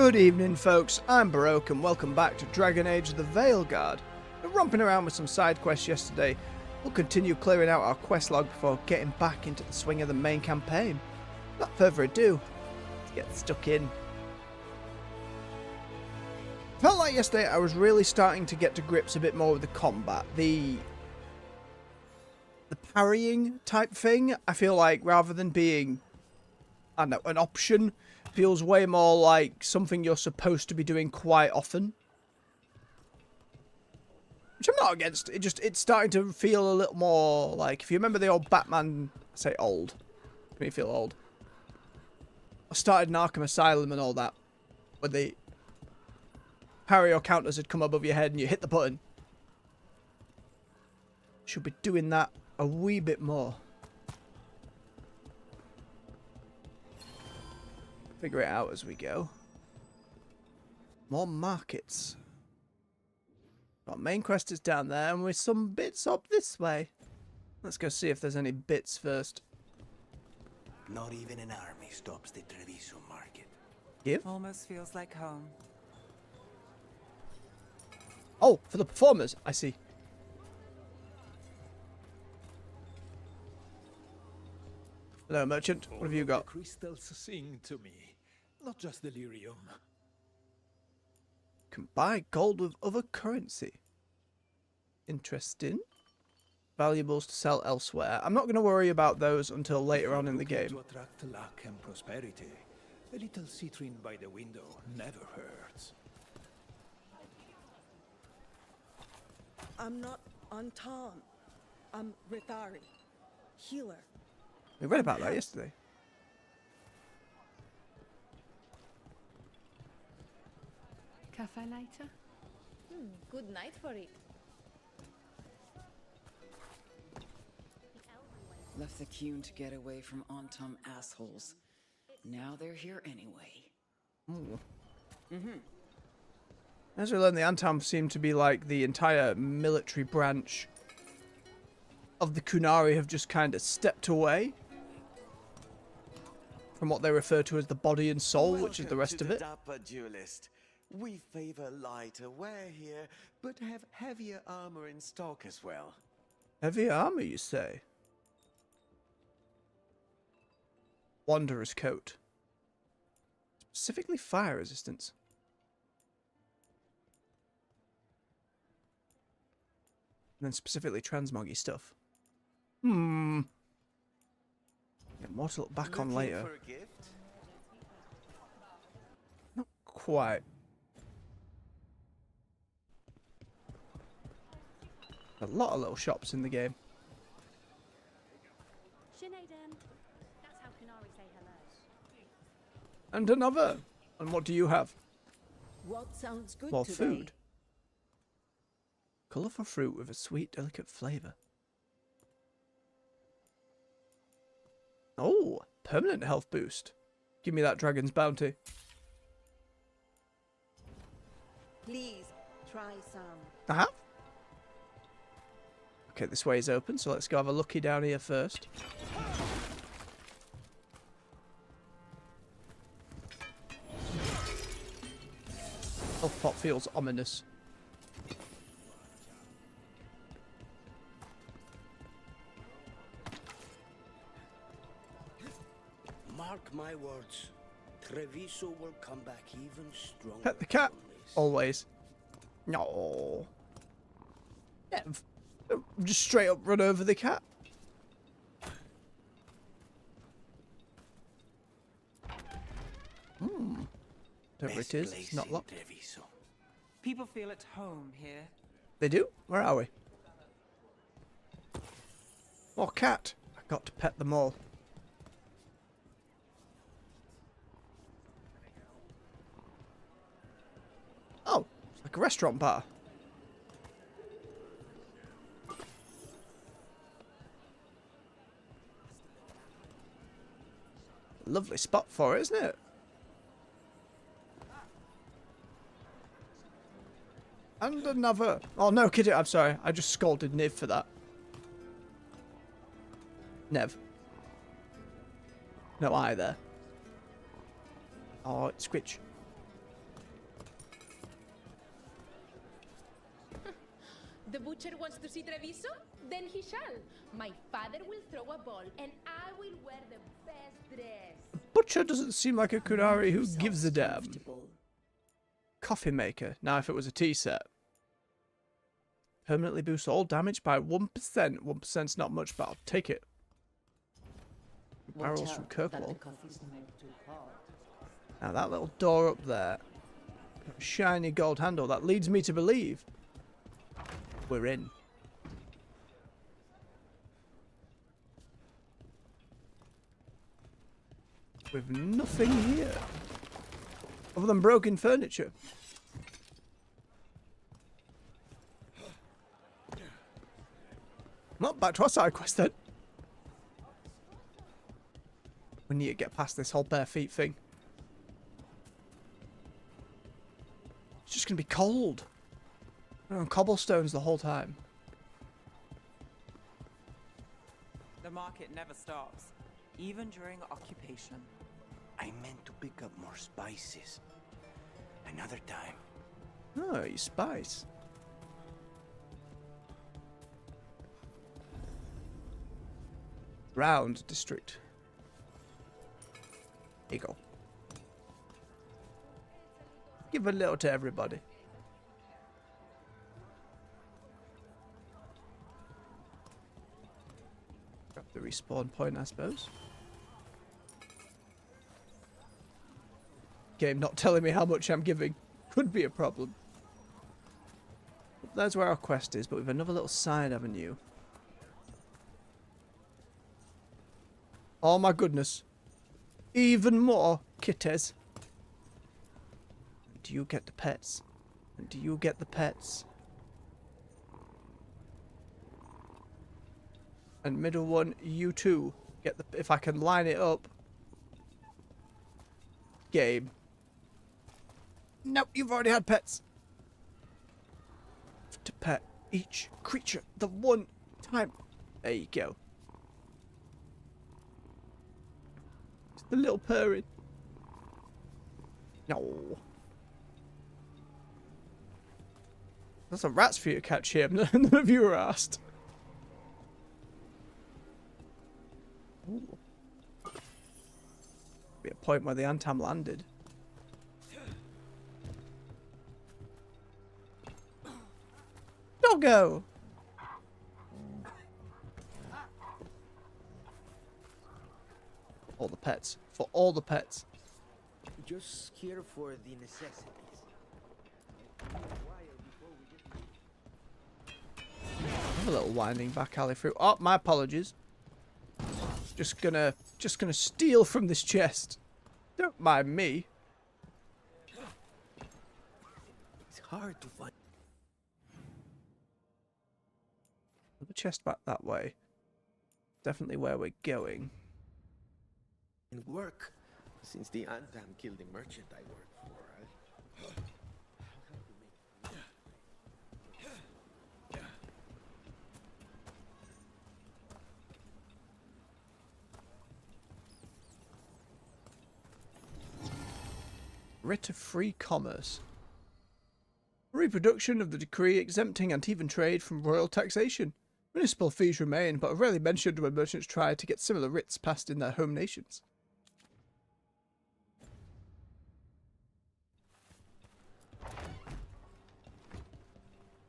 Good evening, folks. I'm Baroque, and welcome back to Dragon Age the Veilguard. We're romping around with some side quests yesterday. We'll continue clearing out our quest log before getting back into the swing of the main campaign. Without further ado, let's get stuck in. Felt like yesterday I was really starting to get to grips a bit more with the combat. The parrying type thing, I feel like, rather than being, I don't know, an option, feels way more like something you're supposed to be doing quite often. Which I'm not against. It's starting to feel a little more like, if you remember the old Batman, I say old, make me feel old. I started in Arkham Asylum and all that, where the parry or counters had come above your head and you hit the button. Should be doing that a wee bit more. Figure it out as we go. More markets. Our main quest is down there, and with some bits up this way. Let's go see if there's any bits first. Not even an army stops the Treviso market. Give? Almost feels like home. Oh, for the performers, I see. Hello, merchant. What have you got? The crystals sing to me, not just delirium. Can buy gold with other currency. Interesting. Valuables to sell elsewhere. I'm not going to worry about those until later on in the game. To attract luck and prosperity, a little citrine by the window never hurts. I'm not Anton. I'm Rithari, healer. We read about that yesterday. Cafe later? Good night for it. Left the Cune to get away from Antum assholes. Now they're here anyway. Ooh. As we learn, the Antam seem to be like the entire military branch of the Kunari have just kind of stepped away from what they refer to as the body and soul, which is the rest of it. Dapper duelist. We favor lighter wear here, but have heavier armor in stock as well. Heavy armor, you say? Wanderer's coat. Specifically fire resistance. And then specifically transmoggy stuff. Get more to look back on later. For a gift? Not quite. A lot of little shops in the game. Sinead, that's how Kunari say hello. And another. And what do you have? What sounds good More today? food. Colourful fruit with a sweet, delicate flavour. Oh, permanent health boost. Give me that dragon's bounty. Please try some. I have. Okay, this way is open, so let's go have a looky down here first. Health pot feels ominous. Mark my words, Treviso will come back even stronger. Pet the cat. from this. Always. No. Yeah, just straight up run over the cat. Whatever it is, it's not locked. Treviso. People feel at home here. They do? Where are we? Oh, cat. I got to pet them all. Oh, it's like a restaurant bar. Lovely spot for it, isn't it? And another. Oh no, kidding. I'm sorry. I just scolded Niv for that. Nev. No I there. Oh, it's Squitch. The butcher wants to see Treviso? Then he shall. My father will throw a ball, and I will wear the best dress. Butcher doesn't seem like a Kunari who gives a damn. Coffee maker. Now if it was a tea set. Permanently boosts all damage by 1%. 1%'s not much, but I'll take it. Barrels from Kirkwall. Now that little door up there. Shiny gold handle. That leads me to believe we're in. With nothing here. Other than broken furniture. Not back to our side quest then. We need to get past this whole bare feet thing. It's just going to be cold. We're on cobblestones the whole time. The market never stops, even during occupation. I meant to pick up more spices. Another time. Oh, you spice. Round district. Here you go. Give a little to everybody. Grab the respawn point, I suppose. Game not telling me how much I'm giving. Could be a problem. But there's where our quest is, but we've another little side avenue. Oh my goodness. Even more kittes. Do you get the pets? And do you get the pets? And middle one, you too. Get the. If I can line it up. Game. Nope, you've already had pets. To pet each creature the one time. There you go. It's the little purring. No. There's some rats for you to catch here. None of you were asked. Ooh. Be a point where the Antam landed. Doggo! All the pets. For all the pets. Just here for the necessities. A little winding back alley through. Oh, my apologies. Just gonna steal from this chest. Don't mind me. It's hard to find. The chest back that way. Definitely where we're going. And work since the Antam killed the merchant I worked for. Writ of free commerce. Reproduction of the decree exempting Antivan trade from royal taxation. Municipal fees remain, but are rarely mentioned when merchants try to get similar writs passed in their home nations.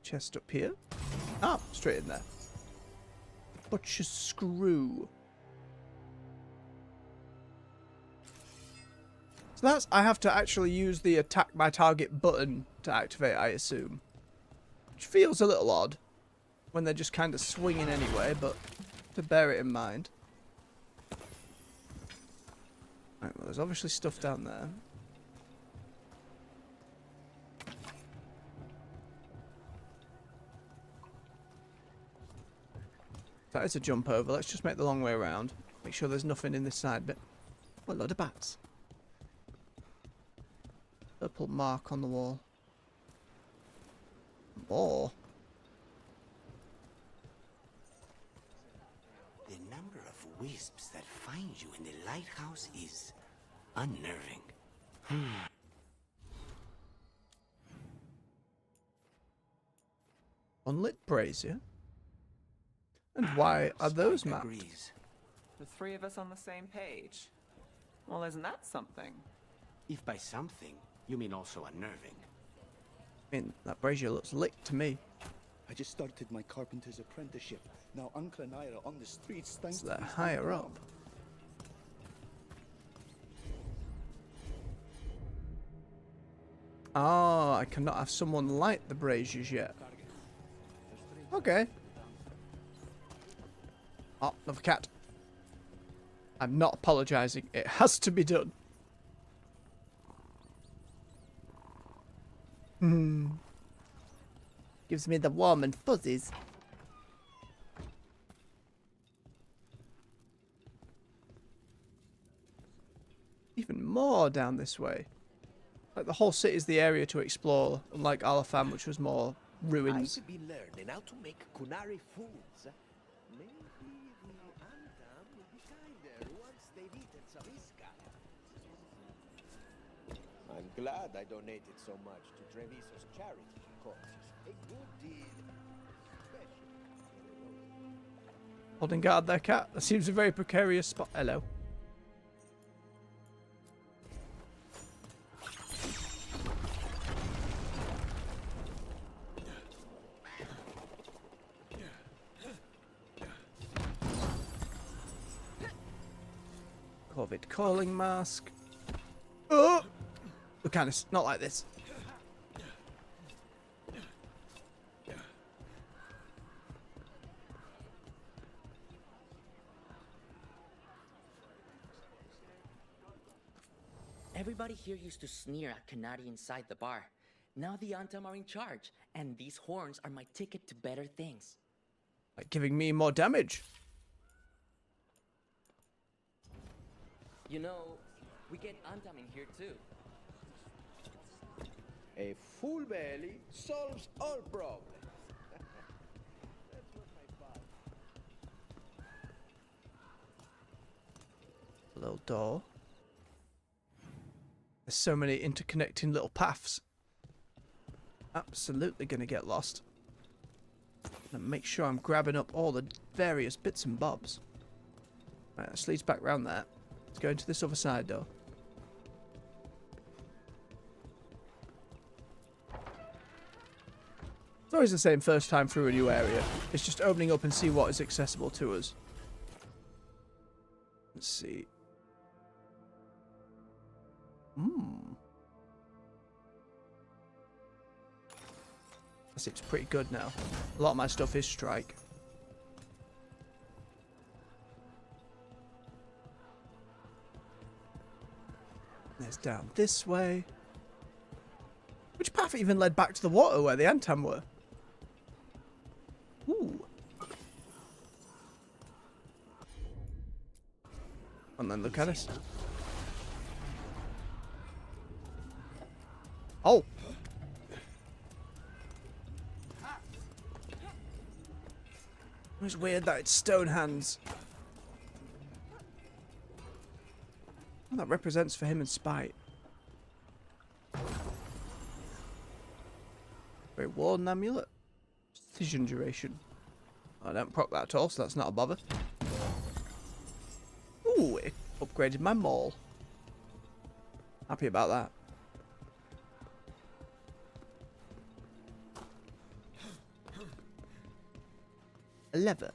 Chest up here. Ah, straight in there. Butcher's screw. So that's, I have to actually use the attack my target button to activate, I assume. Which feels a little odd when they're just kind of swinging anyway, but to bear it in mind. Right, well, there's obviously stuff down there. That is a jump over. Let's just make the long way around. Make sure there's nothing in this side bit. What a load of bats. Purple mark on the wall. More. The number of wisps that find you in the lighthouse is unnerving. Unlit brazier. And why are those Spike mapped? agrees. The three of us on the same page. Well, isn't that something? If by something, you mean also unnerving. I mean, that brazier looks lit to me. I just started my carpenter's apprenticeship. Now Uncle and I are on the streets thanks So to they're these higher new up. Ah, I cannot have someone light the braziers yet. Okay. Oh, another cat. I'm not apologizing. It has to be done. Gives me the warm and fuzzies. Even more down this way. Like the whole city is the area to explore, unlike Alafam, which was more ruins. I've been learning how to make Kunari foods. Maybe the Antam will be kinder once they've eaten some Iska. I'm glad I donated so much to Treviso's charity causes. A good deed, especially. Holding guard there, cat. That seems a very precarious spot. Hello. COVID coiling mask. Oh! Lucanus, not like this. Everybody here used to sneer at Kanari inside the bar. Now the Antam are in charge, and these horns are my ticket to better things. Like giving me more damage. You know, we get Antam in here too. A full belly solves all problems. That's what my father. Little door. There's so many interconnecting little paths. Absolutely gonna get lost. And make sure I'm grabbing up all the various bits and bobs. Right, this leads back round there. Let's go into this other side door. It's always the same first time through a new area. It's just opening up and see what is accessible to us. Let's see. That seems pretty good now. A lot of my stuff is strike. There's down this way. Which path even led back to the water where the Antam were? Ooh. And then look at us. Oh! It's weird that it's stone hands. What that represents for him in spite. Very Warden amulet. Precision duration. I don't proc that at all, so that's not a bother. Ooh, it upgraded my maul. Happy about that. A lever.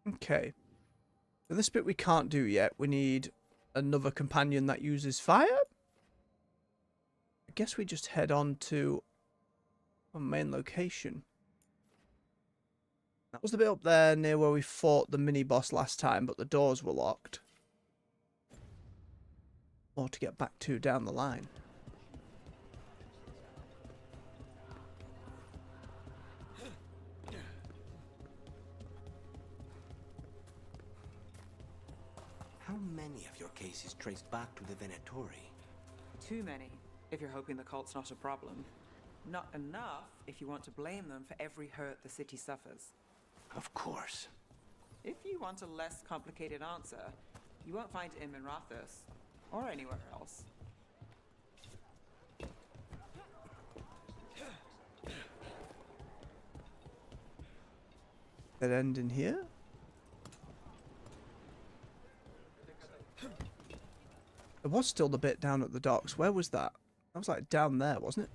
Okay. So this bit we can't do yet. We need another companion that uses fire. I guess we just head on to our main location. That was the bit up there near where we fought the mini-boss last time, but the doors were locked. More to get back to down the line. How many of your cases traced back to the Venatori? Too many, if you're hoping the cult's not a problem. Not enough if you want to blame them for every hurt the city suffers. Of course. If you want a less complicated answer, you won't find it in Minrathos or anywhere else. That end in here? There was still the bit down at the docks. Where was that? That was like down there, wasn't it?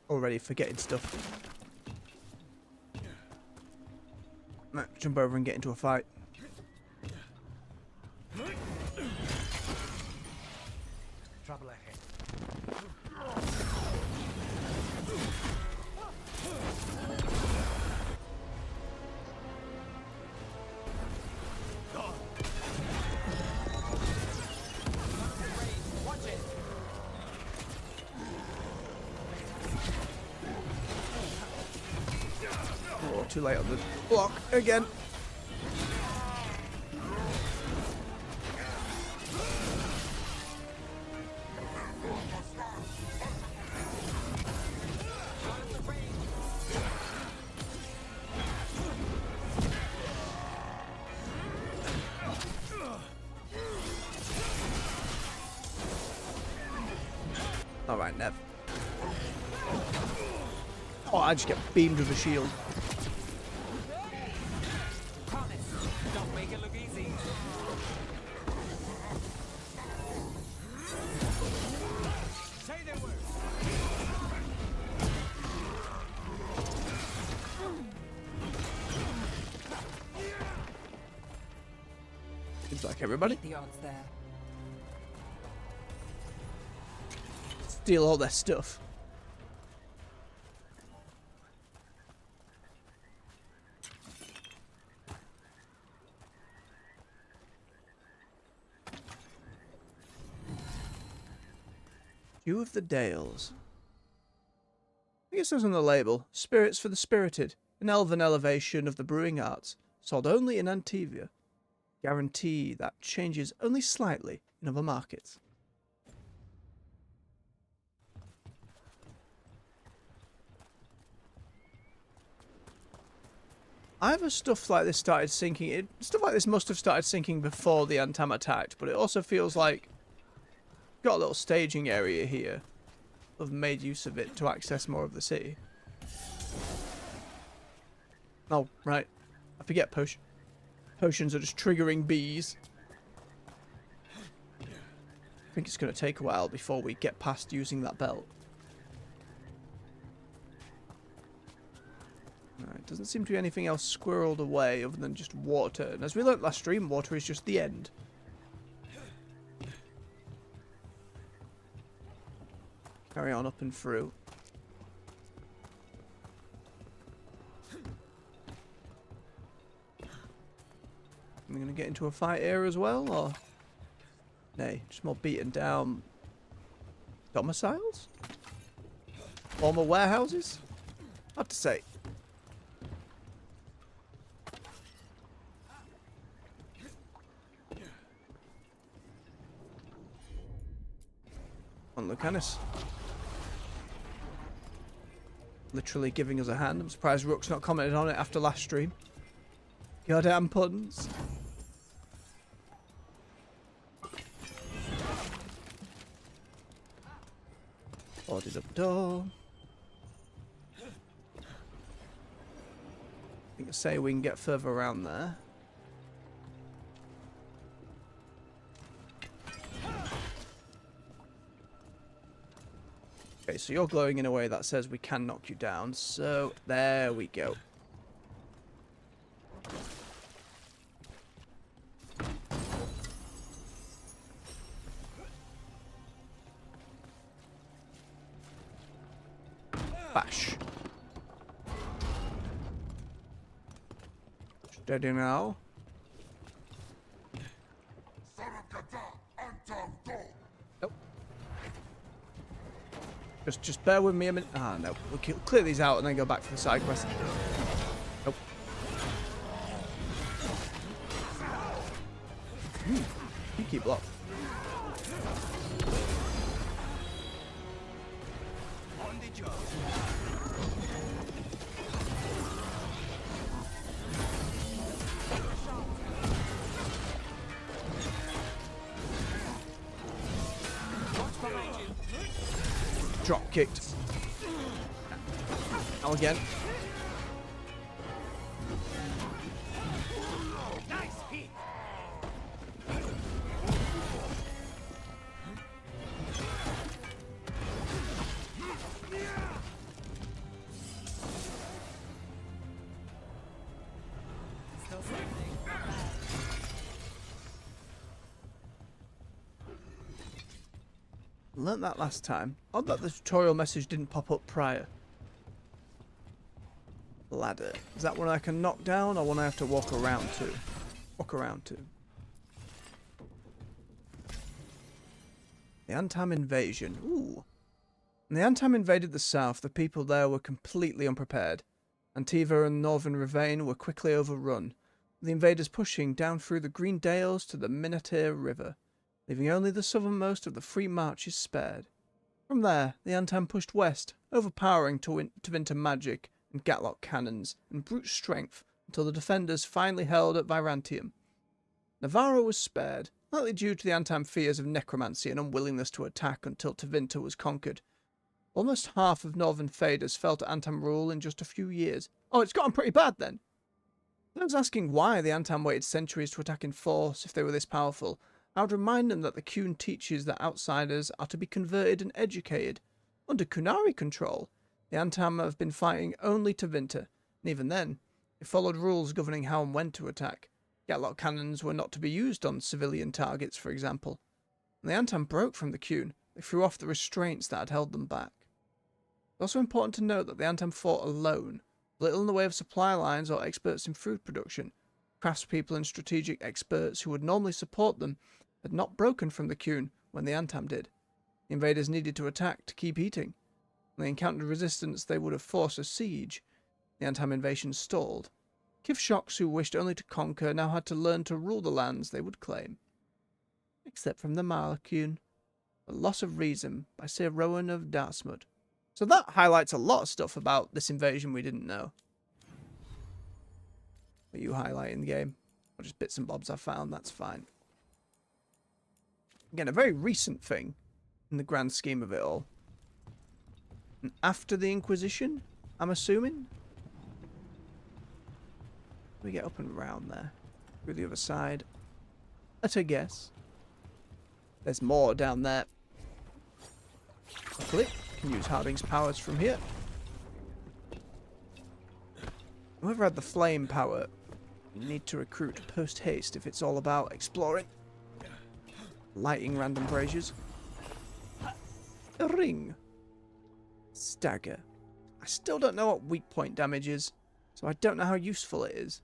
Already forgetting stuff. Right, jump over and get into a fight. Trouble ahead. Oh, too late on the block again. Alright, Nev. Oh, I just get beamed with a shield. Promise, don't make it look easy. Say their words. Seems like everybody. The odds there. Steal all their stuff. Dew of the Dales. I guess it says on the label, spirits for the spirited, an elven elevation of the brewing arts, sold only in Antivia. Guarantee that changes only slightly in other markets. Either stuff like this started sinking. Stuff like this must have started sinking before the Antam attacked, but it also feels like got a little staging area here. I've made use of it to access more of the city. Oh, right. I forget potions are just triggering bees. I think it's going to take a while before we get past using that belt. Doesn't seem to be anything else squirreled away other than just water. And as we learnt last stream, water is just the end. Carry on up and through. Am I going to get into a fight here as well, or? Nay, just more beaten down domiciles? Former warehouses? Hard to say. On Lucanus. Literally giving us a hand. I'm surprised Rook's not commented on it after last stream. Goddamn puns. Boarded up door. I think I say we can get further around there. Okay, so you're glowing in a way that says we can knock you down, so there we go. Bash. Steady now. Nope. Just bear with me a minute. Ah, no. We'll clear these out and then go back for the side quest. Nope. Cheeky block. on the job. What's behind you? Drop kicked. Now again. Nice hit. Learned that last time. Odd that the tutorial message didn't pop up prior. Ladder. Is that one I can knock down or one I have to walk around to? Walk around to. The Antam invasion. Ooh. When the Antam invaded the south, the people there were completely unprepared. Antiva and Northern Ravine were quickly overrun, the invaders pushing down through the Green Dales to the Minrathos River, leaving only the southernmost of the Free Marches spared. From there, the Antam pushed west, overpowering Tevinter magic and Gatlock cannons and brute strength until the defenders finally held at Virantium. Navarro was spared, partly due to the Antam fears of necromancy and unwillingness to attack until Tevinter was conquered. Almost half of northern Faders fell to Antam rule in just a few years. Oh, it's gotten pretty bad then. Those asking why the Antam waited centuries to attack in force if they were this powerful, I would remind them that the Qun teaches that outsiders are to be converted and educated. Under Qunari control, the Antam have been fighting only Tevinter, and even then, they followed rules governing how and when to attack. Gatlock cannons were not to be used on civilian targets, for example. When the Antam broke from the Qun, they threw off the restraints that had held them back. It's also important to note that the Antam fought alone, little in the way of supply lines or experts in food production. Craftspeople and strategic experts who would normally support them had not broken from the Qun when the Antam did. The invaders needed to attack to keep eating. When they encountered resistance, they would have forced a siege. The Antam invasion stalled. Kivshoks who wished only to conquer now had to learn to rule the lands they would claim. Except from the Malakun. The Loss of Reason by Sir Rowan of Dartmouth. So that highlights a lot of stuff about this invasion we didn't know. Are you highlighting the game? Or just bits and bobs I found, that's fine. Again, a very recent thing in the grand scheme of it all. And after the Inquisition, I'm assuming? We get up and around there. Through the other side. Let her guess. There's more down there. Luckily, can use Harding's powers from here. Whoever had the flame power, you need to recruit post-haste if it's all about exploring. Lighting random braziers. A ring. Stagger. I still don't know what weak point damage is, so I don't know how useful it is.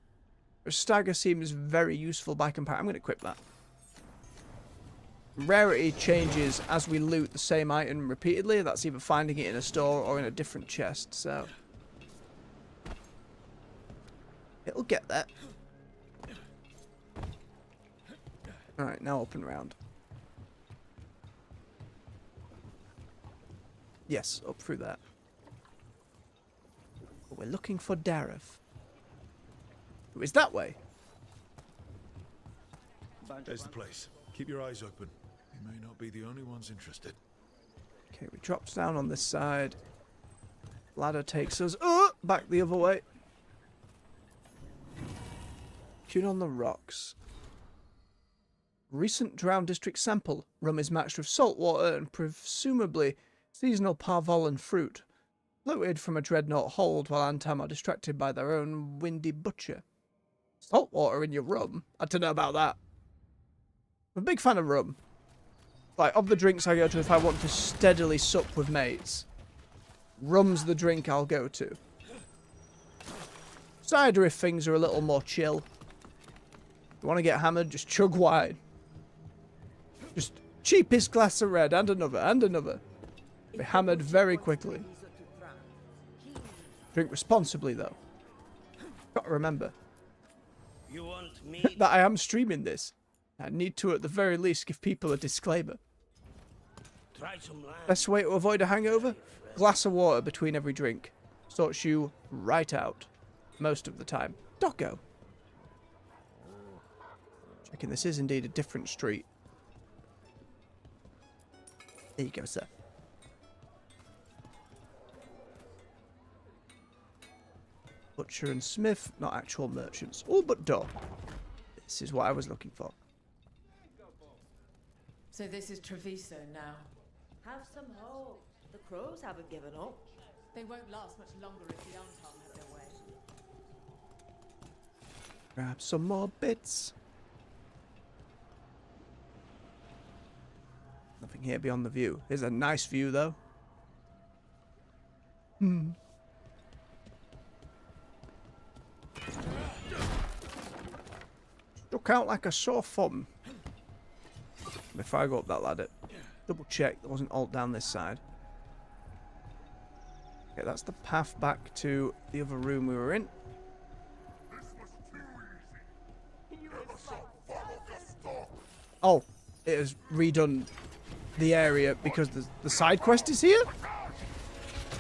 A stagger seems very useful by comparison. I'm going to equip that. Rarity changes as we loot the same item repeatedly. That's either finding it in a store or in a different chest, so it'll get there. Alright, now up and round. Yes, up through that. But we're looking for Dareth. Who is that way? There's the place. Keep your eyes open. You may not be the only ones interested. Okay, we drops down on this side. Ladder takes us back the other way. Tune on the rocks. Recent Drowned District sample. Rum is matched with salt water and presumably seasonal parvolan fruit. Floated from a dreadnought hold while Antam are distracted by their own windy butcher. Salt water in your rum? I don't know about that. I'm a big fan of rum. Like, of the drinks I go to if I want to steadily sup with mates, rum's the drink I'll go to. Cider if things are a little more chill. If you want to get hammered, just chug wine. Just cheapest glass of red, and another, and another. Be hammered very quickly. Drink responsibly, though. Got to remember You want me? that I am streaming this. I need to, at the very least, give people a disclaimer. Try some lime. Best way to avoid a hangover? Glass of water between every drink. Sorts you right out. Most of the time. Doggo. Checking this is indeed a different street. There you go, sir. Butcher and smith, not actual merchants. All but door. This is what I was looking for. So this is Treviso now. Have some hope. The crows haven't given up. They won't last much longer if the Anton have their way. Grab some more bits. Nothing here beyond the view. Here's a nice view, though. Stuck out like a sore thumb. Before I go up that ladder, double check there wasn't alt down this side. Okay, that's the path back to the other room we were in. Oh, it has redone the area because the side quest is here?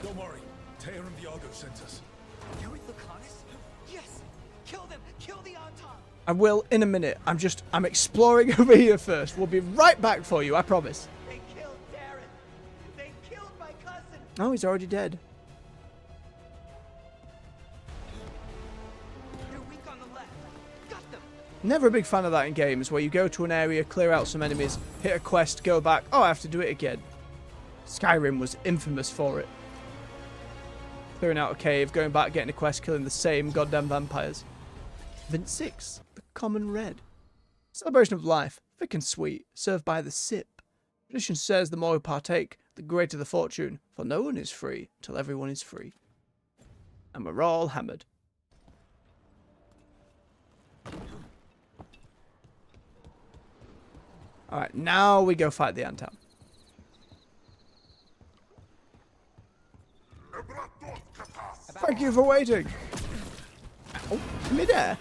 Don't worry. Tear and Viago sent us. You're with Lucanus? Yes! Kill them! Kill the Anton! I will in a minute. I'm exploring over here first. We'll be right back for you, I promise. They killed Darren! They killed my cousin! Oh, he's already dead. They're weak on the left. Got them! Never a big fan of that in games, where you go to an area, clear out some enemies, hit a quest, go back, oh, I have to do it again. Skyrim was infamous for it. Clearing out a cave, going back, getting a quest, killing the same goddamn vampires. Event 6, the common red. Celebration of life, thick and sweet, served by the sip. Tradition says the more we partake, the greater the fortune, for no one is free till everyone is free. And we're all hammered. Alright, now we go fight the Anton. Thank you for waiting. Oh, midair.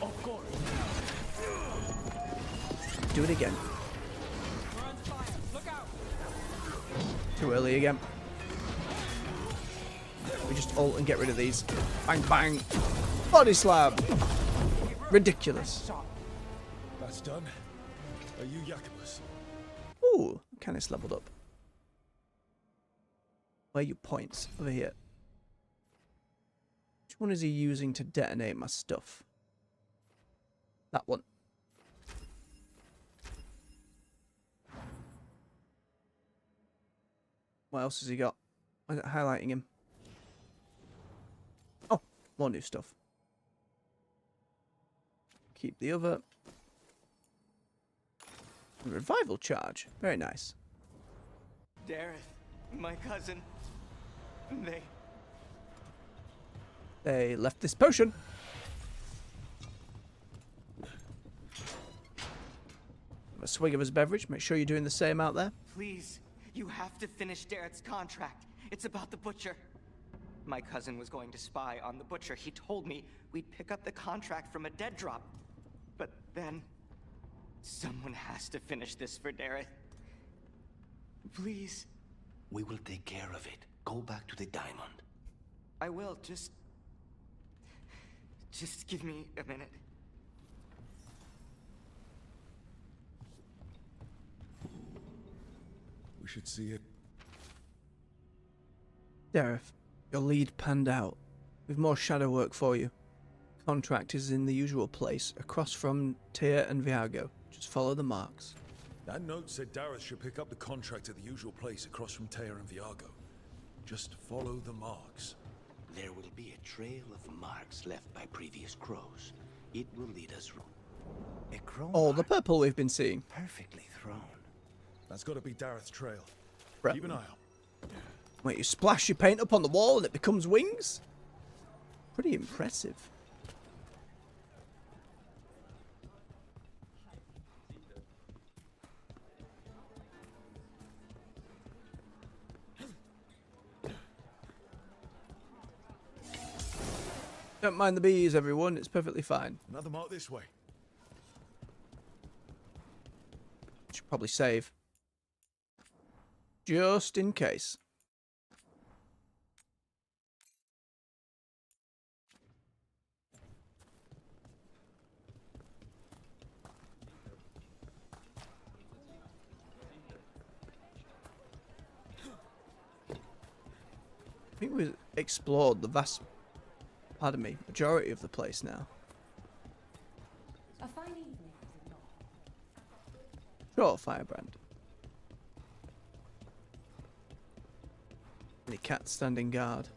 Of course. Do it again. Look out! Too early again. We just ult and get rid of these. Bang, bang. Body slam. Ridiculous. That's done. Are you Jacobus? Ooh, Canis leveled up. Where are your points? Over here. Which one is he using to detonate my stuff? That one. What else has he got? Why is it highlighting him? Oh, more new stuff. Keep the other. Revival charge. Very nice. Darren, my cousin. They left this potion. Have a swig of his beverage. Make sure you're doing the same out there. Please, you have to finish Darren's contract. It's about the Butcher. My cousin was going to spy on the Butcher. He told me we'd pick up the contract from a dead drop. But then, someone has to finish this for Darren. Please. We will take care of it. Go back to the diamond. I will, just give me a minute. We should see it. Dareth, your lead panned out. We've more shadow work for you. Contract is in the usual place, across from Tyr and Viago. Just follow the marks. That note said Dareth should pick up the contract at the usual place across from Tyr and Viago. Just follow the marks. There will be a trail of marks left by previous crows. It will lead us... A crow Oh, the purple we've been seeing. perfectly thrown. That's got to be Dareth's trail. Right. Keep an eye out. Wait, you splash your paint up on the wall and it becomes wings? Pretty impressive. Don't mind the bees, everyone. It's perfectly fine. Another mark this way. Probably save. Just in case. I think we've explored the majority of the place now. A fine evening, is it not? Sure, Firebrand. Any cats standing guard?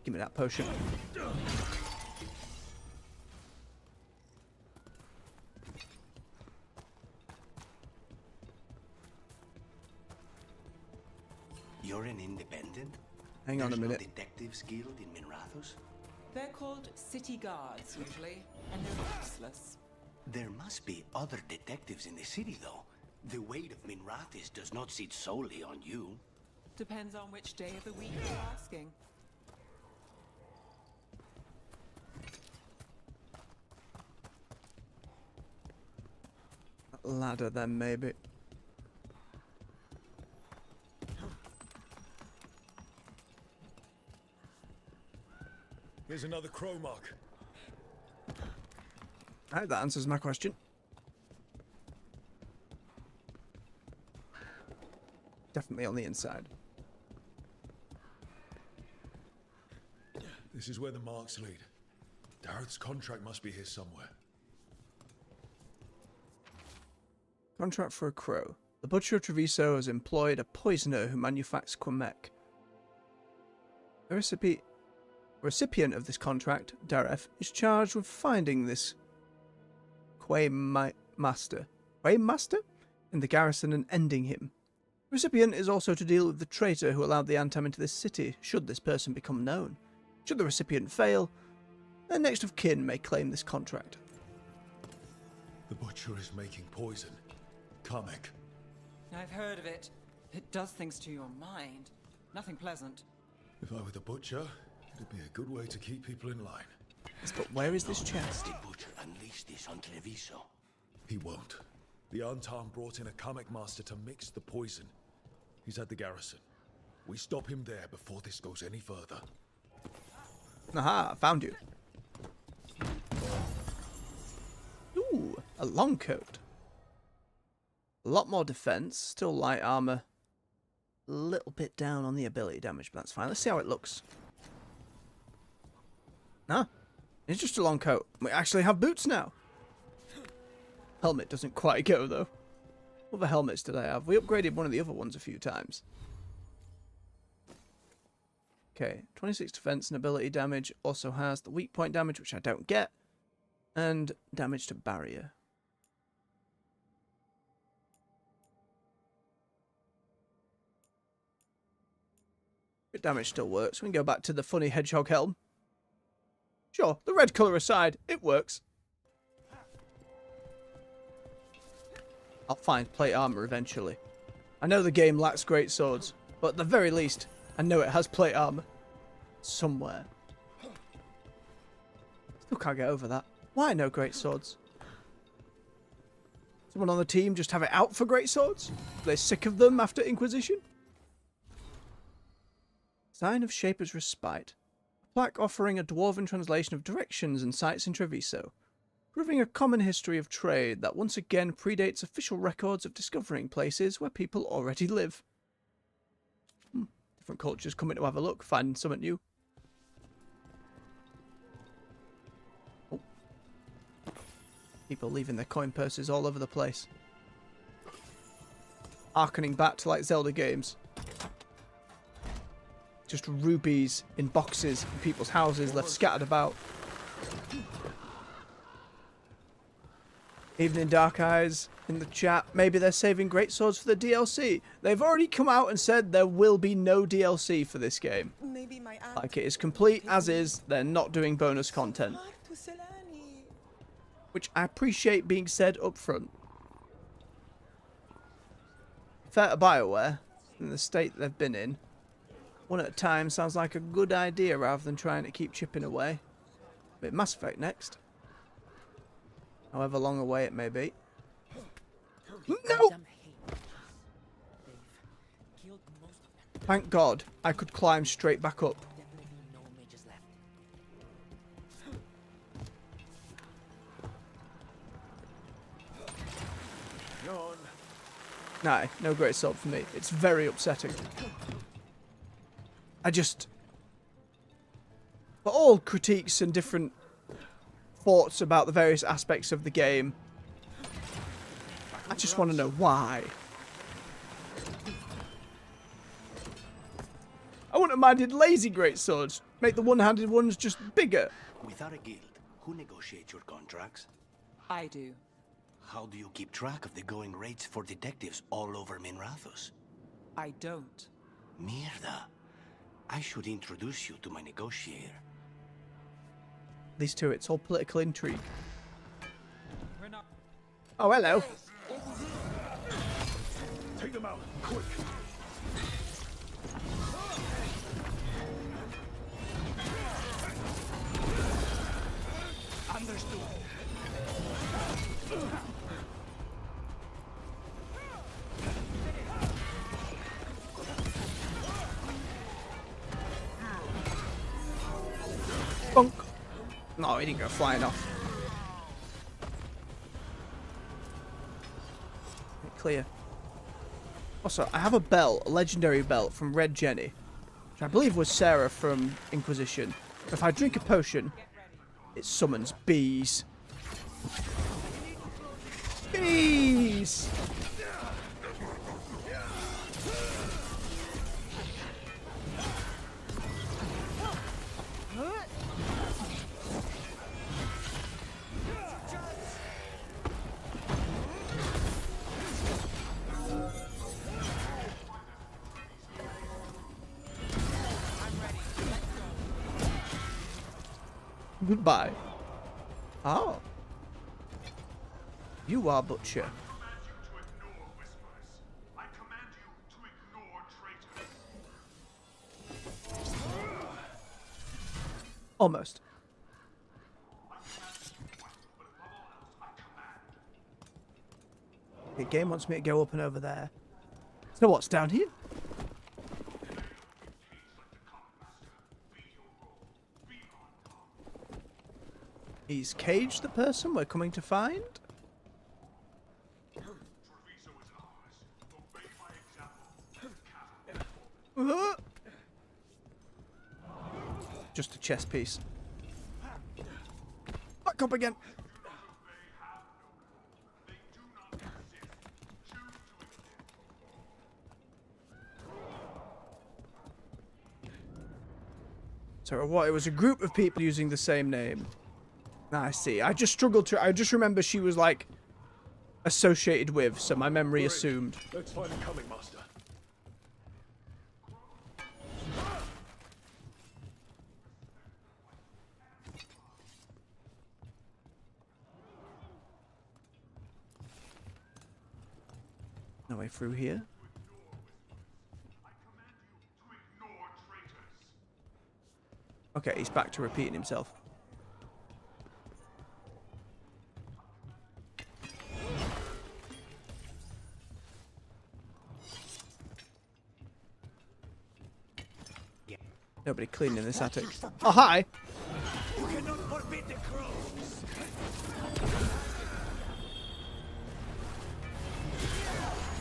Give me that potion. You're an independent? Hang on a minute. There's no detectives guild in Minrathos? They're called city guards, usually, and they're useless. There must be other detectives in the city, though. The weight of Minrathos does not sit solely on you. Depends on which day of the week you're asking. Ladder then, maybe. Here's another crow mark. Alright, that answers my question. Definitely on the inside. This is where the marks lead. Dareth's contract must be here somewhere. Contract for a crow. The butcher of Treviso has employed a poisoner who manufactures Quebec. The recipient of this contract, Dareth, is charged with finding this Quaymaster in the garrison and ending him. The recipient is also to deal with the traitor who allowed the Antam into this city, should this person become known. Should the recipient fail, their next of kin may claim this contract. The butcher is making poison. Kamek. I've heard of it. It does things to your mind. Nothing pleasant. If I were the butcher, it'd be a good way to keep people in line. Yes, but where is this chest? The butcher unleashed this on Treviso. He won't. The Antam brought in a Kamek master to mix the poison. He's at the garrison. We stop him there before this goes any further. Aha, I found you. Ooh, a long coat. A lot more defense, still light armor. A little bit down on the ability damage, but that's fine. Let's see how it looks. Nah, it's just a long coat. We actually have boots now. Helmet doesn't quite go, though. What other helmets did I have? We upgraded one of the other ones a few times. Okay, 26 defense and ability damage. Also has the weak point damage, which I don't get. And damage to barrier. Crit damage still works. We can go back to the funny hedgehog helm. Sure, the red colour aside, it works. I'll find plate armour eventually. I know the game lacks great swords, but at the very least, I know it has plate armour. Somewhere. Still can't get over that. Why no great swords? Someone on the team just have it out for great swords? Are they sick of them after Inquisition? Sign of Shaper's Respite. A plaque offering a dwarven translation of directions and sites in Treviso, proving a common history of trade that once again predates official records of discovering places where people already live. Different cultures coming to have a look, find something new. Oh. People leaving their coin purses all over the place. Harkening back to like Zelda games. Just rubies in boxes in people's houses left scattered about. Evening Dark Eyes in the chat. Maybe they're saving greatswords for the DLC. They've already come out and said there will be no DLC for this game. Maybe my aunt Like, it is complete as is. They're not doing bonus content. Which I appreciate being said up front. Fair to BioWare, in the state they've been in, One at a time sounds like a good idea rather than trying to keep chipping away. But Mass Effect next. However long away it may be. No! Thank God I could climb straight back up. Nah, no great sword for me. It's very upsetting. For all critiques and different thoughts about the various aspects of the game, I just want to know why. I wouldn't have minded lazy greatswords. Make the one-handed ones just bigger. Without a guild, who negotiates your contracts? I do. How do you keep track of the going rates for detectives all over Minrathos? I don't. Mierda. I should introduce you to my negotiator. These two, it's all political intrigue. Oh, hello. Take them out, quick. Understood. Bonk. No, he didn't go flying off. Clear. Also, I have a belt, a legendary belt from Red Jenny, which I believe was Sarah from Inquisition. If I drink a potion, it summons bees. Bees! Goodbye. Oh. You are Butcher. Almost. The game wants me to go up and over there. So what's down here? Is Cage the person we're coming to find? Just a chess piece. Back up again. So what? It was a group of people using the same name. I see. I just struggled to. I just remember she was like associated with, so my memory assumed. Let's find a coming master. No way through here. Okay, he's back to repeating himself. Nobody cleaning this attic. Oh, hi! You cannot forbid the crows!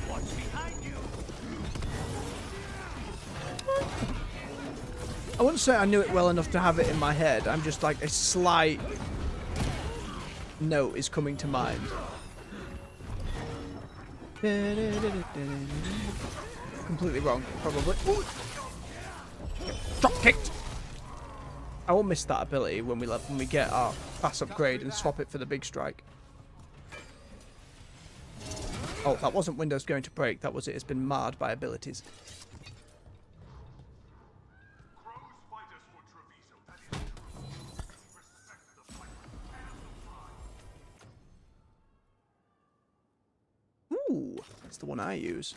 What's behind you? I wouldn't say I knew it well enough to have it in my head. I'm just like a slight note is coming to mind. Completely wrong, probably. Ooh. Drop kicked. I won't miss that ability when we get our pass upgrade and swap it for the big strike. Oh, that wasn't Windows going to break. That was it. It's been marred by abilities. Ooh, that's the one I use.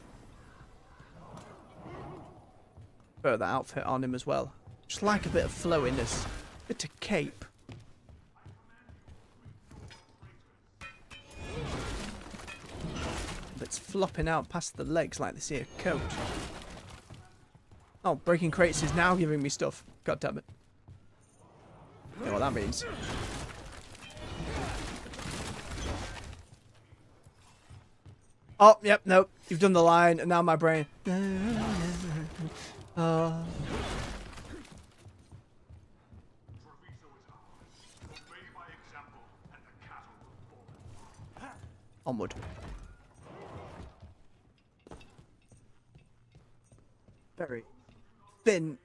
Throw that outfit on him as well. Just like a bit of flowiness. Bit of cape. It's flopping out past the legs like they see a coat. Oh, breaking crates is now giving me stuff. God damn it. You know what that means. Oh, yep, nope. You've done the line, and now my brain. Onward. Very thin.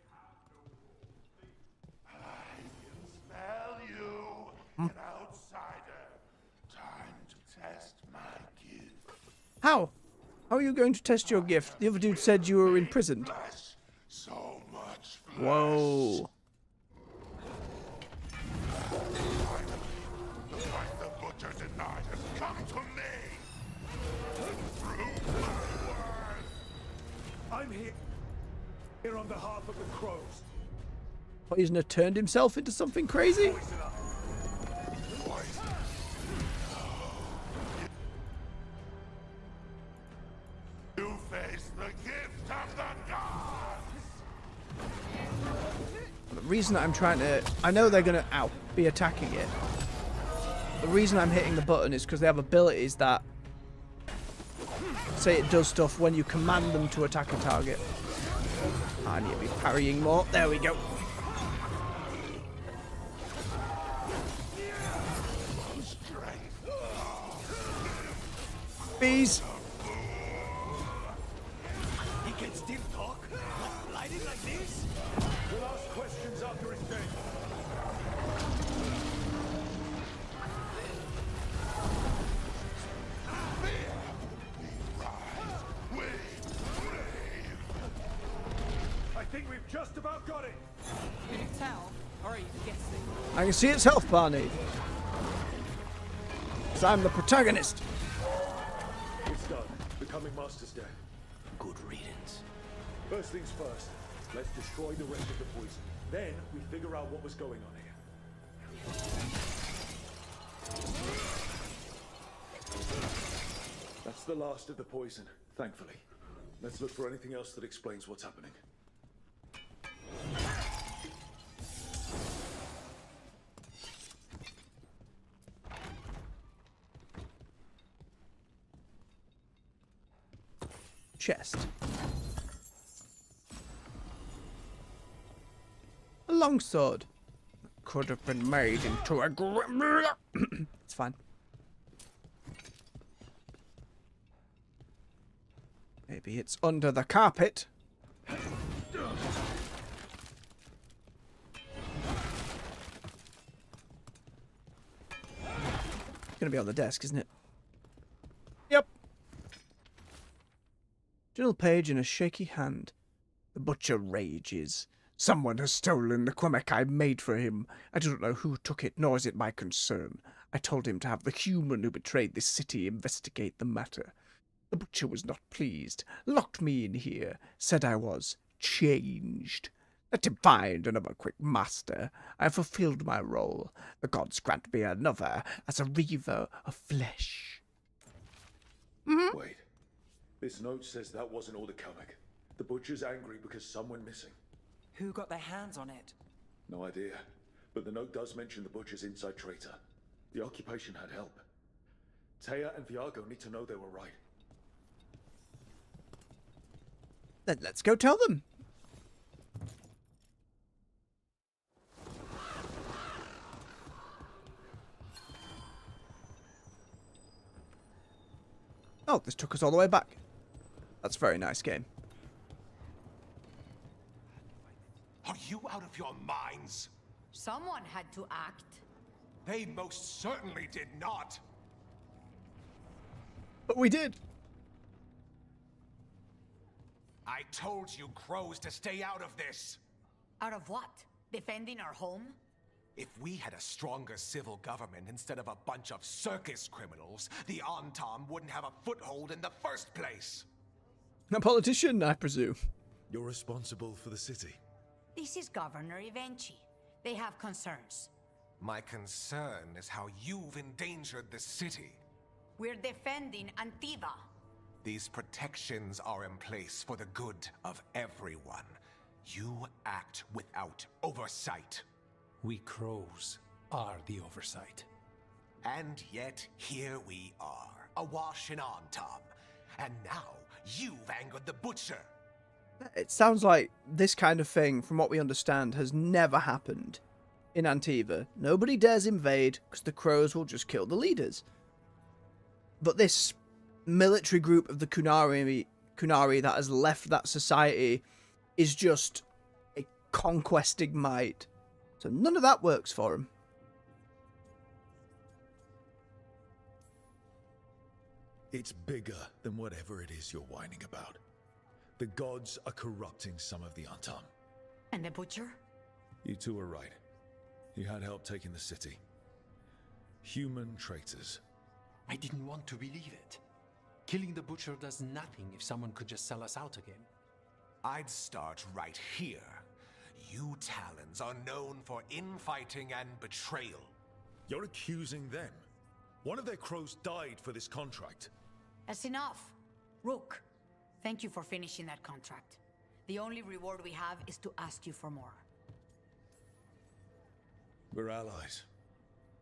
I can smell you, an outsider. Time to test my gift. How? How are you going to test your gift? The other dude said you were imprisoned. So much flesh. Whoa. Like the butcher denied has come to me. Prove my worth. I'm here on behalf of the crows. Poisoner turned himself into something crazy? You face the gift of the gods. The reason I'm trying to... I know they're going to be attacking it. The reason I'm hitting the button is because they have abilities that say it does stuff when you command them to attack a target. I need to be parrying more. There we go. Bees. He can still talk? Lighting like this? We'll ask questions after he's dead. I think we've just about got it. Can you tell? Or are you guessing? I can see its health bar need. Because I'm the protagonist. It's done. Becoming Master's dead. Good riddance. First things first. Let's destroy the rest of the poison. Then we figure out what was going on here. That's the last of the poison, thankfully. Let's look for anything else that explains what's happening. Chest. A longsword. Could have been made into a It's fine. Maybe it's under the carpet. It's gonna be on the desk, isn't it? Yep. Journal page in a shaky hand. The butcher rages. Someone has stolen the quebec I made for him. I don't know who took it, nor is it my concern. I told him to have the human who betrayed this city investigate the matter. The butcher was not pleased, locked me in here, said I was changed. Let him find another quick master. I have fulfilled my role. The gods grant me another as a reaver of flesh. Wait. This note says that wasn't all the comic. The butcher's angry because someone missing. Who got their hands on it? No idea. But the note does mention the butcher's inside traitor. The occupation had help. Taya and Viago need to know they were right. Then let's go tell them. Oh, this took us all the way back. That's a very nice game. Are you out of your minds? Someone had to act. They most certainly did not. But we did. I told you crows to stay out of this. Out of what? Defending our home? If we had a stronger civil government instead of a bunch of circus criminals, the Antom wouldn't have a foothold in the first place. A politician, I presume. You're responsible for the city. This is Governor Evenchi. They have concerns. My concern is how you've endangered the city. We're defending Antiva. These protections are in place for the good of everyone. You act without oversight. We crows are the oversight. And yet, here we are, awash in Antom. And now, you've angered the Butcher. It sounds like this kind of thing, from what we understand, has never happened in Antiva. Nobody dares invade, because the crows will just kill the leaders. But this military group of the Qunari that has left that society is just a conquesting might. So none of that works for him. It's bigger than whatever it is you're whining about. The gods are corrupting some of the Antam. And the Butcher? You two are right. He had help taking the city. Human traitors. I didn't want to believe it. Killing the Butcher does nothing if someone could just sell us out again. I'd start right here. You Talons are known for infighting and betrayal. You're accusing them. One of their crows died for this contract. That's enough. Rook, thank you for finishing that contract. The only reward we have is to ask you for more. We're allies.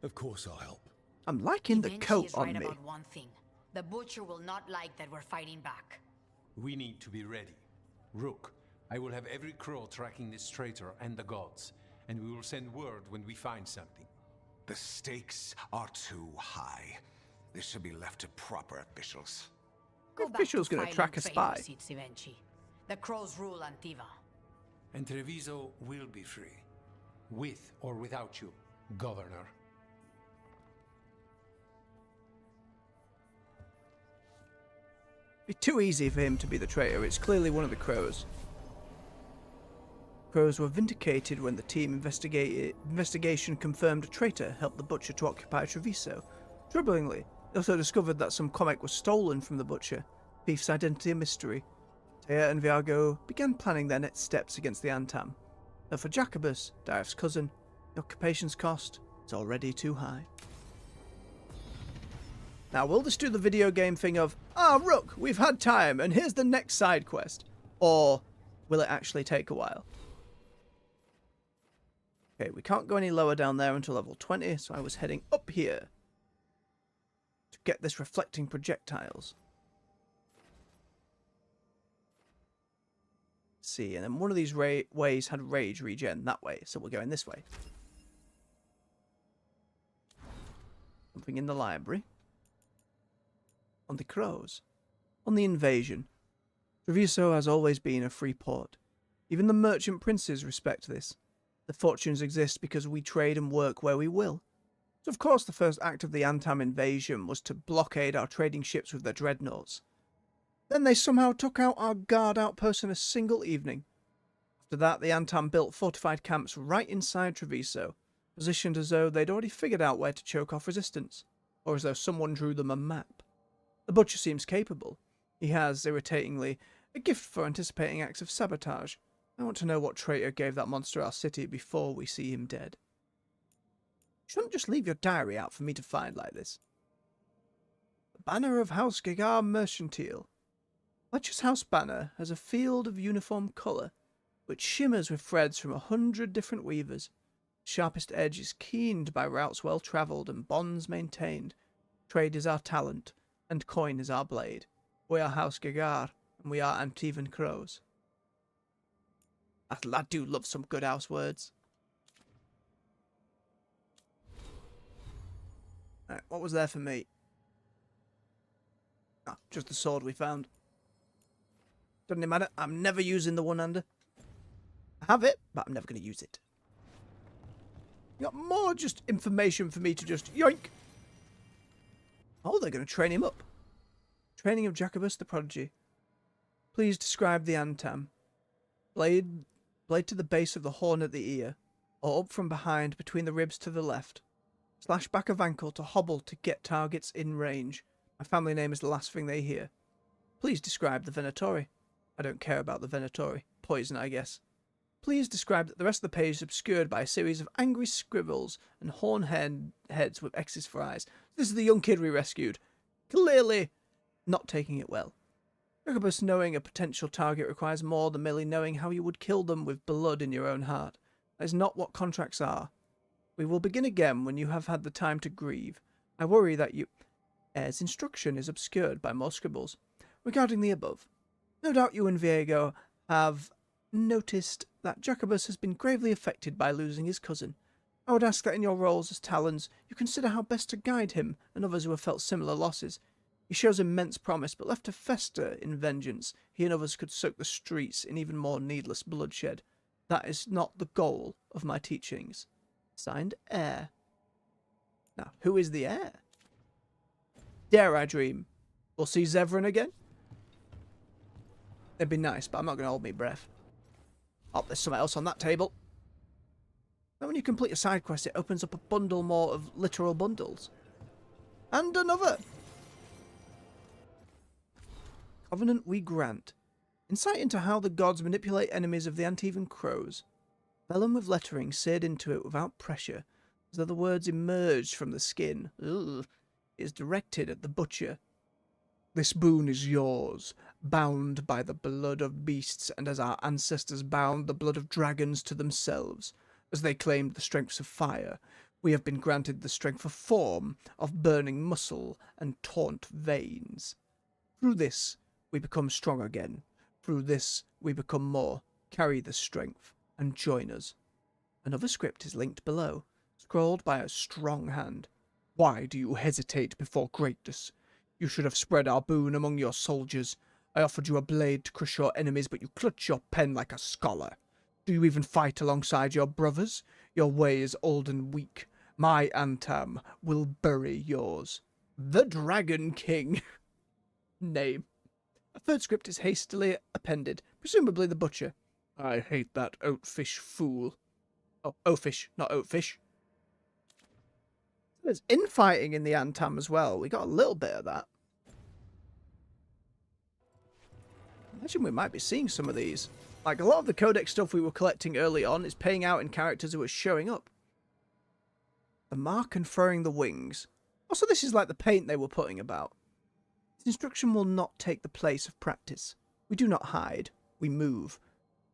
Of course I'll help. I'm liking the coat is on right me. about one thing. The Butcher will not like that we're fighting back. We need to be ready. Rook, I will have every crow tracking this traitor and the gods, and we will send word when we find something. The stakes are too high. This should be left to proper officials. Go The official's back to gonna track a filing spy. trade receipts, Evenchi. The crows rule Antiva. And Treviso will be free. With or without you, Governor. It'd be too easy for him to be the traitor. It's clearly one of the crows. Crows were vindicated when the team investigation confirmed a traitor helped the Butcher to occupy Treviso. Troublingly, they also discovered that some comic was stolen from the Butcher. Thief's identity a mystery. Taya and Viago began planning their next steps against the Antam. But for Jacobus, Diref's cousin, the occupation's cost is already too high. Now, will this do the video game thing of, Rook, we've had time, and here's the next side quest? Or will it actually take a while? Okay, we can't go any lower down there until level 20, so I was heading up here to get this reflecting projectiles. Let's see, and then one of these ways had rage regen that way, so we're going this way. Something in the library. On the crows. On the invasion. Treviso has always been a free port. Even the merchant princes respect this. The fortunes exist because we trade and work where we will. So of course the first act of the Antam invasion was to blockade our trading ships with their dreadnoughts. Then they somehow took out our guard outpost in a single evening. After that, the Antam built fortified camps right inside Treviso, positioned as though they'd already figured out where to choke off resistance, or as though someone drew them a map. The Butcher seems capable. He has, irritatingly, a gift for anticipating acts of sabotage. I want to know what traitor gave that monster our city before we see him dead. You shouldn't just leave your diary out for me to find like this. The banner of House Gegar Mercantile. Fletcher's house banner has a field of uniform colour, which shimmers with threads from 100 different weavers. The sharpest edge is keened by routes well travelled and bonds maintained. Trade is our talent, and coin is our blade. We are House Gegar, and we are Antivan crows. That lad do love some good house words. Right, what was there for me? Ah, just the sword we found. Doesn't matter, I'm never using the one-hander. I have it, but I'm never going to use it. You got more just information for me to just yoink. Oh, they're going to train him up. Training of Jacobus the Prodigy. Please describe the Antam. Blade to the base of the horn at the ear, or up from behind between the ribs to the left. Slash back of ankle to hobble to get targets in range. My family name is the last thing they hear. Please describe the Venatori. I don't care about the Venatori. poison, I guess. Please describe that the rest of the page is obscured by a series of angry scribbles and horn heads with X's for eyes. This is the young kid we rescued. Clearly not taking it well. Jacobus knowing a potential target requires more than merely knowing how you would kill them with blood in your own heart. That is not what contracts are. We will begin again when you have had the time to grieve. I worry that Heir's instruction is obscured by more scribbles. Regarding the above, no doubt you and Viego have noticed that Jacobus has been gravely affected by losing his cousin. I would ask that in your roles as Talons, you consider how best to guide him and others who have felt similar losses. He shows immense promise, but left to fester in vengeance, he and others could soak the streets in even more needless bloodshed. That is not the goal of my teachings. Signed, Heir. Now, who is the heir? Dare I dream we'll see Zevran again? It'd be nice, but I'm not going to hold my breath. Oh, there's something else on that table. Now when you complete a side quest, it opens up a bundle more of literal bundles. And another! Covenant we grant. Insight into how the gods manipulate enemies of the Antivan crows. Vellum with lettering seared into it without pressure, as though the words emerged from the skin. Ugh. Is directed at the butcher. This boon is yours, bound by the blood of beasts, and as our ancestors bound the blood of dragons to themselves, as they claimed the strengths of fire, we have been granted the strength of form, of burning muscle and taunt veins. Through this, we become strong again. Through this, we become more. Carry the strength, and join us. Another script is linked below, scrawled by a strong hand. Why do you hesitate before greatness? You should have spread our boon among your soldiers. I offered you a blade to crush your enemies, but you clutch your pen like a scholar. Do you even fight alongside your brothers? Your way is old and weak. My Antam will bury yours. The Dragon King. Name. A third script is hastily appended, presumably the butcher. I hate that oatfish fool. Oh, oatfish, not oatfish. There's infighting in the Antam as well. We got a little bit of that. I imagine we might be seeing some of these. Like, a lot of the codex stuff we were collecting early on is paying out in characters who are showing up. The mark and throwing the wings. Also, this is like the paint they were putting about. This instruction will not take the place of practice. We do not hide. We move.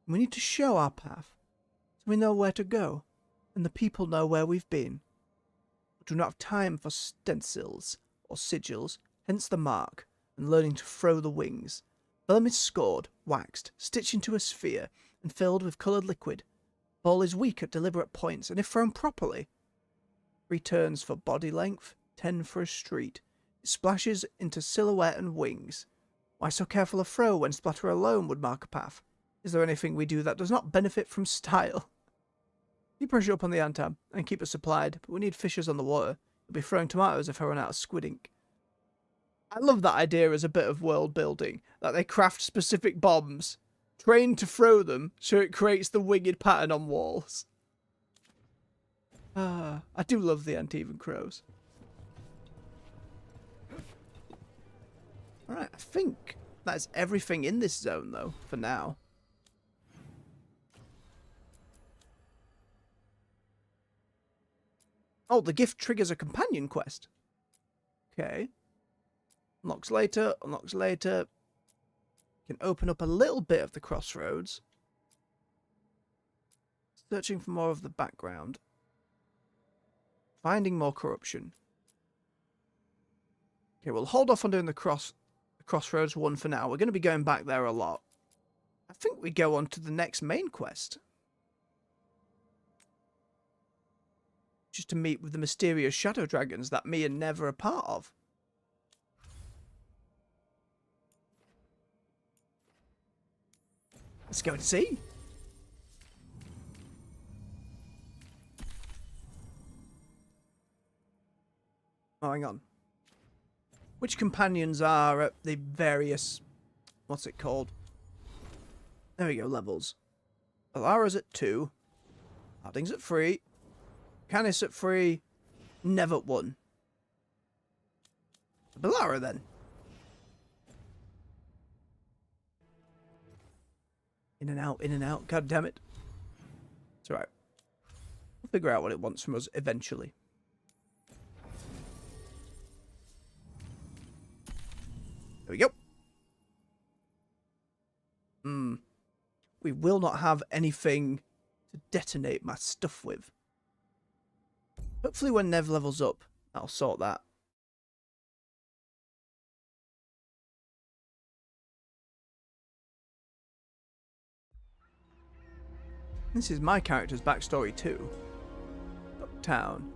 And we need to show our path, so we know where to go, and the people know where we've been. Do not have time for stencils or sigils, hence the mark, and learning to throw the wings. Vellum is scored, waxed, stitched into a sphere, and filled with coloured liquid. Ball is weak at deliberate points, and if thrown properly. 3 turns for body length, 10 for a street. It splashes into silhouette and wings. Why so careful a throw when splatter alone would mark a path? Is there anything we do that does not benefit from style? Keep pressure up on the Antam and keep us supplied, but we need fishers on the water. We'll be throwing tomatoes if I run out of squid ink. I love that idea as a bit of world building, that they craft specific bombs, train to throw them, so it creates the winged pattern on walls. I do love the Antivan crows. Alright, I think that's everything in this zone, though, for now. Oh, the gift triggers a companion quest. Okay. Unlocks later, unlocks later. Can open up a little bit of the crossroads. Searching for more of the background. Finding more corruption. Okay, we'll hold off on doing the crossroads one for now. We're going to be going back there a lot. I think we go on to the next main quest. Just to meet with the mysterious shadow dragons that me and Nev are a part of. Let's go and see. Oh, hang on. Which companions are at the various... What's it called? There we go, levels. Alara's at 2. Harding's at 3. Canis at 3. Nev at 1. Balara then. In and out, in and out. God damn it. It's alright. We'll figure out what it wants from us eventually. There we go. We will not have anything to detonate my stuff with. Hopefully when Nev levels up, I'll sort that. This is my character's backstory too. Town.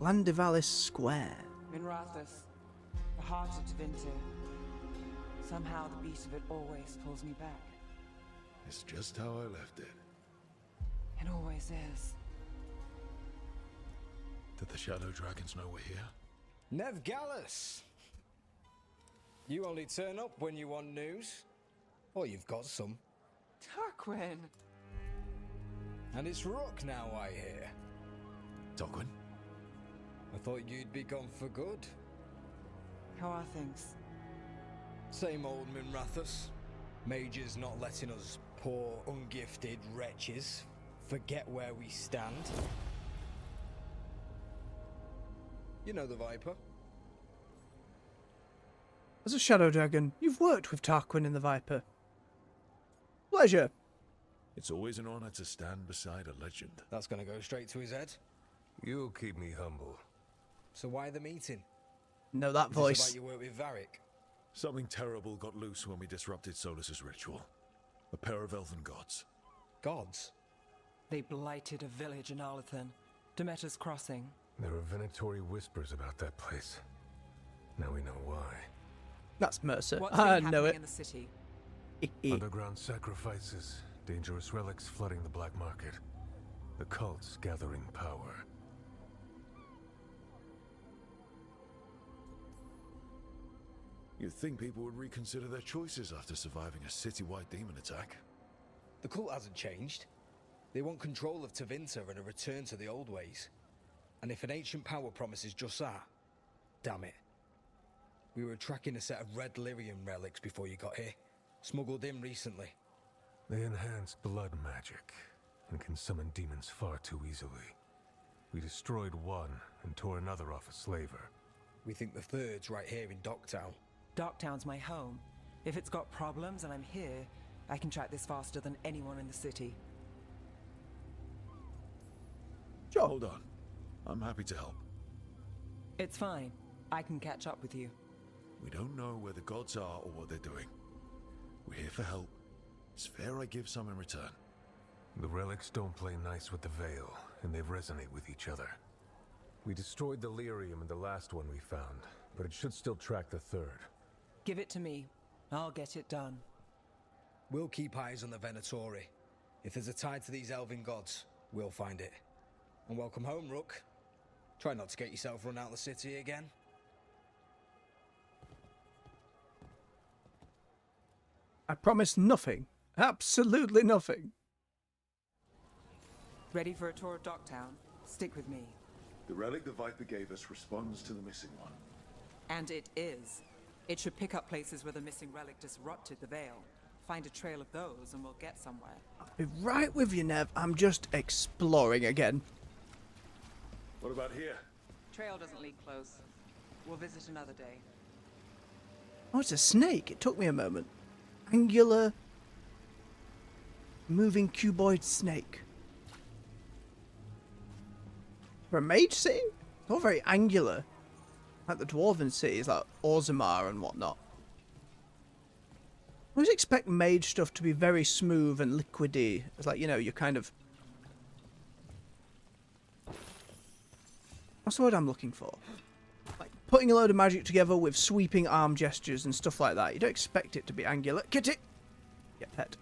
Landivalis Square. Minrathos, the heart of Treviso. Somehow the beat of it always pulls me back. It's just how I left it. It always is. Did the Shadow Dragons know we're here? Nev Gallus! You only turn up when you want news. Or you've got some. Tarquin! And it's Rook now, I hear. Tarquin? I thought you'd be gone for good. How are things? Same old Minrathos. Mages not letting us poor, ungifted wretches forget where we stand. You know the Viper. As a Shadow Dragon, you've worked with Tarquin in the Viper. Pleasure. It's always an honor to stand beside a legend. That's gonna go straight to his head. You'll keep me humble. So why the meeting? Know that voice. Is this about your work with Varric? Something terrible got loose when we disrupted Solus's ritual. A pair of elven gods. Gods? They blighted a village in Arlathan, Demeter's Crossing. There are venatory whispers about that place. Now we know why. That's Mercer. What's I been know happening it. in the city? Underground sacrifices, dangerous relics flooding the black market. The cults gathering power. You'd think people would reconsider their choices after surviving a citywide demon attack. The cult hasn't changed. They want control of Treviso and a return to the old ways. And if an ancient power promises just that, damn it. We were tracking a set of red lyrium relics before you got here. Smuggled in recently. They enhance blood magic and can summon demons far too easily. We destroyed one and tore another off a slaver. We think the third's right here in Docktown. Docktown's my home. If it's got problems and I'm here, I can track this faster than anyone in the city. Sure. Hold on. I'm happy to help. It's fine. I can catch up with you. We don't know where the gods are or what they're doing. We're here for help. It's fair I give some in return. The relics don't play nice with the Veil, and they resonate with each other. We destroyed the lyrium in the last one we found, but it should still track the third. Give it to me. I'll get it done. We'll keep eyes on the Venatori. If there's a tie to these elven gods, we'll find it. And welcome home, Rook. Try not to get yourself run out of the city again. I promise nothing. Absolutely nothing. Ready for a tour of Docktown? Stick with me. The relic the Viper gave us responds to the missing one. And it is. It should pick up places where the missing relic disrupted the Veil. Find a trail of those and we'll get somewhere. I'll be right with you, Nev. I'm just exploring again. What about here? Trail doesn't lead close. We'll visit another day. Oh, it's a snake. It took me a moment. Angular, moving cuboid snake. For a mage city? It's all very angular. Like the dwarven cities, like Orzammar and whatnot. I always expect mage stuff to be very smooth and liquidy. It's like, you know, you're kind of... What's the word I'm looking for? Like putting a load of magic together with sweeping arm gestures and stuff like that. You don't expect it to be angular. Kitty! Yeah, pet.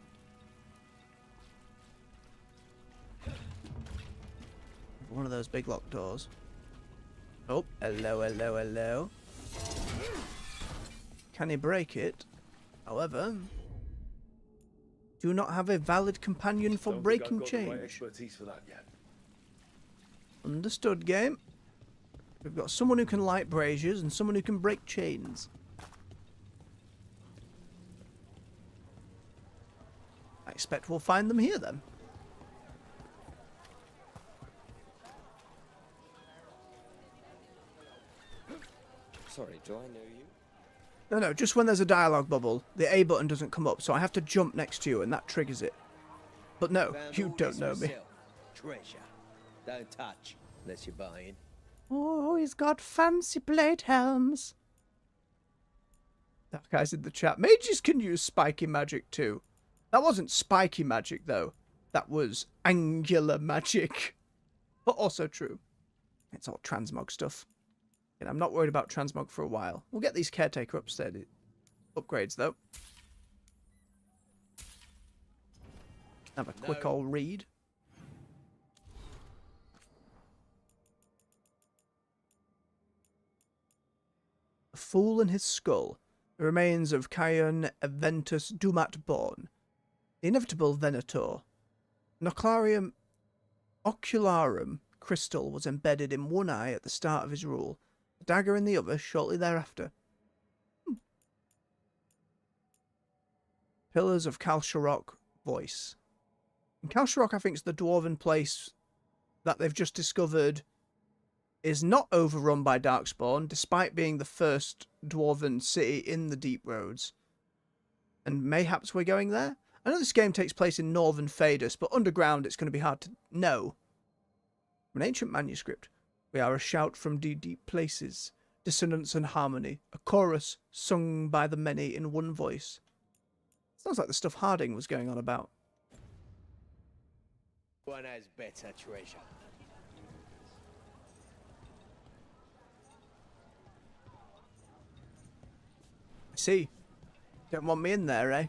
One of those big locked doors. Oh, hello, hello, hello. Can he break it? However, do not have a valid companion for breaking change. Right expertise for that yet. Understood, game. We've got someone who can light braziers and someone who can break chains. expect we'll find them here then. Sorry, do I know you? No, just when there's a dialogue bubble, the A button doesn't come up, so I have to jump next to you, and that triggers it. But no, you don't know me. Treasure. Don't touch, unless you're buying. Oh, he's got fancy plate helms. That guy's in the chat. Mages can use spiky magic too. That wasn't spiky magic, though. That was angular magic. But also true. It's all transmog stuff. And I'm not worried about transmog for a while. We'll get these caretaker upgrades, though. Have a quick old read. A fool and his skull. The remains of Caion Aventus Dumat Born. The inevitable Venator. An ocularum crystal was embedded in one eye at the start of his rule. A dagger in the other shortly thereafter. Pillars of Kalsharok voice. And Kalsharok, I think, is the dwarven place that they've just discovered is not overrun by Darkspawn, despite being the first dwarven city in the Deep Roads. And mayhaps we're going there? I know this game takes place in northern Phaedus, but underground it's going to be hard to know. An ancient manuscript. We are a shout from deep places, dissonance and harmony, a chorus sung by the many in one voice. Sounds like the stuff Harding was going on about. One has better treasure. I see. Don't want me in there, eh?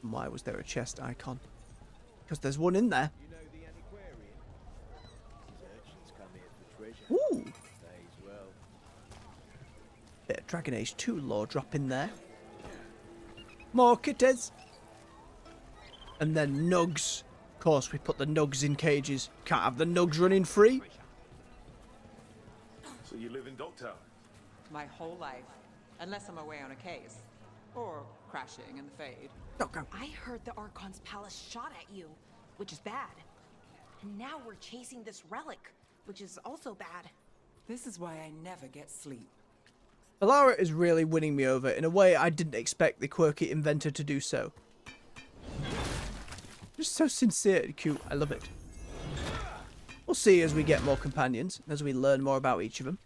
And why was there a chest icon? Because there's one in there. You know the antiquarian? These urchins come here for treasure. Ooh! Pays well. Bit of Dragon Age 2 lore drop in there. More kittens! And then nugs. Of course, we put the nugs in cages. Can't have the nugs running free. So you live in Docktown? My whole life. Unless I'm away on a case. Or crashing in the Fade. I heard the Archon's palace shot at you, which is bad. And now we're chasing this relic, which is also bad. This is why I never get sleep. Alara is really winning me over in a way I didn't expect the quirky inventor to do so. Just so sincere and cute. I love it. We'll see as we get more companions, as we learn more about each of them.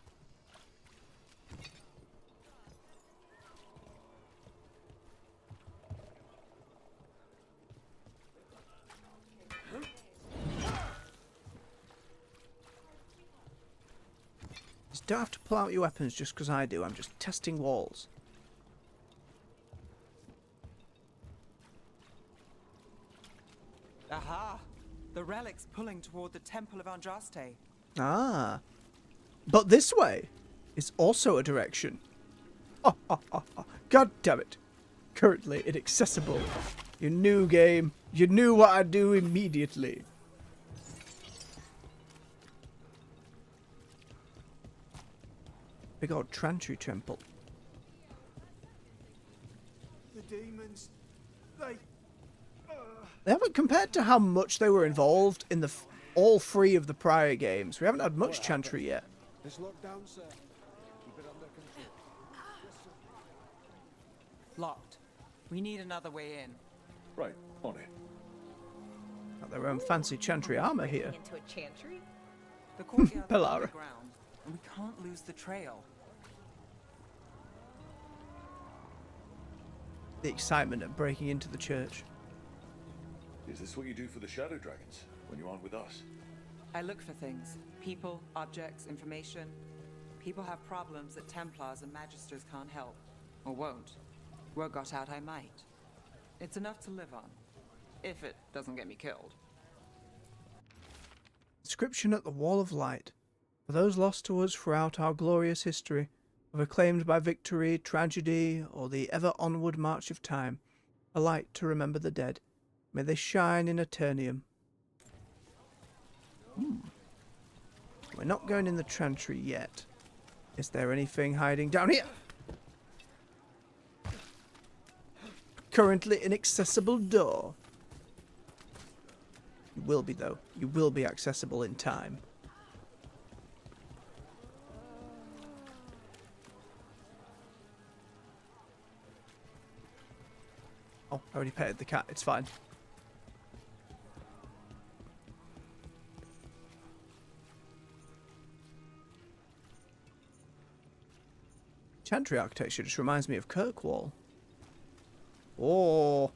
Just don't have to pull out your weapons just because I do. I'm just testing walls. Aha! The relic's pulling toward the Temple of Andraste. Ah. But this way is also a direction. God damn it. Currently inaccessible. You knew, game. You knew what I'd do immediately. Big old Trantry Temple. The demons, They haven't, compared to how much they were involved in all three of the prior games. We haven't had much Chantry yet. It's locked down, sir. Keep it under control. Locked. We need another way in. Right, on it. Got their own fancy Chantry armor here. Into a chantry? The courtyard's Pelara. underground, and we can't lose the trail. The excitement of breaking into the church. Is this what you do for the Shadow Dragons when you aren't with us? I look for things. People, objects, information. People have problems that Templars and Magisters can't help. Or won't. Word got out I might. It's enough to live on. If it doesn't get me killed. Inscription at the Wall of Light. For those lost to us throughout our glorious history, whether claimed by victory, tragedy, or the ever onward march of time, a light to remember the dead. May they shine in Eternium. We're not going in the Chantry yet. Is there anything hiding down here? currently inaccessible door. You will be, though. You will be accessible in time. Oh, I already petted the cat. It's fine. Chantry architecture just reminds me of Kirkwall. Oh.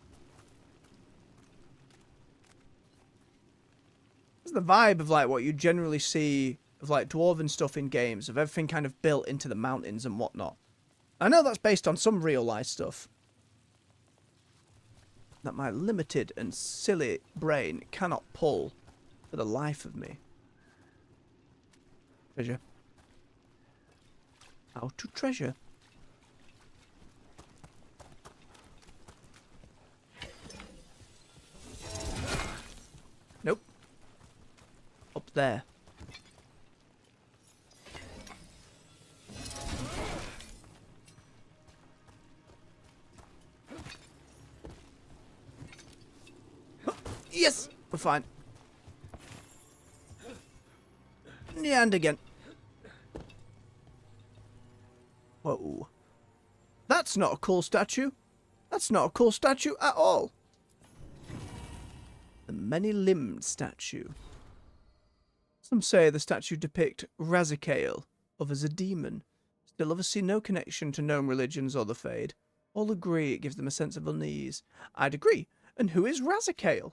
It's the vibe of like what you generally see of like dwarven stuff in games, of everything kind of built into the mountains and whatnot. I know that's based on some real life stuff that my limited and silly brain cannot pull for the life of me. Treasure. How to treasure. Nope. Up there. Yes! We're fine. Yeah, and again. Whoa. That's not a cool statue. That's not a cool statue at all. The many-limbed statue. Some say the statue depict Razikael, others a demon. Still others see no connection to known religions or the Fade. All agree it gives them a sense of unease. I'd agree. And who is Razikael?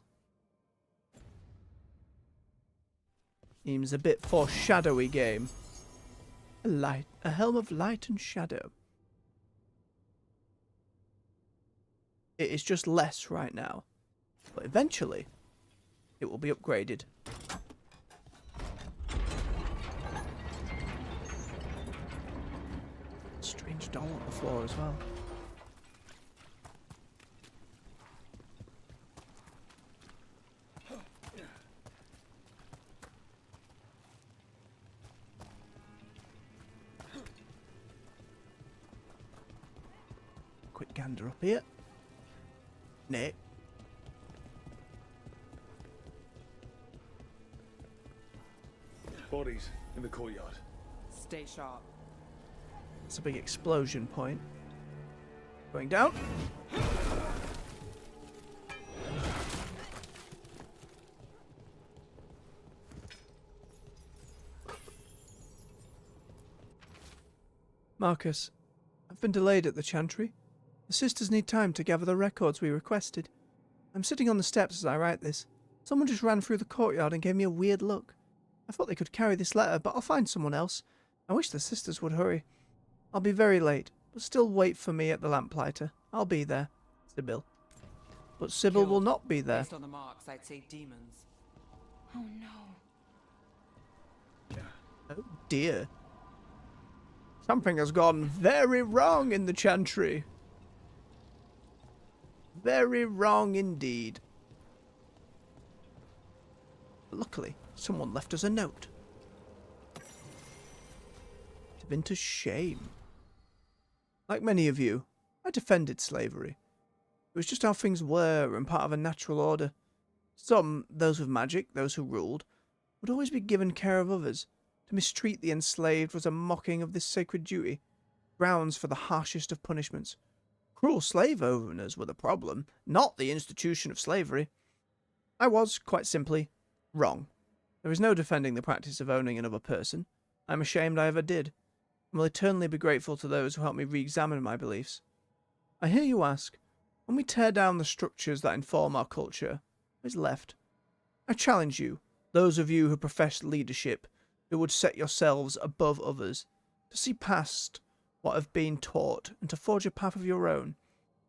Seems a bit foreshadowy game. A helm of light and shadow. It is just less right now. But eventually, it will be upgraded. Strange doll on the floor as well. Quick gander up here. Nick. Bodies in the courtyard. Stay sharp. It's a big explosion point. Going down. Marcus, I've been delayed at the Chantry. The sisters need time to gather the records we requested. I'm sitting on the steps as I write this. Someone just ran through the courtyard and gave me a weird look. I thought they could carry this letter, but I'll find someone else. I wish the sisters would hurry. I'll be very late, but still wait for me at the lamplighter. I'll be there. Sybil. But Sybil will not be there. Based on the marks, I'd say demons. Oh no. Oh dear. Something has gone very wrong in the Chantry. Very wrong indeed. Luckily, someone left us a note. To Vinter's shame. Like many of you, I defended slavery. It was just how things were and part of a natural order. Some, those with magic, those who ruled, would always be given care of others. To mistreat the enslaved was a mocking of this sacred duty, grounds for the harshest of punishments. Cruel slave owners were the problem, not the institution of slavery. I was, quite simply, wrong. There is no defending the practice of owning another person. I am ashamed I ever did, and will eternally be grateful to those who helped me re-examine my beliefs. I hear you ask, when we tear down the structures that inform our culture, what is left? I challenge you, those of you who profess leadership, who would set yourselves above others, to see past what have been taught and to forge a path of your own.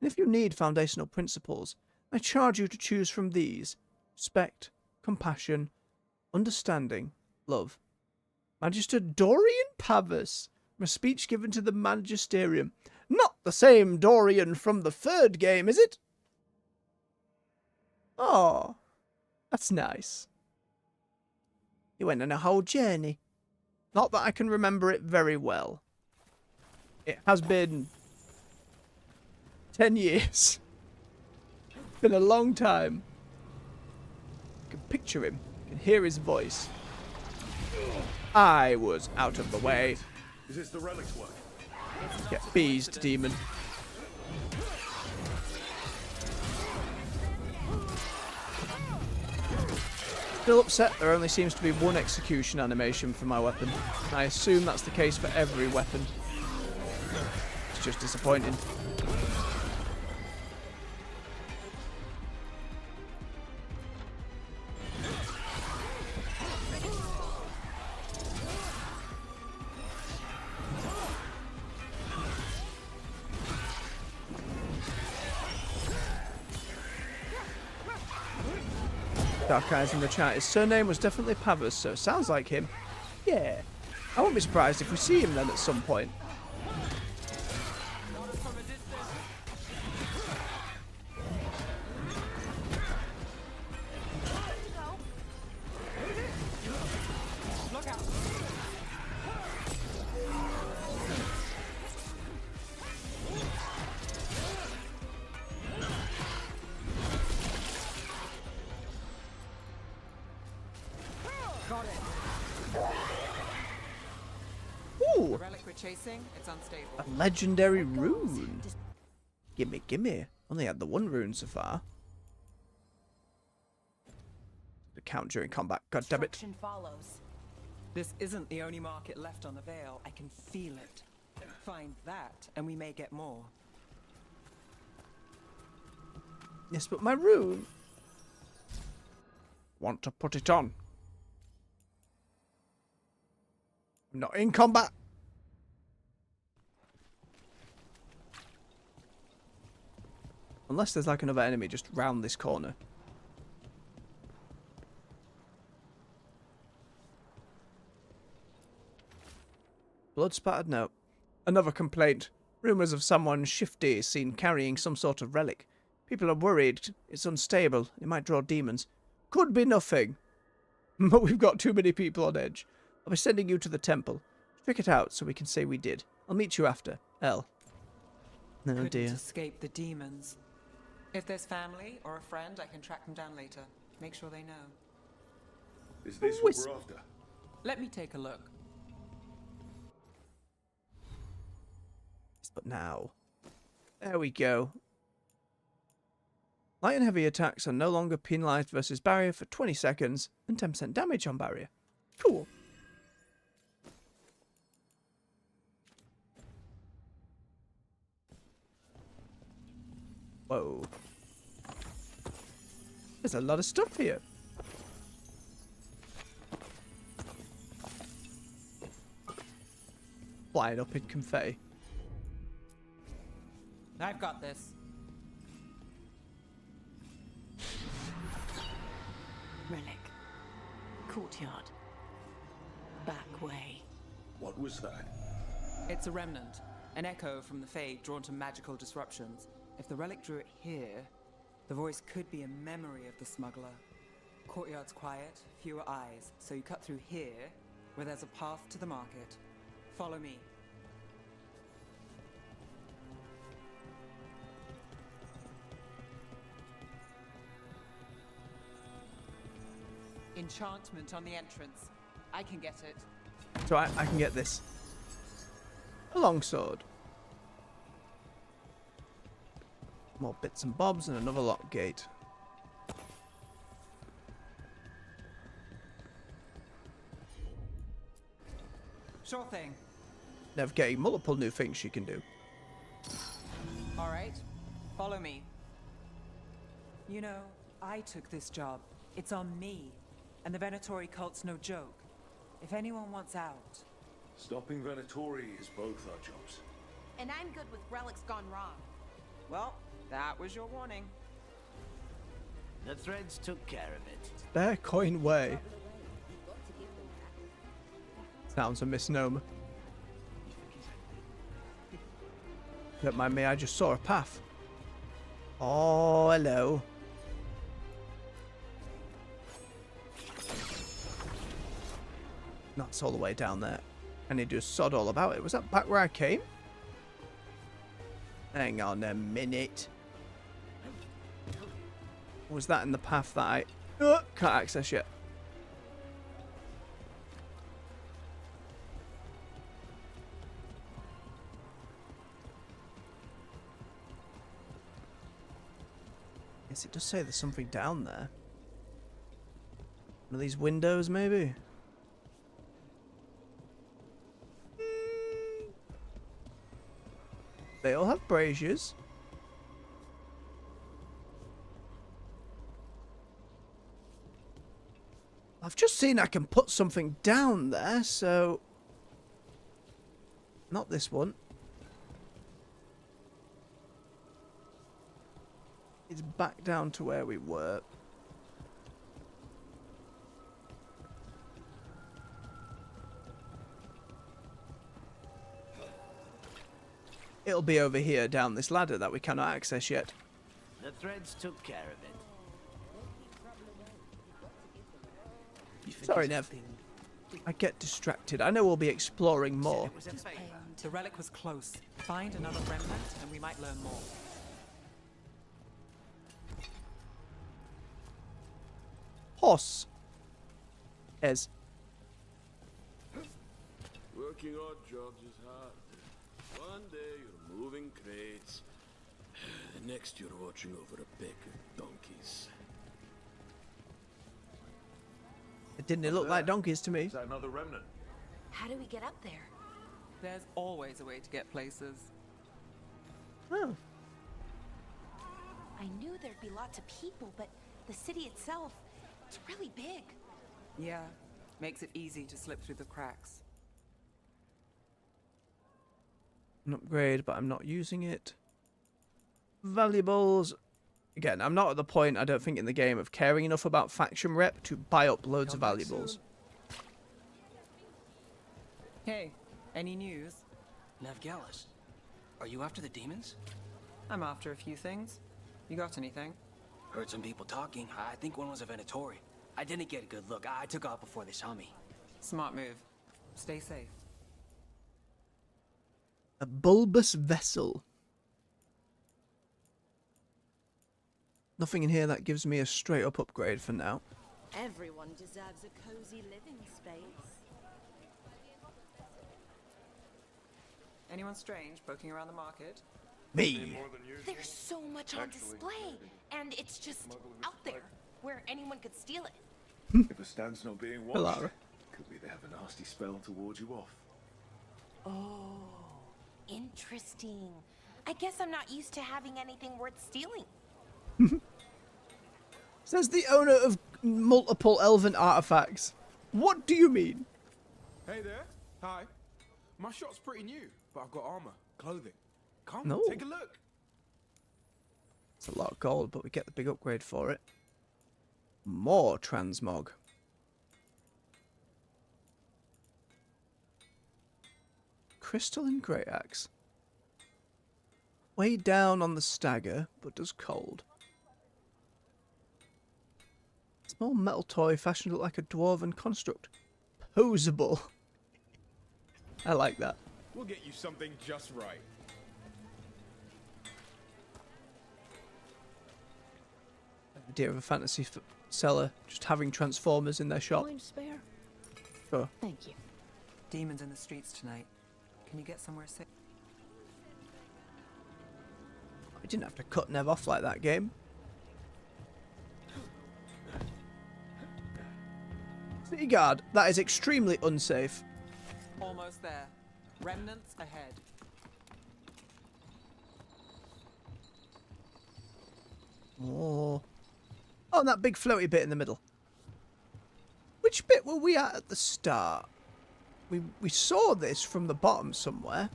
And if you need foundational principles, I charge you to choose from these: respect, compassion, understanding, love. Magister Dorian Pavus, from a speech given to the Magisterium. Not the same Dorian from the third game, is it? Oh, that's nice. He went on a whole journey. Not that I can remember it very well. It has been 10 years. Been a long time. I can picture him. I can hear his voice. I was out of the way. Is this the relic's work? Get beezed, demon. Still upset there only seems to be one execution animation for my weapon. I assume that's the case for every weapon. It's just disappointing. Dark Eyes in the chat. His surname was definitely Pavus, so it sounds like him. Yeah. I won't be surprised if we see him then at some point. The relic we're chasing, it's unstable. A legendary rune. Gimme, gimme. Only had the one rune so far. The count during combat. God damn it. Follows. This isn't the only market left on the Veil. I can feel it. Find that, and we may get more. Yes, but my rune. Want to put it on. I'm not in combat. Unless there's like another enemy just round this corner. Blood spattered note. Another complaint. Rumours of someone shifty seen carrying some sort of relic. People are worried it's unstable. It might draw demons. Could be nothing. But we've got too many people on edge. I'll be sending you to the temple. Trick it out so we can say we did. I'll meet you after. L. No Couldn't dear. escape the demons. If there's family or a friend, I can track them down later. Make sure they know. Is this what we're after? Let me take a look. But now. There we go. Light and heavy attacks are no longer penalised versus barrier for 20 seconds and 10% damage on barrier. Cool. Whoa. There's a lot of stuff here. Flying up in confetti. I've got this. Relic. Courtyard. Back way. What was that? It's a remnant. An echo from the Fade drawn to magical disruptions. If the relic drew it here, the voice could be a memory of the smuggler. Courtyard's quiet, fewer eyes, so you cut through here, where there's a path to the market. Follow me. Enchantment on the entrance. I can get it. So I can get this. A longsword. More bits and bobs and another lock gate. Sure thing. Navigating multiple new things she can do. All right. Follow me. You know, I took this job. It's on me. And the Venatori cult's no joke. If anyone wants out... Stopping Venatori is both our jobs. And I'm good with relics gone wrong. Well, that was your warning. The threads took care of it. Spare coin way. Sounds a misnomer. Don't mind me, I just saw a path. Oh, hello. That's all the way down there. I need to sod all about it. Was that back where I came? Hang on a minute. Was that in the path that I can't access yet? Yes, it does say there's something down there. One of these windows, maybe? They all have braziers. I've just seen I can put something down there, so... Not this one. It's back down to where we were. It'll be over here down this ladder that we cannot access yet. The threads took care of it. Sorry, Nev. I get distracted. I know we'll be exploring more. The relic was close. Find another remnant and we might learn more. Horse. Ez. Working odd jobs is hard. One day you're moving crates. The next you're watching over a pack of donkeys. It didn't look like donkeys to me. Is that another remnant? How do we get up there? There's always a way to get places. Oh. I knew there'd be lots of people, but the city itself, it's really big. Yeah, makes it easy to slip through the cracks. An upgrade, but I'm not using it. Valuables. Again, I'm not at the point, I don't think, in the game of caring enough about faction rep to buy up loads of valuables. Hey, any news? Navgalis, are you after the demons? I'm after a few things. You got anything? Heard some people talking. I think one was a Venatori. I didn't get a good look. I took off before they saw me. Smart move. Stay safe. A bulbous vessel. Nothing in here that gives me a straight up upgrade for now. Everyone deserves a cozy living space. Anyone strange poking around the market? Me. There's so much on display, and it's just out there where anyone could steal it. If a stand's not being Hello. watched, could be they have a nasty spell to ward you off. Oh, interesting. I guess I'm not used to having anything worth stealing. Says the owner of multiple elven artifacts. What do you mean? Hey there. Hi. My shop's pretty new, but I've got armor, clothing. Come, No. take a look. It's a lot of gold, but we get the big upgrade for it. More transmog. Crystalline grey axe. Way down on the stagger, but does cold. Small metal toy fashioned to look like a dwarven construct. Posable. I like that. We'll get you something just right. The idea of a fantasy seller just having transformers in their shop. Coin spare? Sure. Thank you. Demons in the streets tonight. Can you get somewhere safe? I didn't have to cut Nev off like that, game. City guard, that is extremely unsafe. Almost there. Remnants ahead. Oh. Oh, and that big floaty bit in the middle. Which bit were we at the start? We saw this from the bottom somewhere.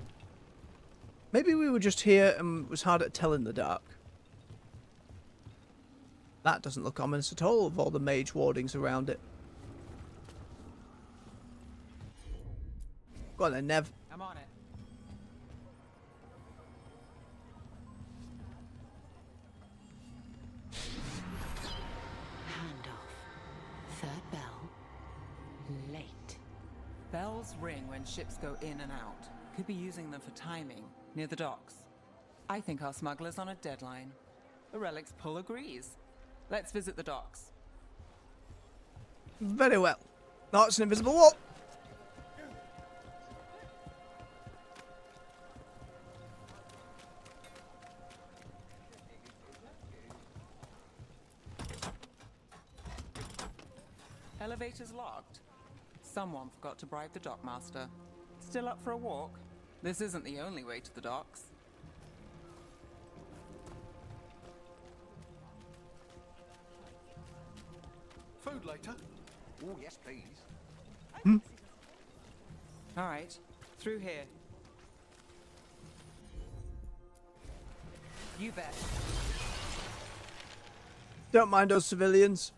Maybe we were just here and it was hard to tell in the dark. That doesn't look ominous at all, with all the mage wardings around it. Go on then, Nev. I'm on it. Handoff. Third bell. Late. Bells ring when ships go in and out. Could be using them for timing, near the docks. I think our smuggler's on a deadline. The relic's pull agrees. Let's visit the docks. Very well. Oh, it's an invisible wall. Elevator's locked. Someone forgot to bribe the dockmaster. Still up for a walk? This isn't the only way to the docks. Food later? Oh, yes, please. All right, through here. You bet. Don't mind those civilians.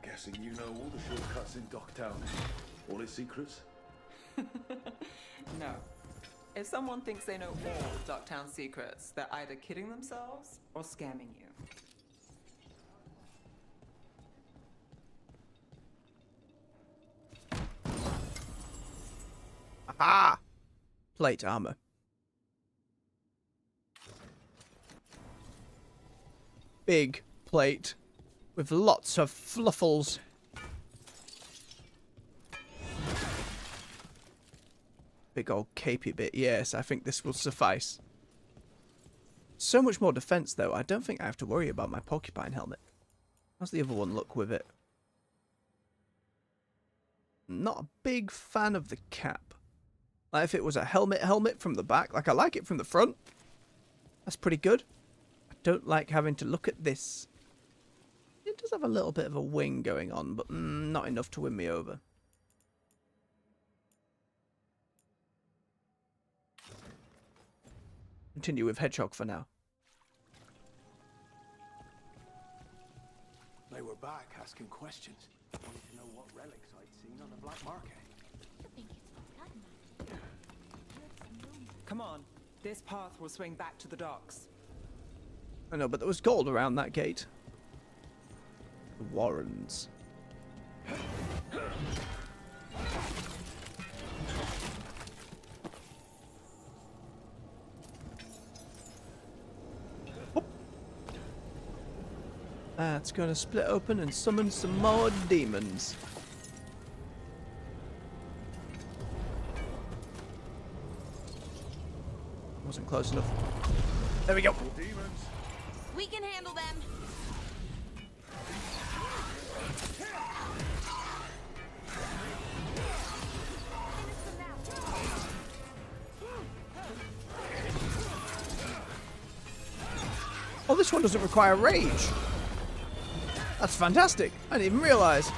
Guessing you know all the shortcuts in Docktown. All its secrets? No. If someone thinks they know all Docktown secrets, they're either kidding themselves or scamming you. Aha! Plate armor. Big plate with lots of fluffles. Big old capey bit. Yes, I think this will suffice. So much more defense, though. I don't think I have to worry about my porcupine helmet. How's the other one look with it? Not a big fan of the cap. Like if it was a helmet from the back. Like I like it from the front. That's pretty good. I don't like having to look at this. It does have a little bit of a wing going on, but not enough to win me over. Continue with Hedgehog for now. They were back asking questions. Wanted to know what relics I'd seen on the black market. Come on, this path will swing back to the docks. I know, but there was gold around that gate. The Warrens. That's gonna split open and summon some more demons. Wasn't close enough. There we go. We can handle them. Oh, this one doesn't require rage. That's fantastic. I didn't even realize.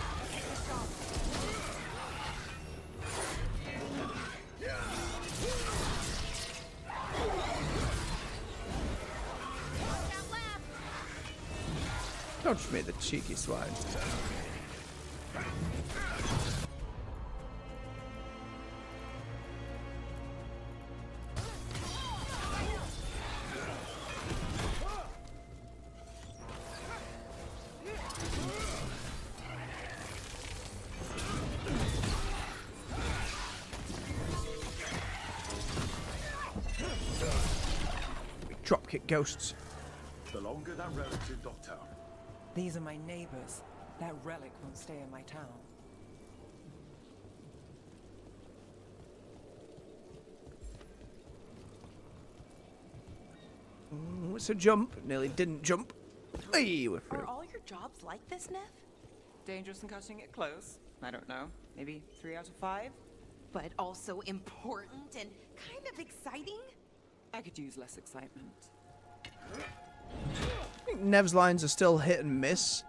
Dodge me, the cheeky swine. Dropkick ghosts. The longer that relic's in Docktown. These are my neighbors. That relic won't stay in my town. It's a jump. Nearly didn't jump. Hey, we're through. Are all your jobs like this, Neff? Dangerous and cutting it close. I don't know. Maybe 3 out of 5? But also important and kind of exciting? I could use less excitement. I think Nev's lines are still hit and miss.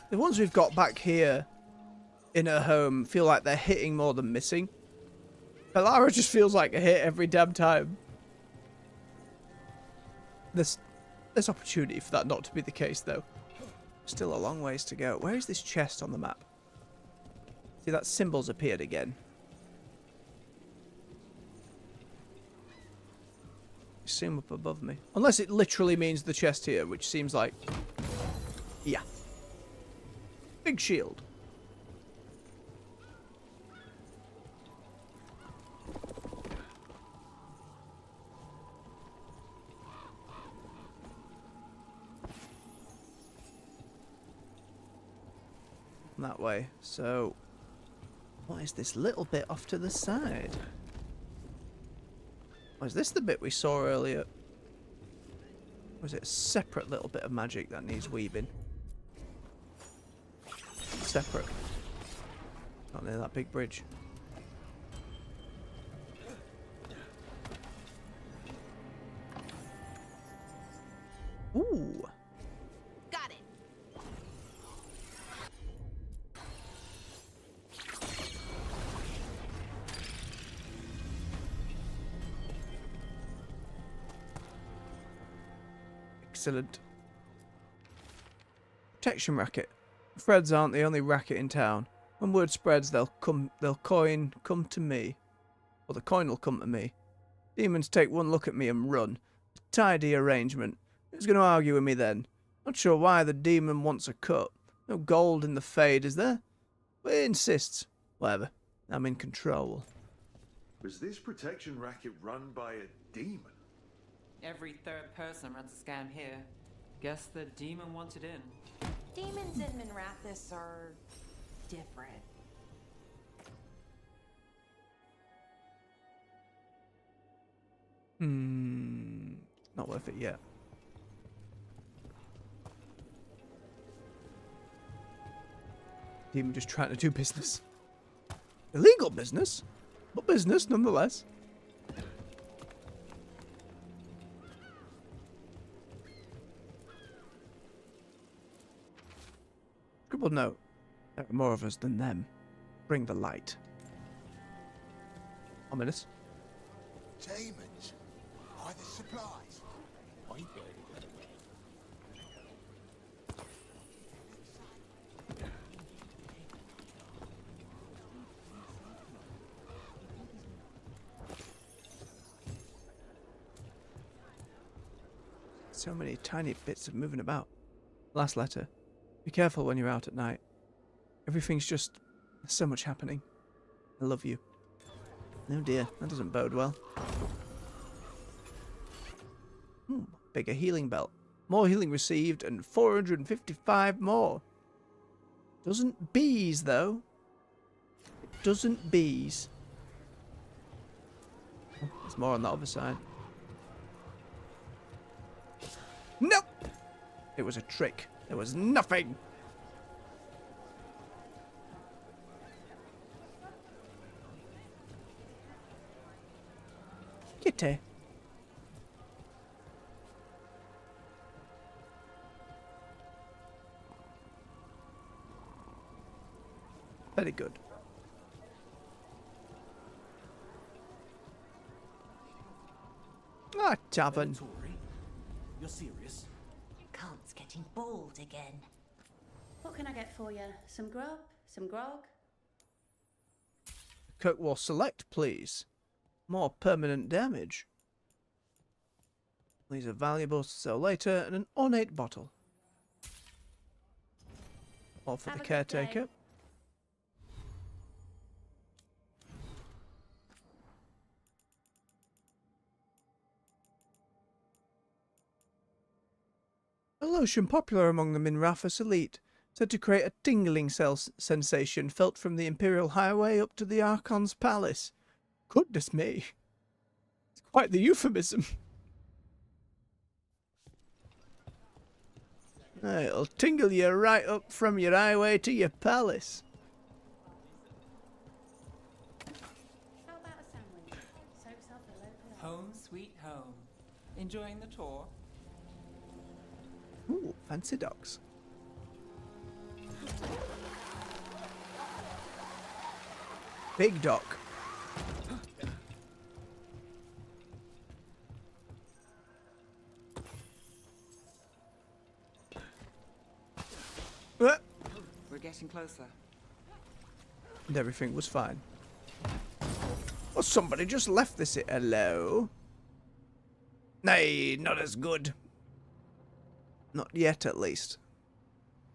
The ones we've got back here in her home feel like they're hitting more than missing. Belara just feels like a hit every damn time. There's opportunity for that not to be the case, though. Still a long ways to go. Where is this chest on the map? See, that symbol's appeared again. Assume up above me. Unless it literally means the chest here, which seems like... Yeah. Big shield. that way. So, what is this little bit off to the side? Oh, is this the bit we saw earlier? Or is it a separate little bit of magic that needs weaving? Separate. Not near that big bridge. Ooh. Got it. Excellent. Protection racket. Freds aren't the only racket in town. When word spreads, they'll come to me. Or the coin will come to me. Demons take one look at me and run. Tidy arrangement. Who's going to argue with me then? Not sure why the demon wants a cut. No gold in the fade, is there? But he insists. Whatever. I'm in control. Was this protection racket run by a demon? Every third person runs a scam here. Guess the demon wanted in. Demons in Minrathos are different. Not worth it yet. Demon just trying to do business. Illegal business, but business nonetheless. Scribbled note. There are more of us than them. Bring the light. Ominous. Demons? Buy the supplies. So many tiny bits of moving about. Last letter. Be careful when you're out at night. Everything's just... there's so much happening. I love you. Oh dear, that doesn't bode well. Bigger healing belt. More healing received and 455 more. Doesn't bees though. It doesn't bees. Oh, there's more on the other side. Nope! It was a trick. There was nothing. Kitty. Very good. Ah, tavern. You're serious? Cult's getting bold again. What can I get for you? Some grub? Some grog? Cook will select, please. More permanent damage. These are valuable to sell later, and an ornate bottle. All for the caretaker. A lotion popular among the Minrathos elite, said to create a tingling sensation felt from the Imperial Highway up to the Archon's Palace. Goodness me. It's quite the euphemism. It'll tingle you right up from your highway to your palace. How about a sandwich? Soaks up the local. Home sweet home. Enjoying the tour? Ooh, fancy dogs. Big dog. We're getting closer. And everything was fine. Well, somebody just left this. Hello? Nay, not as good. Not yet, at least.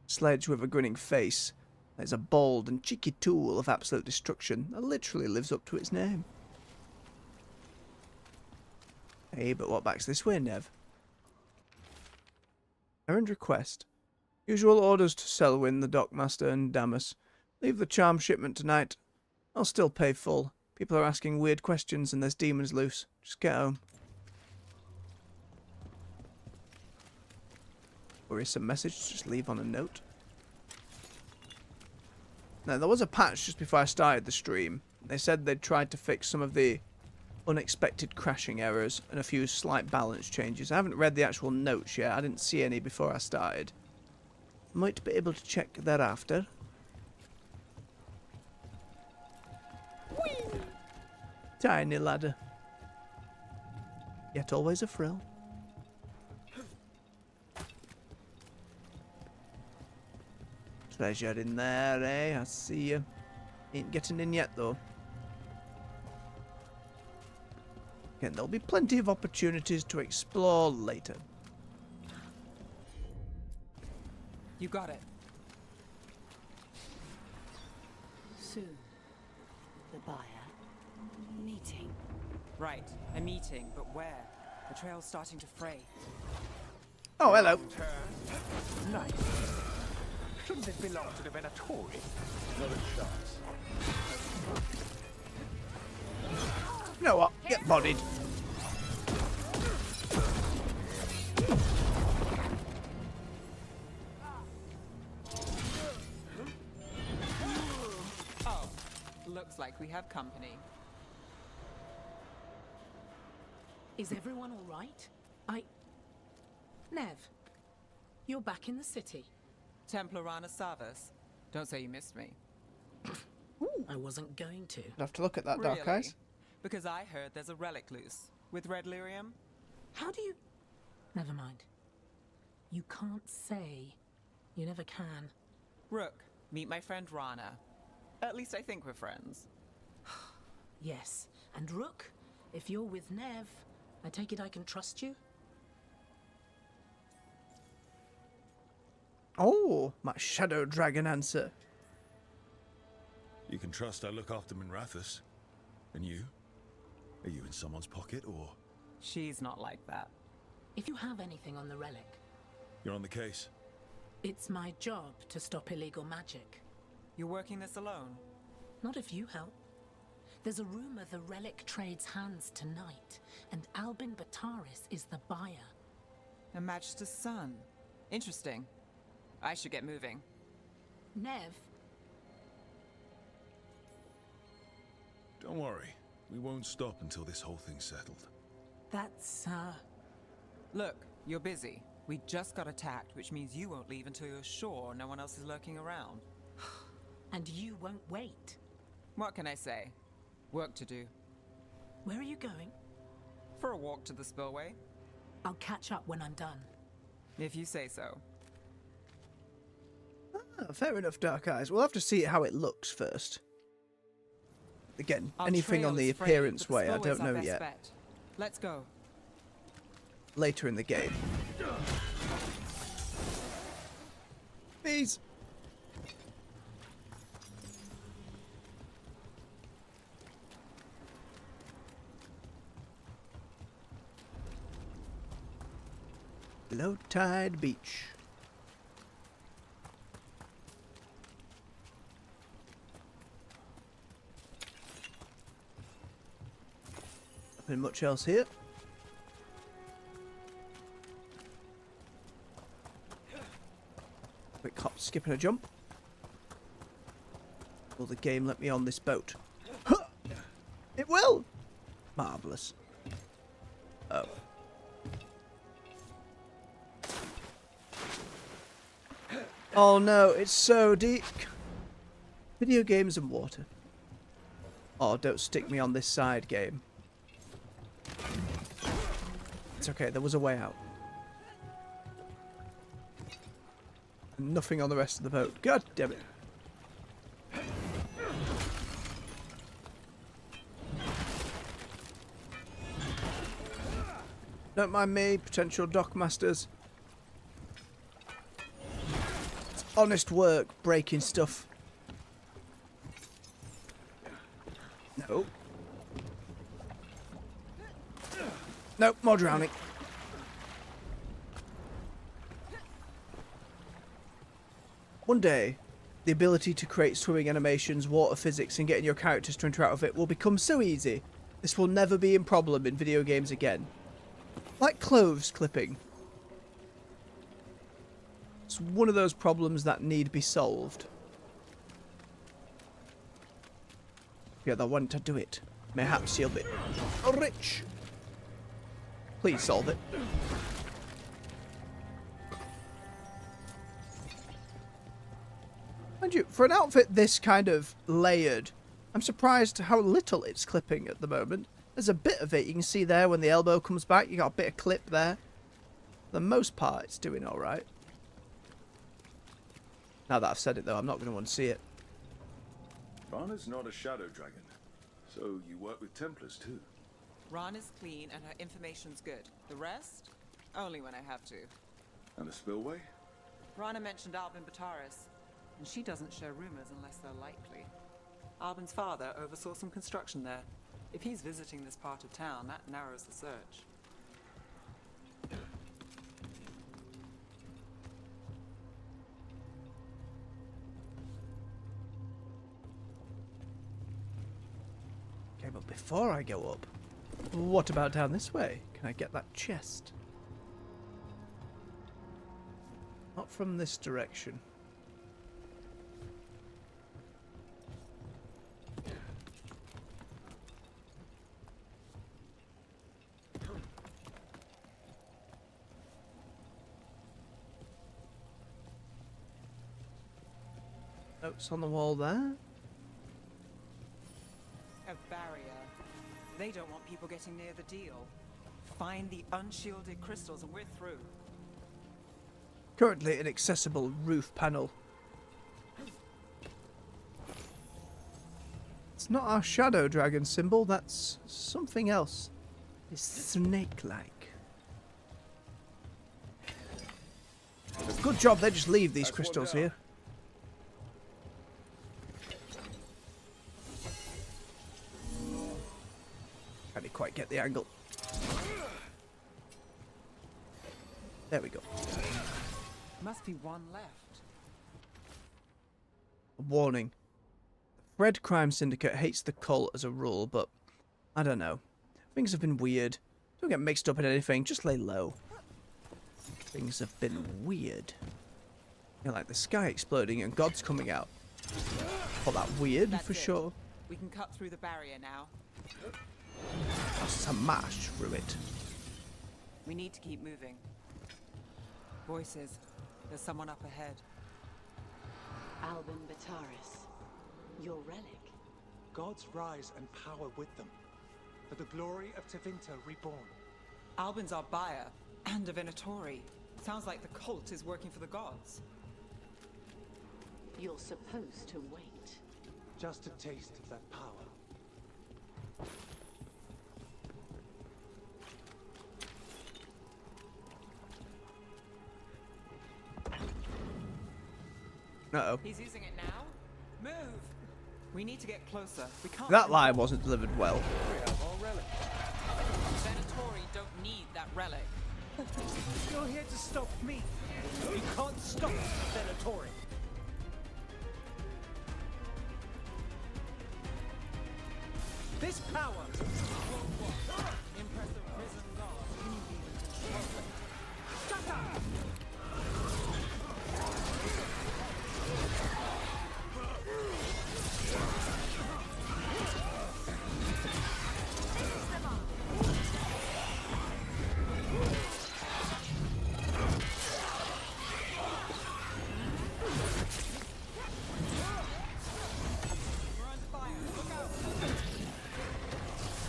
Sledge with a grinning face. There's a bold and cheeky tool of absolute destruction that literally lives up to its name. Hey, but what backs this way, Nev? Errand request. Usual orders to Selwyn, the dockmaster, and Damas. Leave the charm shipment tonight. I'll still pay full. People are asking weird questions and there's demons loose. Just get home. Worrisome message, just leave on a note. Now, there was a patch just before I started the stream. They said they'd tried to fix some of the unexpected crashing errors and a few slight balance changes. I haven't read the actual notes yet. I didn't see any before I started. Might be able to check that after. Whee! Tiny ladder. Yet always a frill. Treasure in there, eh? I see you. Ain't getting in yet, though. Again, there'll be plenty of opportunities to explore later. You got it. Soon. The buyer. Meeting. Right, a meeting, but where? The trail's starting to fray. Oh, hello. Nice. Shouldn't it belong to the Venatori? Not a chance. You know what? Get bodied. Oh, looks like we have company. Is everyone all right? Nev, you're back in the city. Templar Rana Savas. Don't say you missed me. I wasn't going to. I'll have to look at that, Dark Really? Eyes. Because I heard there's a relic loose. With red lyrium? How do you... Never mind. You can't say. You never can. Rook, meet my friend Rana. At least I think we're friends. Yes. And Rook, if you're with Nev, I take it I can trust you? Oh, my shadow dragon answer. You can trust I look after Minrathos. And you? Are you in someone's pocket, or...? She's not like that. If you have anything on the relic... You're on the case? It's my job to stop illegal magic. You're working this alone? Not if you help. There's a rumor the relic trades hands tonight, and Albin Bataris is the buyer. A Magister's son. Interesting. I should get moving. Nev? Don't worry. We won't stop until this whole thing's settled. That's, Look, you're busy. We just got attacked, which means you won't leave until you're sure no one else is lurking around. And you won't wait. What can I say? Work to do. Where are you going? For a walk to the spillway. I'll catch up when I'm done. If you say so. Ah, fair enough, Dark Eyes. We'll have to see how it looks first. Again, Our anything on the trail is frayed, appearance but the way, I spillway's don't our know best yet. bet. Let's go. Later in the game. Please. Low Tide Beach. Nothing much else here. Quick hop, skip and a jump. Will the game let me on this boat? Huh! It will! Marvellous. Oh. Oh no, it's so deep. Video games and water. Oh, don't stick me on this side game. It's okay, there was a way out. And nothing on the rest of the boat. God damn it. Don't mind me, potential dockmasters. It's honest work breaking stuff. No. Nope, more drowning. One day, the ability to create swimming animations, water physics, and getting your characters to interact with it will become so easy. This will never be a problem in video games again. Like clothes clipping. It's one of those problems that need be solved. Yeah, they want to do it. Mayhaps you'll be rich. Please solve it. Mind you, for an outfit this kind of layered, I'm surprised how little it's clipping at the moment. There's a bit of it, you can see there when the elbow comes back, you got a bit of clip there. For the most part, it's doing alright. Now that I've said it though, I'm not going to want to see it. Rana's not a shadow dragon, so you work with Templars too. Rana's clean and her information's good. The rest? Only when I have to. And the spillway? Rana mentioned Albin Bataris, and she doesn't share rumors unless they're likely. Albin's father oversaw some construction there. If he's visiting this part of town, that narrows the search. Okay, but before I go up, what about down this way? Can I get that chest? Not from this direction. Notes on the wall there. A barrier. They don't want people getting near the deal. Find the unshielded crystals and we're through. Currently inaccessible roof panel. It's not our shadow dragon symbol, that's something else. It's snake-like. Good job they just leave these crystals here. Can't quite get the angle. There we go. Must be one left. A warning. The Fred Crime Syndicate hates the cult as a rule, but I don't know. Things have been weird. Don't get mixed up in anything, just lay low. Things have been weird. You know, like the sky exploding and gods coming out. Call that weird. That's for sure. We can cut through the barrier now. Smash through it. We need to keep moving. Voices. There's someone up ahead. Albin Bataris. Your relic. Gods rise and power with them. For the glory of Tevinter reborn. Albin's our buyer. And a Venatori. Sounds like the cult is working for the gods. You're supposed to wait. Just a taste of that power. Uh-oh. He's using it now? Move! We need to get closer. We can't. That line wasn't delivered well. We have our relic. Venatori don't need that relic. You're here to stop me. We can't stop Venatori. This power. Impressive prison guard. Shut up!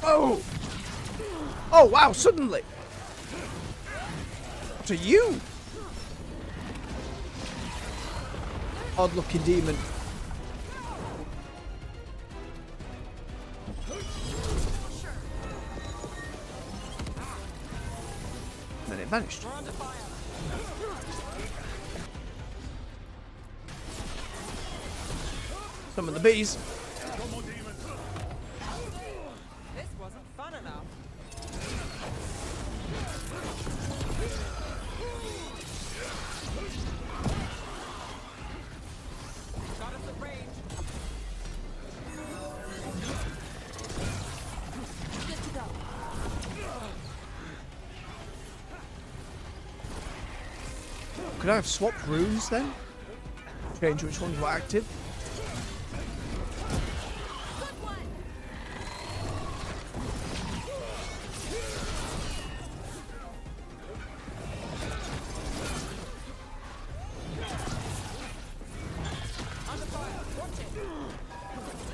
Oh! Oh wow, suddenly! What are you? Odd looking demon. And then it vanished. Summon the bees. This wasn't fun enough. Could I have swapped runes then? Change which ones were active?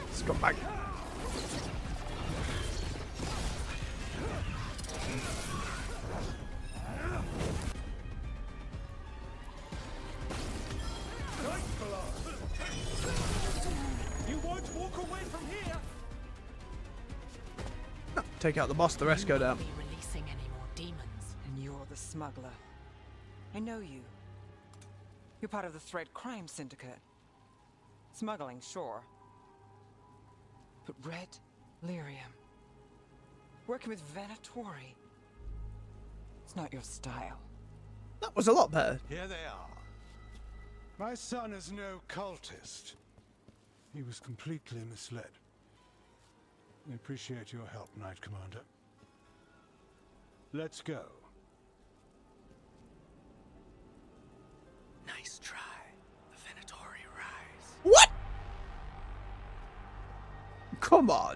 Let's go back. You won't walk away from here. Take out the boss, the rest go down. Releasing any more demons. And you're the smuggler. I know you. You're part of the Thread Crime Syndicate. Smuggling, sure. But red lyrium. Working with Venatori. It's not your style. That was a lot better. Here they are. My son is no cultist. He was completely misled. We appreciate your help, Knight Commander. Let's go. Nice try. The Venatori rise. What? Come on.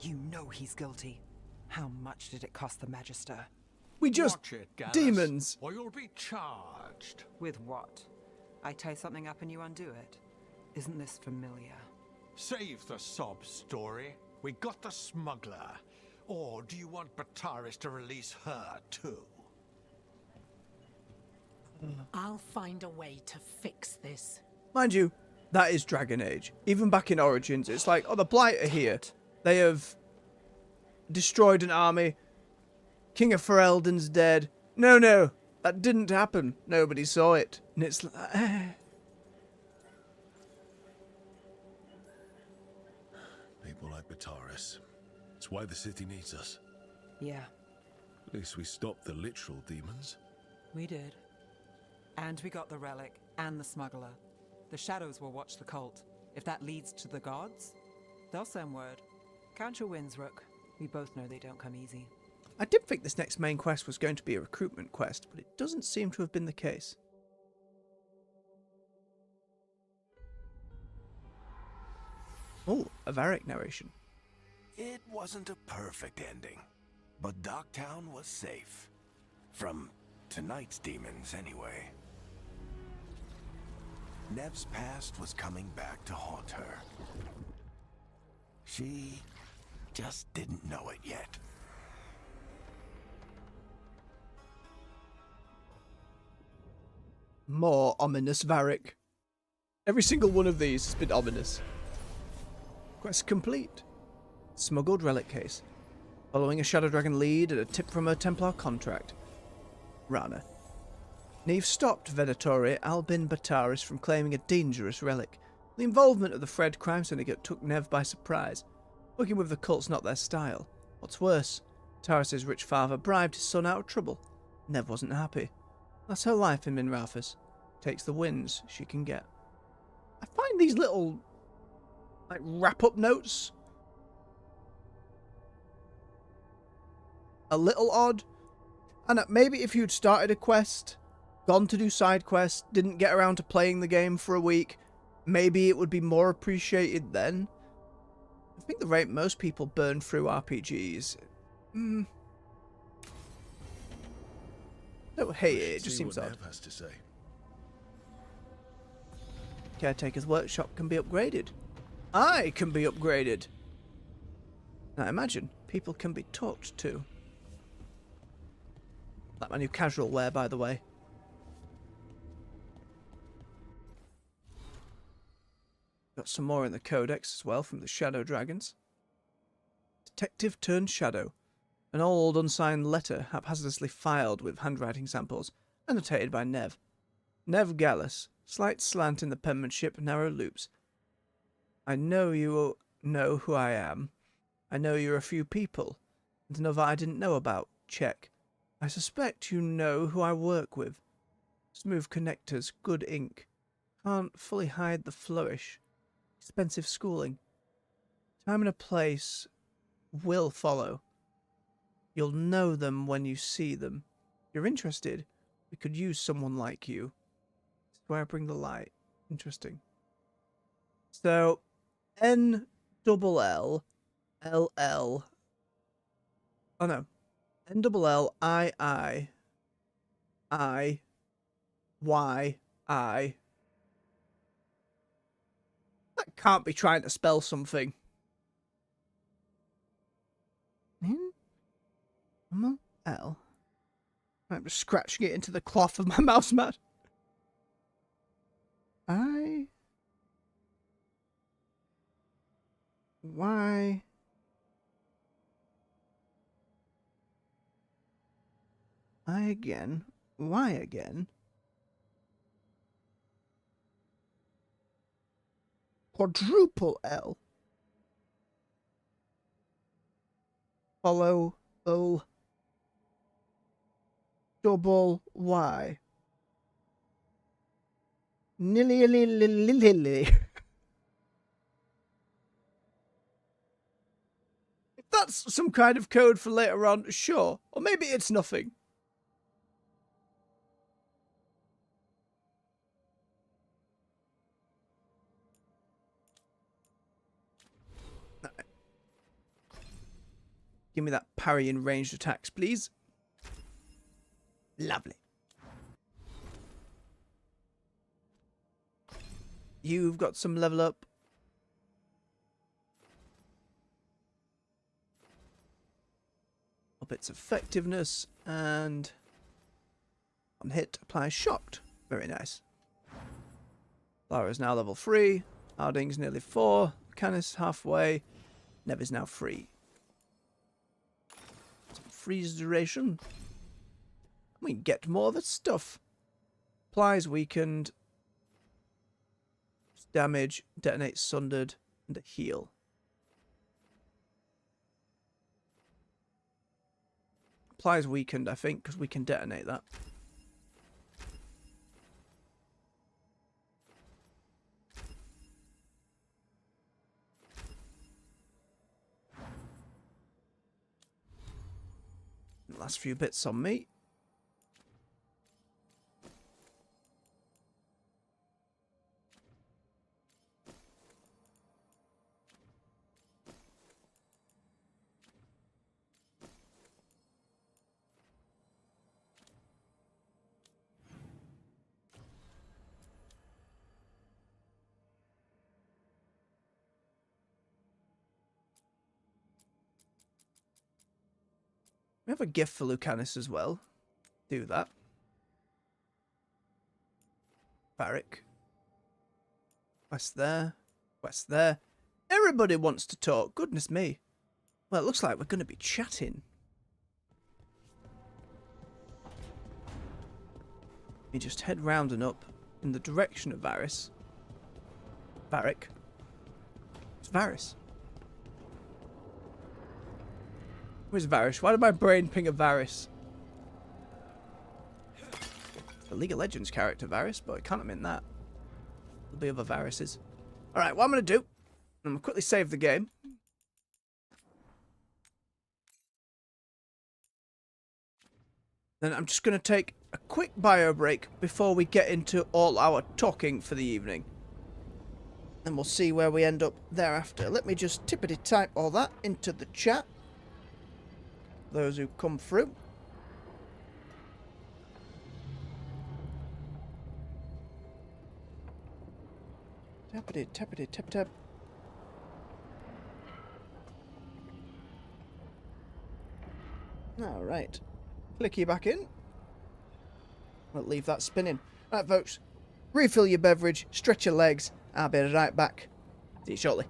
You know he's guilty. How much did it cost the Magister? We just Watch it, Gallus, demons. or you'll be charged. With what? I tie something up and you undo it. Isn't this familiar? Save the sob story. We got the smuggler. Or do you want Bataris to release her too? I'll find a way to fix this. Mind you, that is Dragon Age. Even back in Origins, it's like, oh, the Blight are here. They have destroyed an army. King of Ferelden's dead. No, that didn't happen. Nobody saw it. And it's like... People like Bataris. It's why the city needs us. Yeah, At least we stopped the literal demons. we did. And we got the relic and the smuggler. The shadows will watch the cult. If that leads to the gods, they'll send word. Count your wins, Rook. We both know they don't come easy. I did think this next main quest was going to be a recruitment quest, but it doesn't seem to have been the case. Oh, a Varric narration. It wasn't a perfect ending, but Docktown was safe. From tonight's demons, anyway. Nev's past was coming back to haunt her. She just didn't know it yet. More ominous Varric. Every single one of these has been ominous. Quest complete. Smuggled relic case. Following a Shadow Dragon lead and a tip from her Templar contract. Rana. Neve stopped Venatori Albin Bataris from claiming a dangerous relic. The involvement of the Thread Crime Syndicate took Nev by surprise. Working with the cult's not their style. What's worse, Bataris' rich father bribed his son out of trouble. Nev wasn't happy. That's her life in Minrathos. Takes the wins she can get. I find these little, like, wrap-up notes a little odd. And maybe if you'd started a quest, gone to do side quests, didn't get around to playing the game for a week, maybe it would be more appreciated then. I think the rate most people burn through RPGs... Don't hate it, it just seems odd. Nev has to say. Caretaker's workshop can be upgraded. I can be upgraded. Now imagine, people can be talked to. Like my new casual wear, by the way. Got some more in the codex as well from the Shadow Dragons. Detective turned shadow. An old unsigned letter haphazardly filed with handwriting samples, annotated by Nev. Nev Gallus, slight slant in the penmanship, narrow loops. I know you know who I am. I know you're a few people, and another I didn't know about. Check. I suspect you know who I work with. Smooth connectors, good ink. Can't fully hide the flourish. Expensive schooling. Time and a place will follow. You'll know them when you see them. you're interested, we could use someone like you. This is where I bring the light. Interesting. So, N-double-L, L-L. Oh no. N-double-L-I-I, I-Y-I. That can't be trying to spell something. L. I'm just scratching it into the cloth of my mouse mat. I. Y. I again. Y again. Quadruple L. Follow O. Double Y. Nilly. If that's some kind of code for later on, sure. Or maybe it's nothing. Right. Give me that parry and ranged attacks, please. Lovely. You've got some level up. Up its effectiveness, and on hit, apply shocked. Very nice. Lara's now level 3. Harding's nearly 4. Canis halfway. Nev is now 3. Some freeze duration. We can get more of its stuff. Applies weakened. Damage, detonates sundered, and a heal. Applies weakened, I think, because we can detonate that. Last few bits on me. We have a gift for Lucanus as well. Do that. Barrick. Quest there. Quest there. Everybody wants to talk. Goodness me. Well, it looks like we're going to be chatting. We just head round and up in the direction of Varys. Barrick. It's Varys. Where's Varys? Why did my brain ping a Varys? The League of Legends character, Varys, but it can't have meant that. There'll be other Varyses. Alright, what I'm going to do, I'm going to quickly save the game. Then I'm just going to take a quick bio break before we get into all our talking for the evening. And we'll see where we end up thereafter. Let me just tippity type all that into the chat. Those who come through. Tappity, tappity, tap, tap. Alright. Clicky back in. We'll leave that spinning. Right, folks. Refill your beverage, stretch your legs. I'll be right back. See you shortly.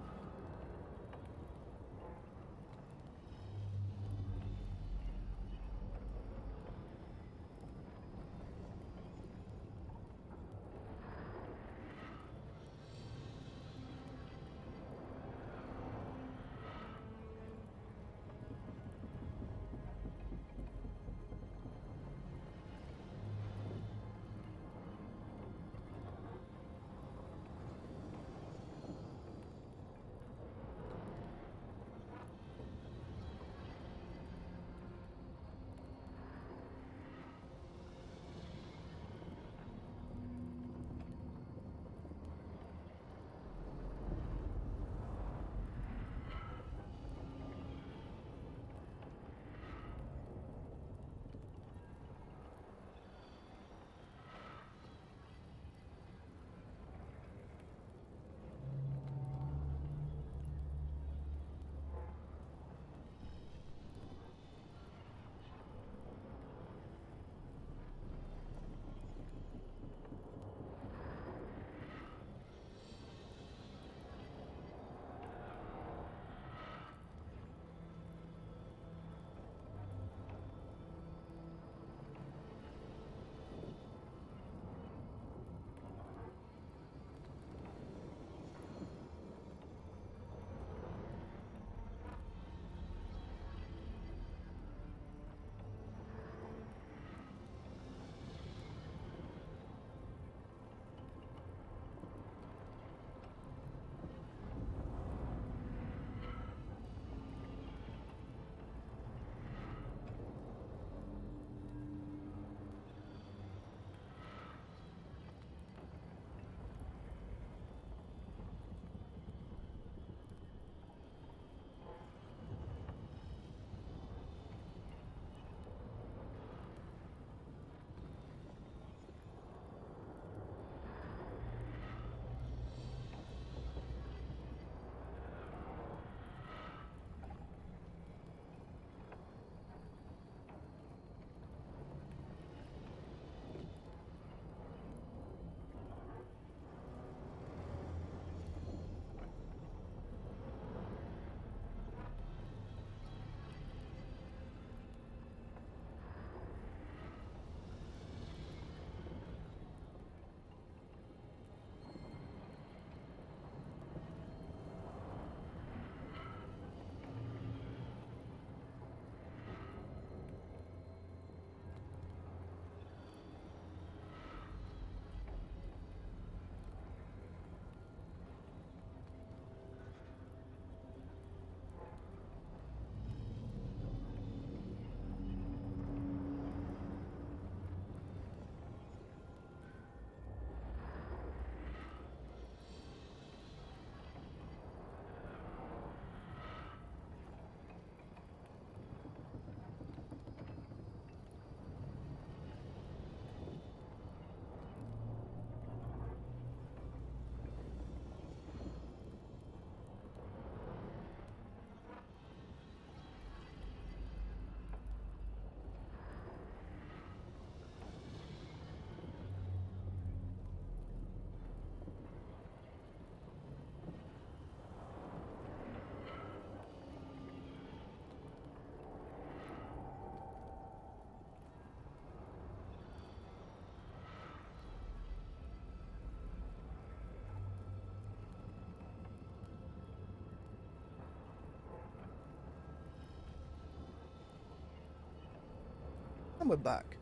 we're back.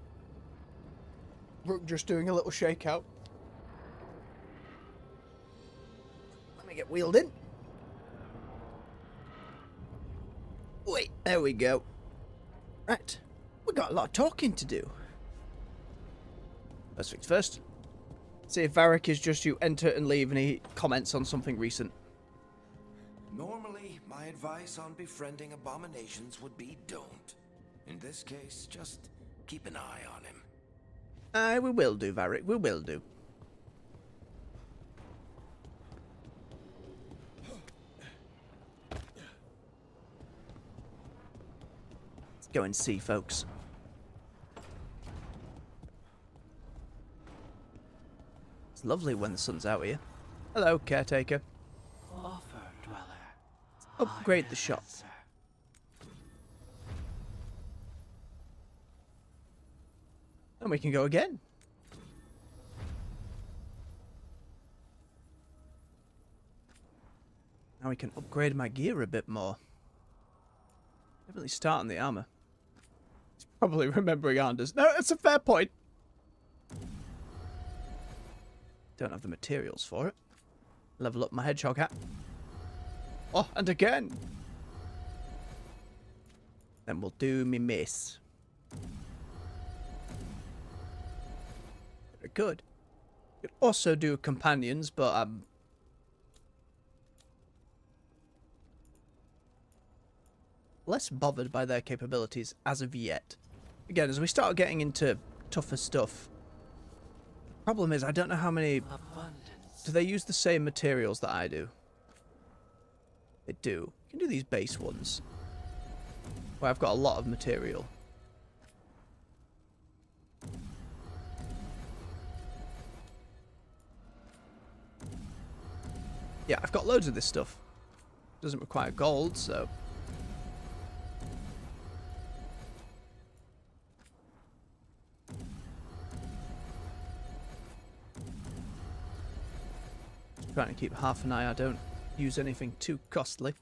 Rook just doing a little shakeout. Let me get wheeled in. Wait, there we go. Right, we got a lot of talking to do. First things first. See if Varric is just you enter and leave and he comments on something recent. Normally, my advice on befriending abominations would be don't. In this case, just keep an eye on him. Aye, we will do, Varric, we will do. Let's go and see, folks. It's lovely when the sun's out here. Hello, caretaker. Offer, dweller. Upgrade the shop. And we can go again. Now we can upgrade my gear a bit more. Definitely start on the armor. He's probably remembering Anders. No, that's a fair point. Don't have the materials for it. Level up my hedgehog hat. Oh, and again. Then we'll do me miss. Very good. Could also do companions, but I'm less bothered by their capabilities as of yet. Again, as we start getting into tougher stuff, problem is I don't know how many. Do they use the same materials that I do? They do. You can do these base ones where I've got a lot of material. Yeah, I've got loads of this stuff. Doesn't require gold, so. Just trying to keep half an eye. I don't use anything too costly.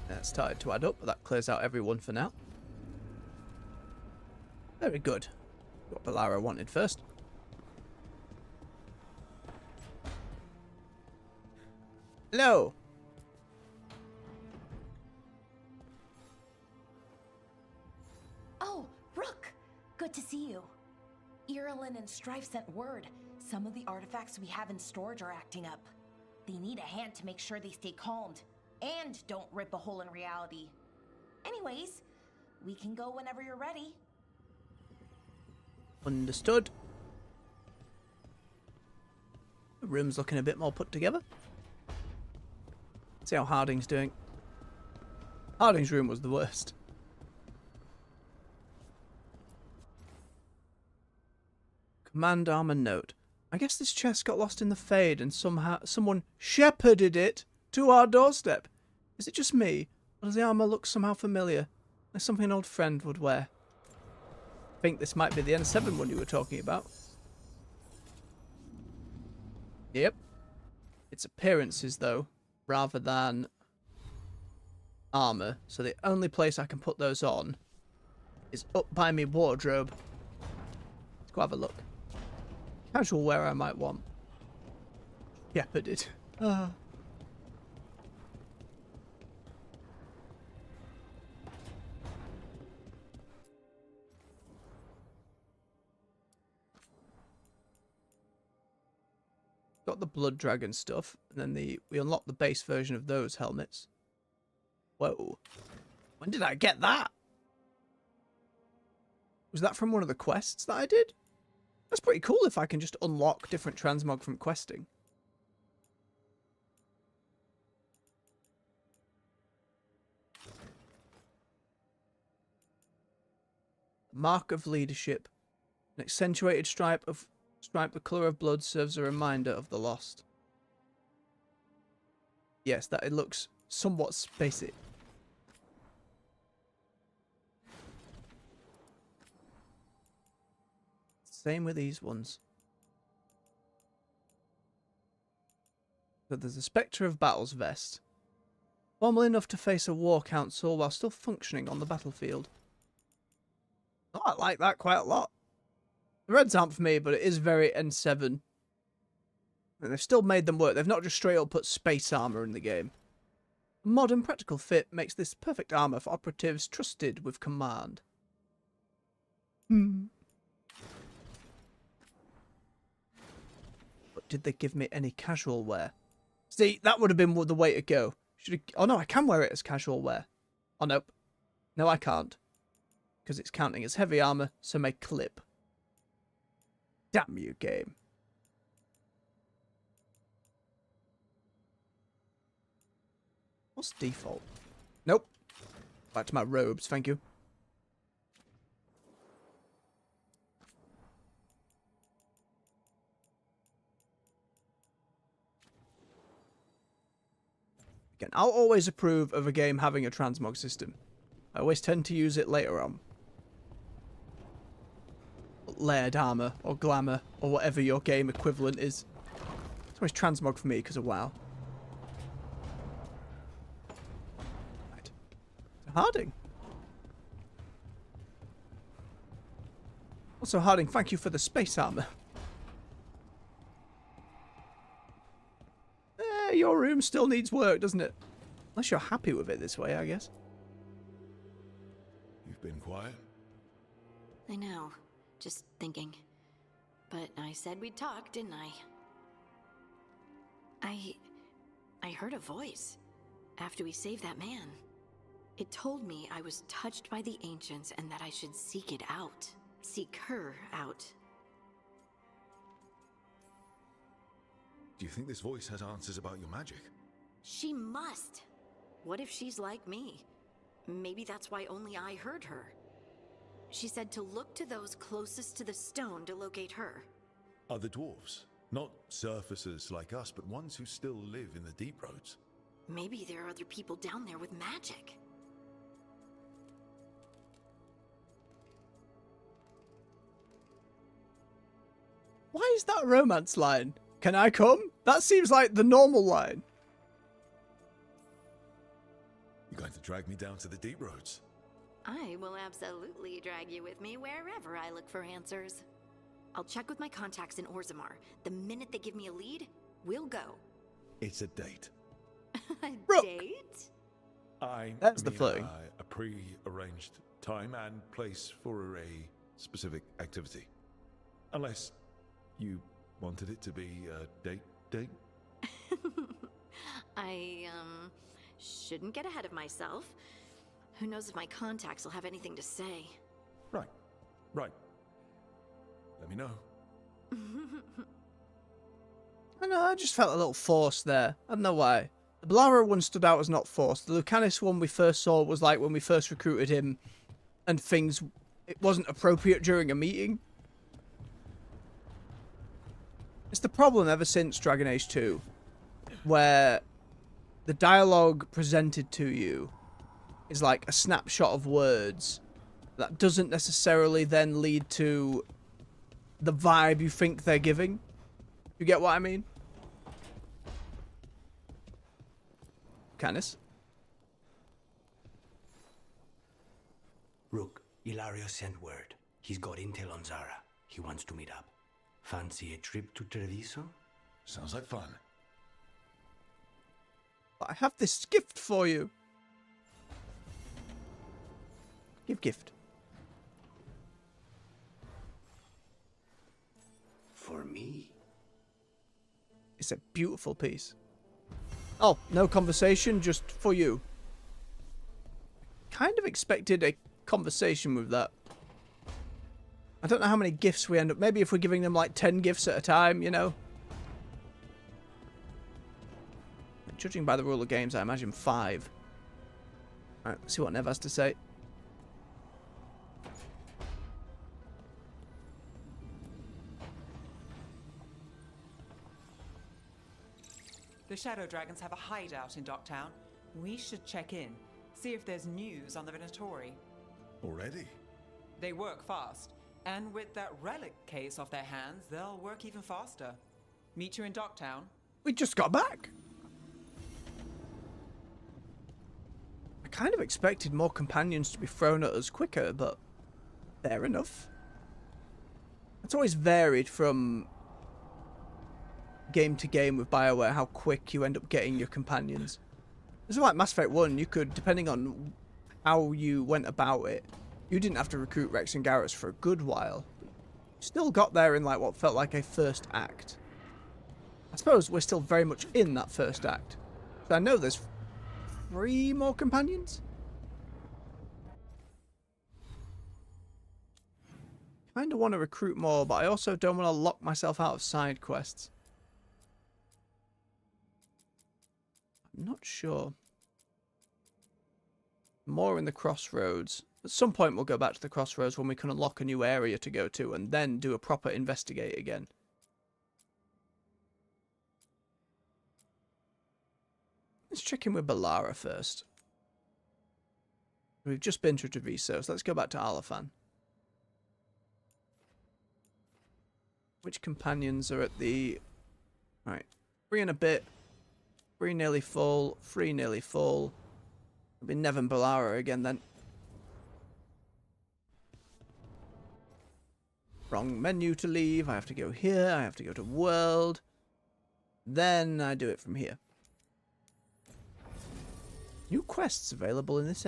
That started to add up, but that clears out everyone for now. Very good. What Bellara wanted first. Hello. Oh, Rook! Good to see you. Irilyn and Strife sent word. Some of the artifacts we have in storage are acting up. They need a hand to make sure they stay calmed. And don't rip a hole in reality. Anyways, we can go whenever you're ready. Understood. The room's looking a bit more put together. See how Harding's doing. Harding's room was the worst. Command armor note. I guess this chest got lost in the fade and someone shepherded it to our doorstep. Is it just me? Or does the armor look somehow familiar? Like something an old friend would wear? I think this might be the N7 one you were talking about. Yep. Its appearances, though, rather than armor. So the only place I can put those on is up by me wardrobe. Let's go have a look. Casual wear I might want. Shepherded. Got the blood dragon stuff, and then we unlocked the base version of those helmets. Whoa. When did I get that? Was that from one of the quests that I did? That's pretty cool if I can just unlock different transmog from questing. Mark of leadership. An accentuated stripe the colour of blood serves a reminder of the lost. Yes, that it looks somewhat spacey. Same with these ones. So there's a Spectre of Battle's vest. Formal enough to face a war council while still functioning on the battlefield. Oh, I like that quite a lot. The reds aren't for me, but it is very N7. And they've still made them work. They've not just straight up put space armor in the game. A modern practical fit makes this perfect armor for operatives trusted with command. But did they give me any casual wear? See, that would have been the way to go. Oh no, I can wear it as casual wear. Oh nope. No, I can't. Because it's counting as heavy armor, so may clip. Damn you, game. What's default? Nope. Back to my robes, thank you. Again, I'll always approve of a game having a transmog system. I always tend to use it later on. Layered armor, or glamour, or whatever your game equivalent is. It's always transmog for me because of WoW. Right. Harding. Also, Harding, thank you for the space armor. Your room still needs work, doesn't it? Unless you're happy with it this way, I guess. You've been quiet? I know. Just thinking. But I said we'd talk, didn't I? I heard a voice after we saved that man. It told me I was touched by the ancients and that I should seek it out. Seek her out. Do you think this voice has answers about your magic? She must. What if she's like me? Maybe that's why only I heard her. She said to look to those closest to the stone to locate her. Other dwarves? Not surfacers like us, but ones who still live in the deep roads. Maybe there are other people down there with magic. Why is that a romance line? Can I come? That seems like the normal line. You're going to drag me down to the deep roads? I will absolutely drag you with me wherever I look for answers. I'll check with my contacts in Orzammar. The minute they give me a lead, we'll go. It's a date. A date? That's the flirting. A pre-arranged time and place for a specific activity. Unless you wanted it to be a date? I, shouldn't get ahead of myself. Who knows if my contacts will have anything to say. Right. Let me know. I know, I just felt a little forced there. I don't know why. The Blara one stood out as not forced. The Lucanis one we first saw was like when we first recruited him and it wasn't appropriate during a meeting. It's the problem ever since Dragon Age 2, where the dialogue presented to you is like a snapshot of words that doesn't necessarily then lead to the vibe you think they're giving. You get what I mean? Canis? Rook, Ilario sent word. He's got intel on Zara. He wants to meet up. Fancy a trip to Treviso? Sounds like fun. I have this gift for you. Give gift. For me? It's a beautiful piece. Oh, no conversation, just for you. Kind of expected a conversation with that. I don't know how many gifts we end up. Maybe if we're giving them like 10 gifts at a time, you know. Judging by the rule of games, I imagine 5. Alright, let's see what Nev has to say. The Shadow Dragons have a hideout in Docktown. We should check in, see if there's news on the Venatori. Already? They work fast, and with that relic case off their hands, they'll work even faster. Meet you in Docktown. We just got back. kind of expected more companions to be thrown at us quicker, but fair enough. It's always varied from game to game with BioWare how quick you end up getting your companions. It's like Mass Effect 1, you could, depending on how you went about it, you didn't have to recruit Rex and Garrus for a good while. You still got there in like what felt like a first act. I suppose we're still very much in that first act. So I know there's 3 more companions? Kinda want to recruit more, but I also don't want to lock myself out of side quests. I'm not sure. More in the crossroads. At some point we'll go back to the crossroads when we can unlock a new area to go to and then do a proper investigate again. Let's check in with Balara first. We've just been to Treviso, so let's go back to Alafan. Which companions are at the... Right, 3 and a bit. 3 nearly full. 3 nearly full. It'll be Nev and Balara again then. Wrong menu to leave. I have to go here. I have to go to World. Then I do it from here. New quests available in this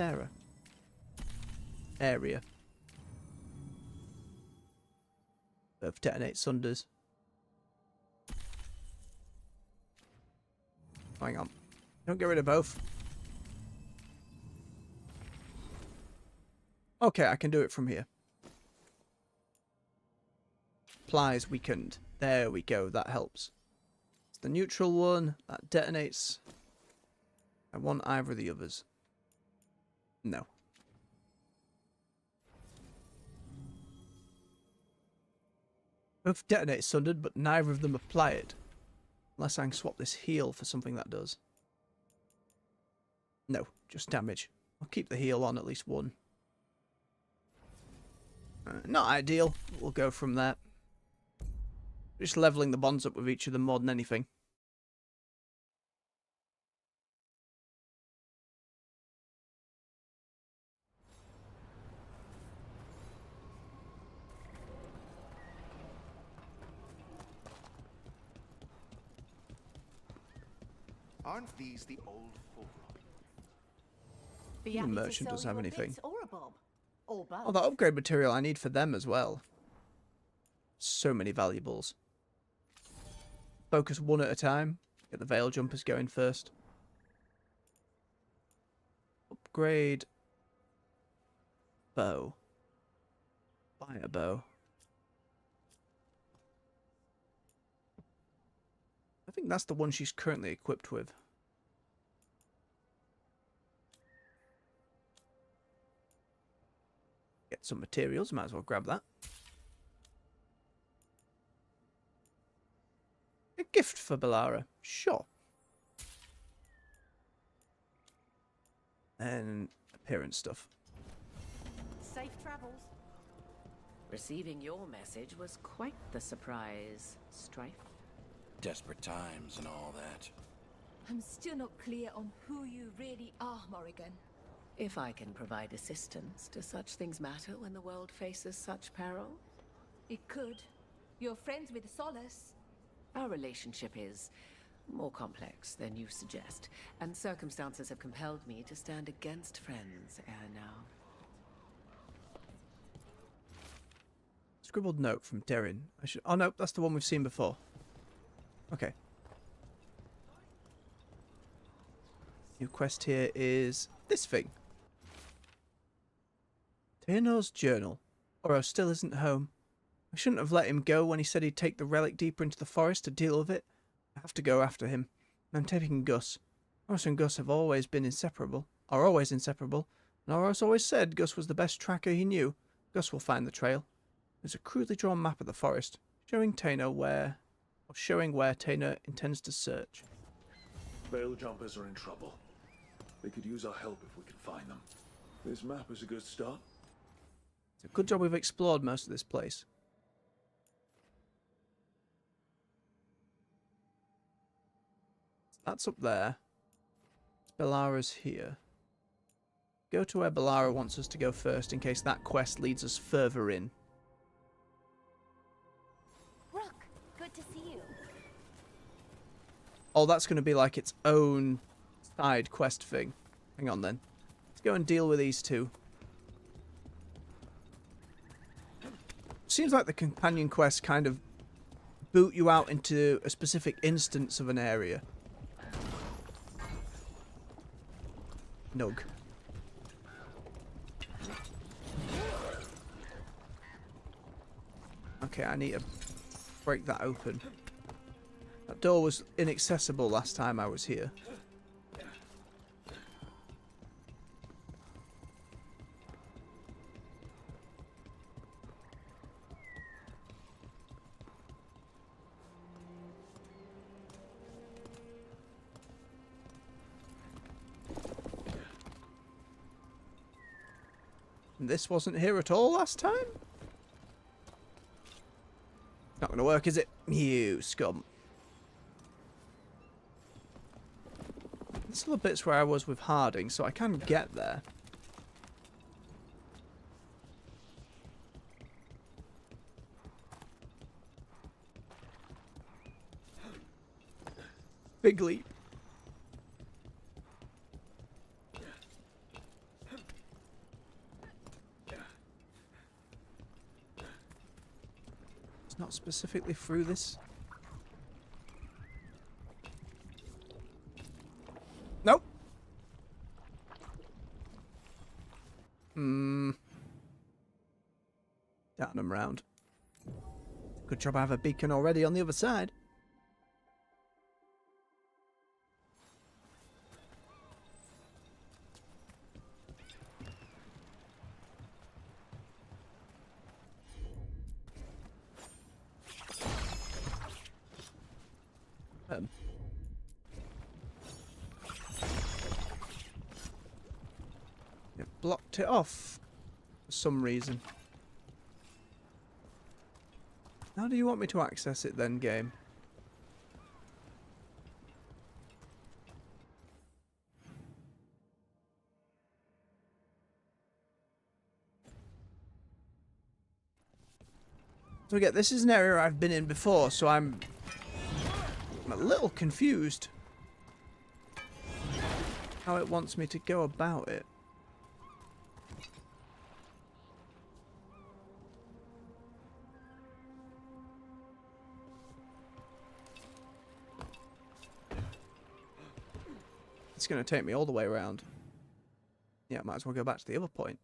area. Both detonate sunders. Hang on. Don't get rid of both. Okay, I can do it from here. Supplies weakened. There we go, that helps. It's the neutral one. That detonates. I want either of the others. No. Both detonate sundered, but neither of them apply it. Unless I can swap this heal for something that does. No, just damage. I'll keep the heal on at least one. Not ideal. We'll go from there. Just leveling the bonds up with each of them more than anything. Aren't these the old folk? The merchant doesn't have anything. Or a bob. Or both. Oh, that upgrade material I need for them as well. So many valuables. Focus one at a time. Get the veil jumpers going first. Upgrade. Bow. Buy a bow. I think that's the one she's currently equipped with. Get some materials, might as well grab that. A gift for Balara, sure. And appearance stuff. Safe travels. Receiving your message was quite the surprise, Strife. Desperate times and all that. I'm still not clear on who you really are, Morrigan. If I can provide assistance, do such things matter when the world faces such peril? It could. You're friends with Solace. Our relationship is more complex than you suggest, and circumstances have compelled me to stand against friends ere now. Scribbled note from Darren. Oh no, that's the one we've seen before. Okay. New quest here is this thing. Taino's journal. Oro still isn't home. I shouldn't have let him go when he said he'd take the relic deeper into the forest to deal with it. I have to go after him. I'm taking Gus. Oros and Gus have always been inseparable. Are always inseparable. And Oros always said Gus was the best tracker he knew. Gus will find the trail. There's a crudely drawn map of the forest, showing Taino where Taino intends to search. Veil jumpers are in trouble. They could use our help if we can find them. This map is a good start. It's a good job we've explored most of this place. That's up there. Balara's here. Go to where Balara wants us to go first in case that quest leads us further in. Rook, good to see you. Oh, that's going to be like its own side quest thing. Hang on then. Let's go and deal with these two. Seems like the companion quests kind of boot you out into a specific instance of an area. Nug. Okay, I need to break that open. That door was inaccessible last time I was here. And this wasn't here at all last time? Not gonna work, is it? You scum. These are the bits where I was with Harding, so I can get there. Big leap. It's not specifically through this. Nope. Down and round. Good job I have a beacon already on the other side. It blocked it off for some reason. How do you want me to access it then, game? So again, this is an area I've been in before, so I'm a little confused how it wants me to go about it. It's going to take me all the way around. Yeah, might as well go back to the other point.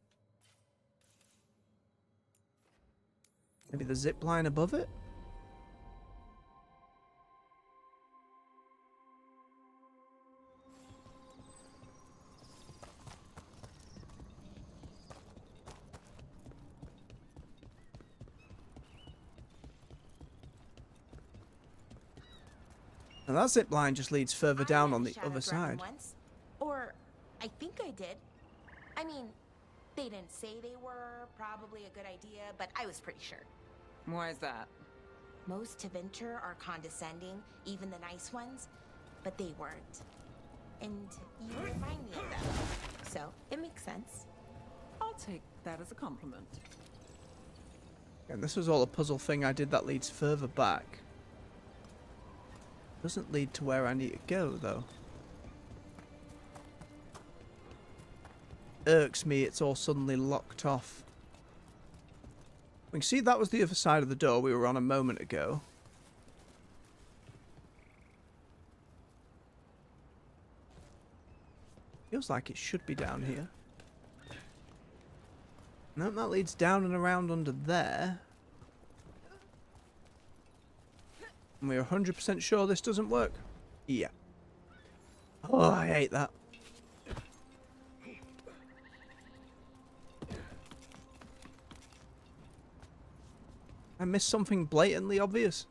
Maybe the zip line above it? And that zip line just leads further down on the other side. Once, or I think I did. I mean, they didn't say they were probably a good idea, but I was pretty sure. Why is that? Most to venture are condescending, even the nice ones, but they weren't. And you remind me of them, so it makes sense. I'll take that as a compliment. And this was all a puzzle thing I did that leads further back. Doesn't lead to where I need to go, though. Irks me, it's all suddenly locked off. We can see that was the other side of the door we were on a moment ago. Feels like it should be down here. Nope, that leads down and around under there. And we're 100% sure this doesn't work? Yeah. Oh, I hate that. I missed something blatantly obvious.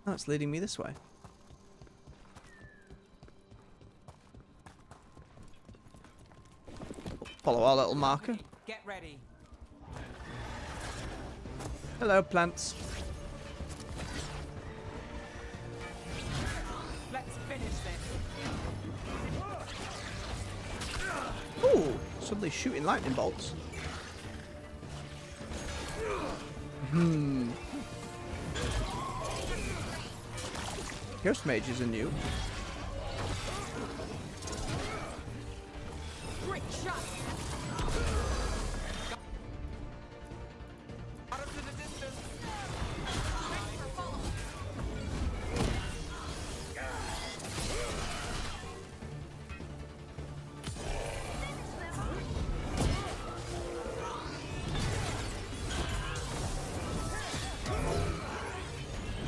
That's leading me this way. Follow our little marker. Get ready. Hello, plants. Let's finish this. suddenly shooting lightning bolts. Ghost mages are new. Great shot! Out of the distance!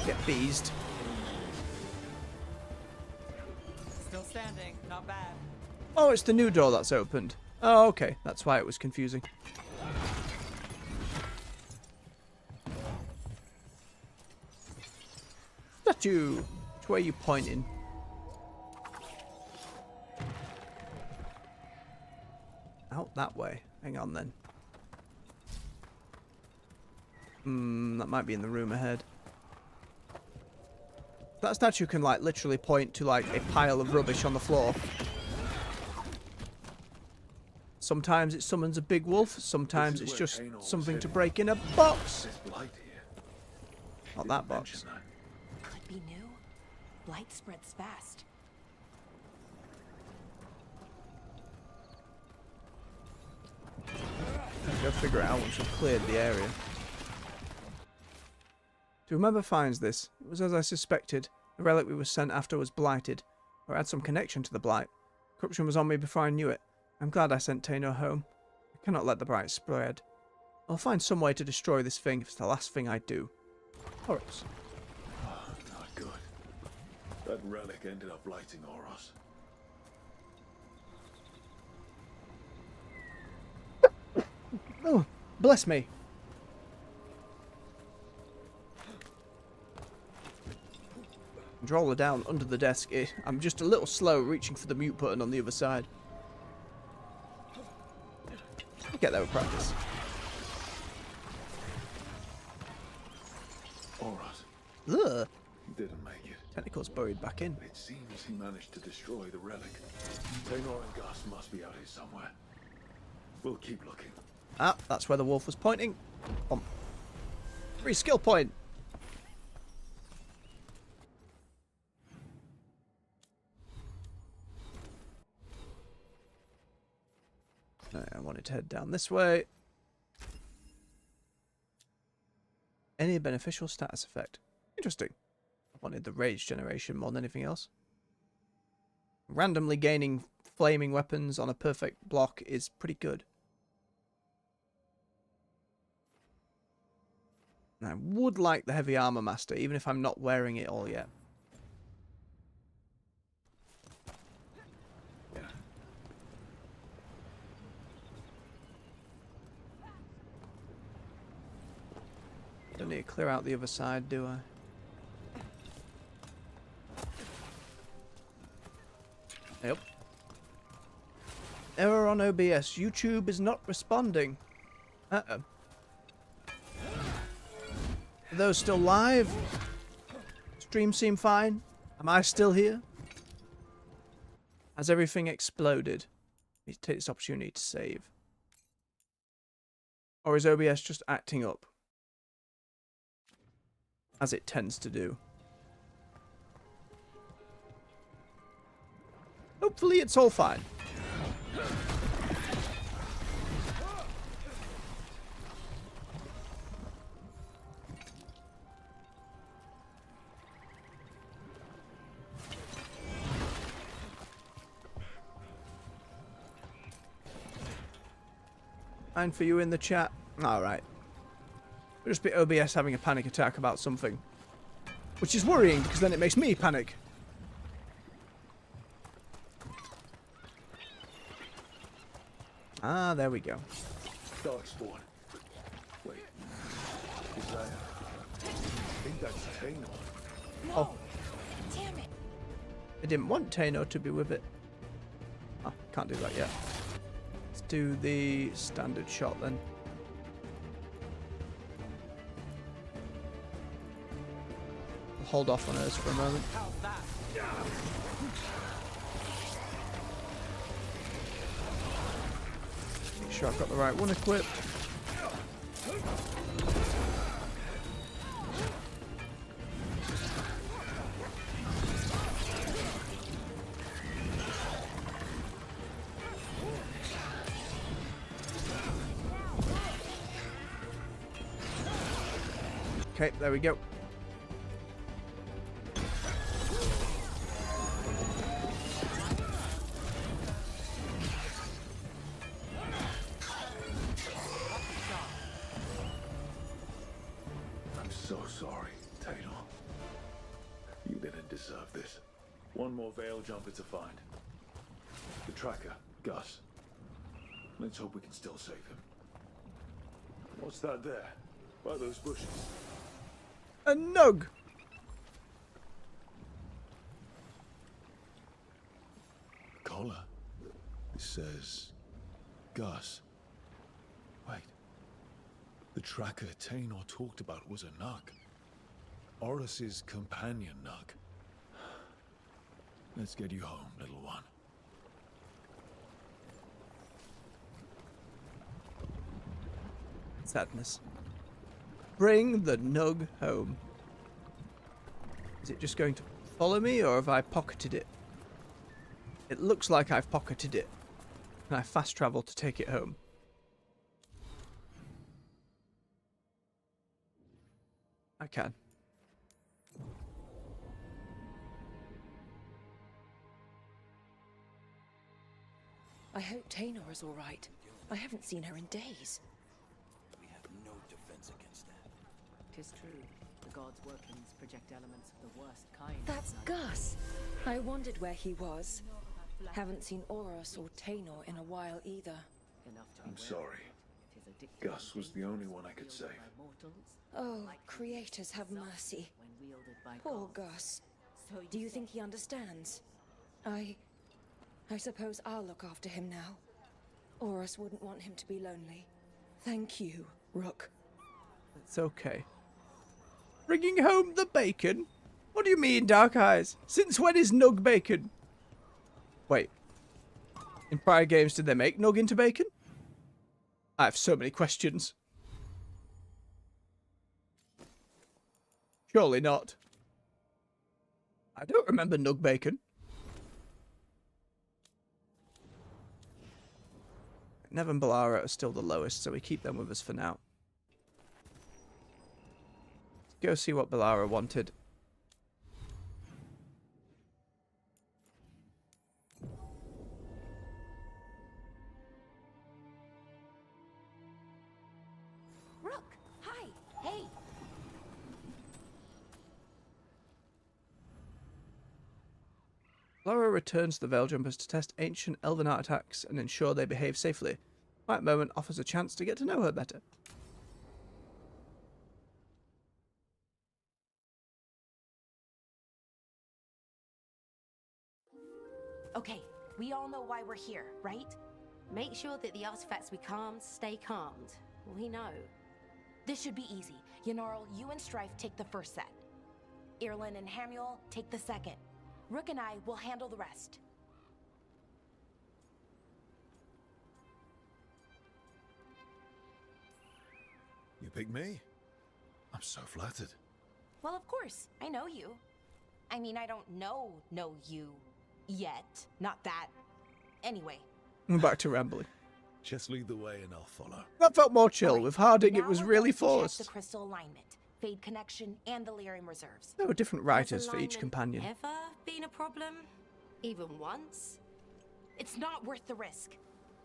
Get beezed. Still standing, not bad. Oh, it's the new door that's opened. Oh, okay. That's why it was confusing. Statue! Which way are you pointing? Out that way. Hang on then. That might be in the room ahead. That statue can, like, literally point to, like, a pile of rubbish on the floor. Sometimes it summons a big wolf, sometimes it's just something to break in a box. Not that box. Could be new. Blight spreads fast. Go figure it out once we've cleared the area. To whomever finds this, it was as I suspected. The relic we were sent after was blighted, or had some connection to the blight. Corruption was on me before I knew it. I'm glad I sent Taino home. I cannot let the blight spread. I'll find some way to destroy this thing if it's the last thing I do. Horrocks. Oh, not good. That relic ended up blighting Oros. Oh, bless me. Roller down under the desk. I'm just a little slow reaching for the mute button on the other side. Get there with practice. Oros. Ugh. Didn't make it. Tentacles buried back in. It seems he managed to destroy the relic. Tainor and Gus must be out here somewhere. We'll keep looking. Ah, that's where the wolf was pointing. Free skill point. I wanted to head down this way. Any beneficial status effect. Interesting. I wanted the rage generation more than anything else. Randomly gaining flaming weapons on a perfect block is pretty good. And I would like the heavy armor master, even if I'm not wearing it all yet. Don't need to clear out the other side, do I? Yep. Error on OBS. YouTube is not responding. Uh-oh. Are those still live? Stream seem fine? Am I still here? Has everything exploded? Need to take this opportunity to save. Or is OBS just acting up? As it tends to do. Hopefully it's all fine. And for you in the chat. Alright. It'll just be OBS having a panic attack about something. Which is worrying, because then it makes me panic. Ah, there we go. Darkspawn. Wait. Is that... I think that's Tainor. Oh. Damn it. I didn't want Tainor to be with it. Oh, can't do that yet. Let's do the standard shot then. We'll hold off on hers for a moment. sure I've got the right one equipped. Okay, there we go. I'm so sorry, Taylor. You didn't deserve this. One more veil jumper to find. The tracker, Gus. Let's hope we can still save him. What's that there? By those bushes? A nug. Collar. It says Gus. Wait. The tracker Taynor talked about was a nug. Oris's companion nug. Let's get you home, little one. Sadness. Bring the nug home. Is it just going to follow me, or have I pocketed it? It looks like I've pocketed it. Can I fast travel to take it home? I can. I hope Taynor is all right. I haven't seen her in days. We have no defense against that. 'Tis true. The gods' workings project elements of the worst kind. That's Gus. I wondered where he was. Haven't seen Oros or Taynor in a while either. I'm sorry. Gus was the only one I could save. Oh, creators have mercy. Poor Gus. Do you think he understands? I suppose I'll look after him now. Oros wouldn't want him to be lonely. Thank you, Rook. It's okay. Bringing home the bacon? What do you mean, Dark Eyes? Since when is nug bacon? Wait. In prior games, did they make nug into bacon? I have so many questions. Surely not. I don't remember nug bacon. Nev and Balara are still the lowest, so we keep them with us for now. Let's go see what Balara wanted. Rook, hi. Hey. Balara returns the Veil Jumpers to test ancient elven art attacks and ensure they behave safely. That moment offers a chance to get to know her better. Okay, we all know why we're here, right? Make sure that the artifacts we calmed stay calmed. We know. This should be easy. Yanarl, you and Strife take the first set. Irlin and Hamuel take the second. Rook and I will handle the rest. You pick me? I'm so flattered. Well, of course, I know you. I mean, I don't know you yet. Not that. Anyway. Back to rambling. Just lead the way and I'll follow. That felt more chill. With Harding, Now it was we're really going to check forced. the crystal alignment, Fade Connection, and the Lyrium Reserves. There were different writers for each Alignment companion. Ever been a problem? Even once? It's not worth the risk.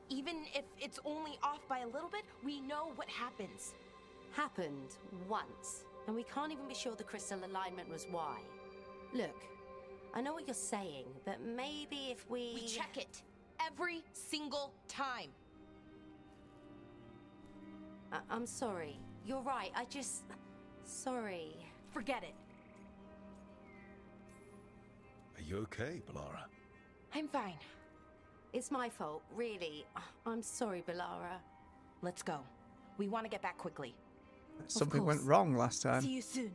Even if it's only off by a little bit, we know what happens. Happened once, and we can't even be sure the crystal alignment was why. Look, I know what you're saying, but maybe if we... We check it every single time. I'm sorry. You're right. Sorry. Forget it. Are you okay, Balara? I'm fine. It's my fault, really. I'm sorry, Balara. Let's go. We want to get back quickly. Something went wrong last time. See you soon.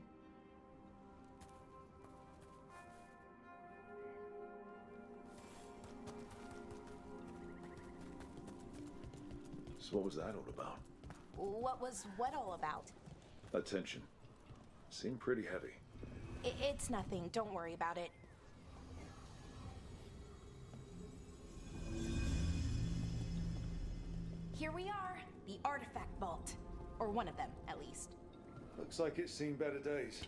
So So what was that all about? What was what all about? Attention. Seemed pretty heavy. It's nothing. Don't worry about it. Here we are, the artifact vault. Or one of them, at least. Looks like it's seen better days.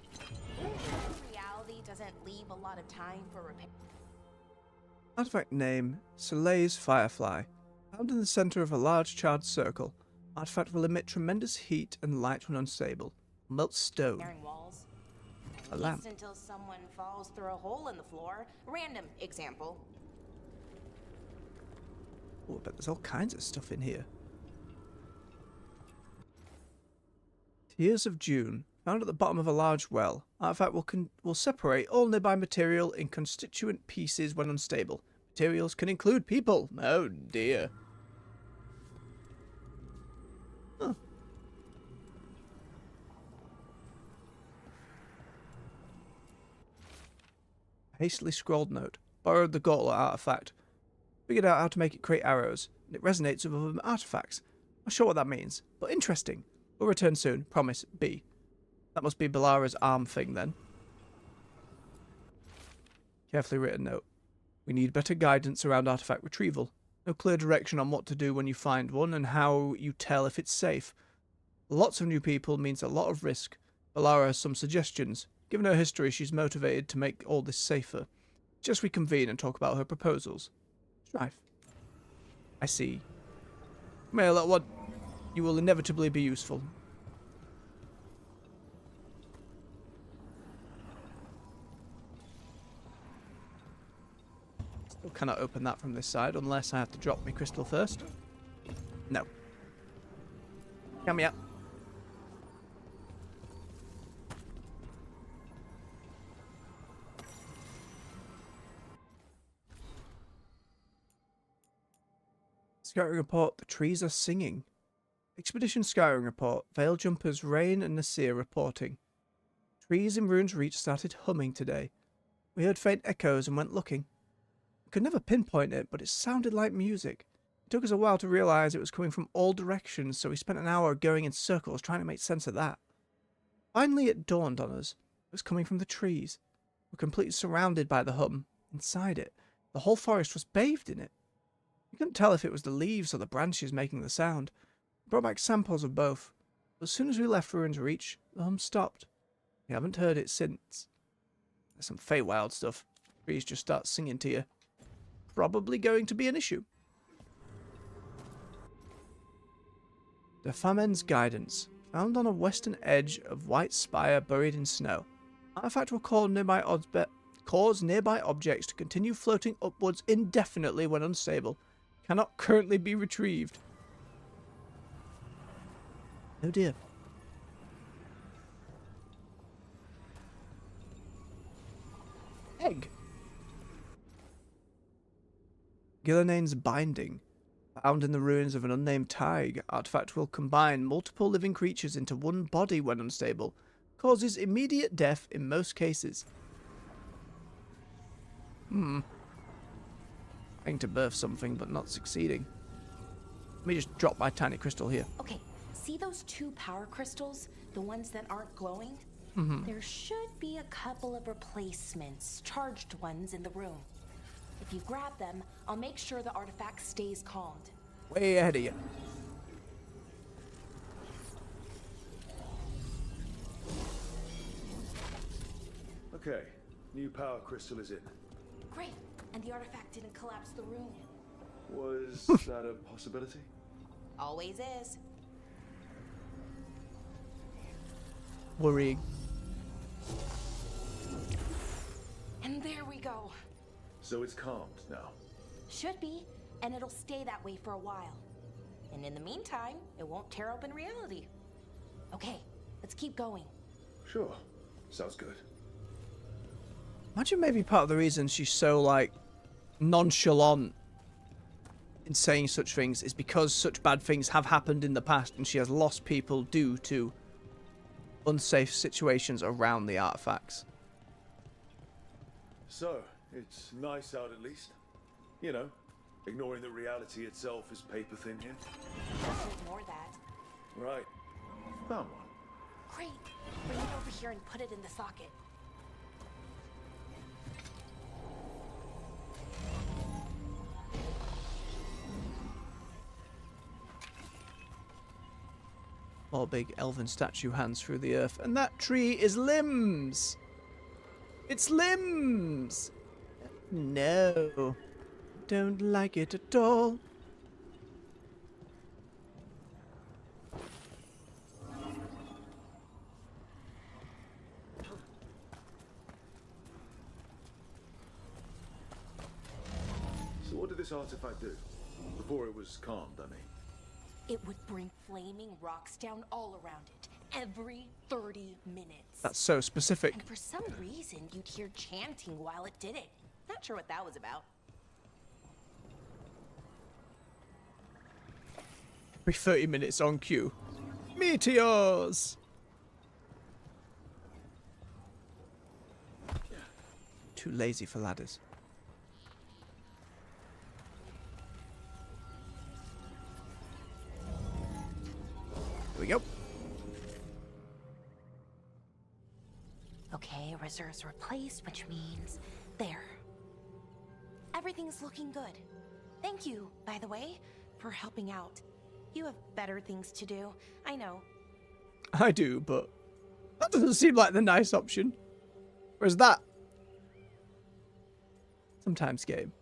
Reality doesn't leave a lot of time for repair. Artifact name, Soleil's Firefly. Found in the center of a large charred circle. Artifact will emit tremendous heat and light when unstable. Melt stone. Walls. A lamp. At least until someone falls through a hole in the floor. Random example. Oh, I bet there's all kinds of stuff in here. Tears of June. Found at the bottom of a large well. Artifact will separate all nearby material in constituent pieces when unstable. Materials can include people. Oh dear. Huh. Hastily scrawled note. Borrowed the gauntlet artifact. Figured out how to make it create arrows. And it resonates with other artifacts. Not sure what that means, but interesting. We'll return soon. Promise. B. That must be Balara's arm thing then. Carefully written note. We need better guidance around artifact retrieval. No clear direction on what to do when you find one and how you tell if it's safe. Lots of new people means a lot of risk. Balara has some suggestions. Given her history, she's motivated to make all this safer. Just reconvene and talk about her proposals. Strife. I see. May let one. You will inevitably be useful. Still cannot open that from this side unless I have to drop my crystal first. No. Count me up. Scouting report, the trees are singing. Expedition Scouting report, Veil Jumpers, Rain and Nasir reporting. Trees in Ruins Reach started humming today. We heard faint echoes and went looking. We could never pinpoint it, but it sounded like music. It took us a while to realise it was coming from all directions, so we spent an hour going in circles trying to make sense of that. Finally it dawned on us. It was coming from the trees. We're completely surrounded by the hum. Inside it, the whole forest was bathed in it. We couldn't tell if it was the leaves or the branches making the sound. We brought back samples of both. But as soon as we left Ruins Reach, the hum stopped. We haven't heard it since. There's some Feywild stuff. Trees just start singing to you. Probably going to be an issue. The Famen's Guidance. Found on a western edge of White Spire buried in snow. Artifact will cause nearby objects to continue floating upwards indefinitely when unstable. Cannot currently be retrieved. Oh dear. Egg. Gilanane's Binding. Found in the ruins of an unnamed Tig, artifact will combine multiple living creatures into one body when unstable. Causes immediate death in most cases. Trying to birth something but not succeeding. Let me just drop my tiny crystal here. Okay, see those 2 power crystals? The ones that aren't glowing? There should be a couple of replacements, charged ones in the room. If you grab them, I'll make sure the artifact stays calmed. Way ahead of you. Okay, new power crystal is in. Great, and the artifact didn't collapse the room. Was that a possibility? Always is. Worrying. And there we go. So it's calmed now. Should be, and it'll stay that way for a while. And in the meantime, it won't tear open reality. Okay, let's keep going. Sure, sounds good. Imagine maybe part of the reason she's so, like, nonchalant in saying such things is because such bad things have happened in the past and she has lost people due to unsafe situations around the artifacts. So, it's nice out at least. You know, Ignoring that reality itself is paper thin here? Just ignore that. Right. Found one. Great. Bring it over here and put it in the socket. More big elven statue hands through the earth. And that tree is limbs! It's limbs! No. Don't like it at all. So what did this artifact do? Before it was calmed, I mean. It would bring flaming rocks down all around it, every 30 minutes. That's so specific. And for some reason, you'd hear chanting while it did it. Not sure what that was about. Every 30 minutes on cue. Meteors! Too lazy for ladders. Here we go. Okay, reserves replaced, which means there. Everything's looking good. Thank you, by the way, for helping out. You have better things to do, I know. I do, but that doesn't seem like the nice option. Where's that? Sometimes game.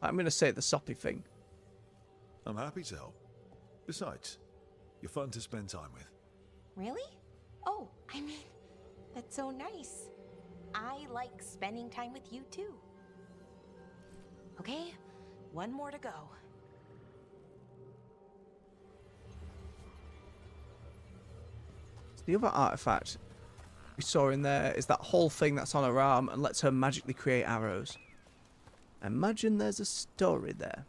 I'm going to say the soppy thing. I'm happy to help. Besides, you're fun to spend time with. Really? Oh, I mean, that's so nice. I like spending time with you too. Okay, one more to go. The other artifact we saw in there is that whole thing that's on her arm and lets her magically create arrows. I imagine there's a story there.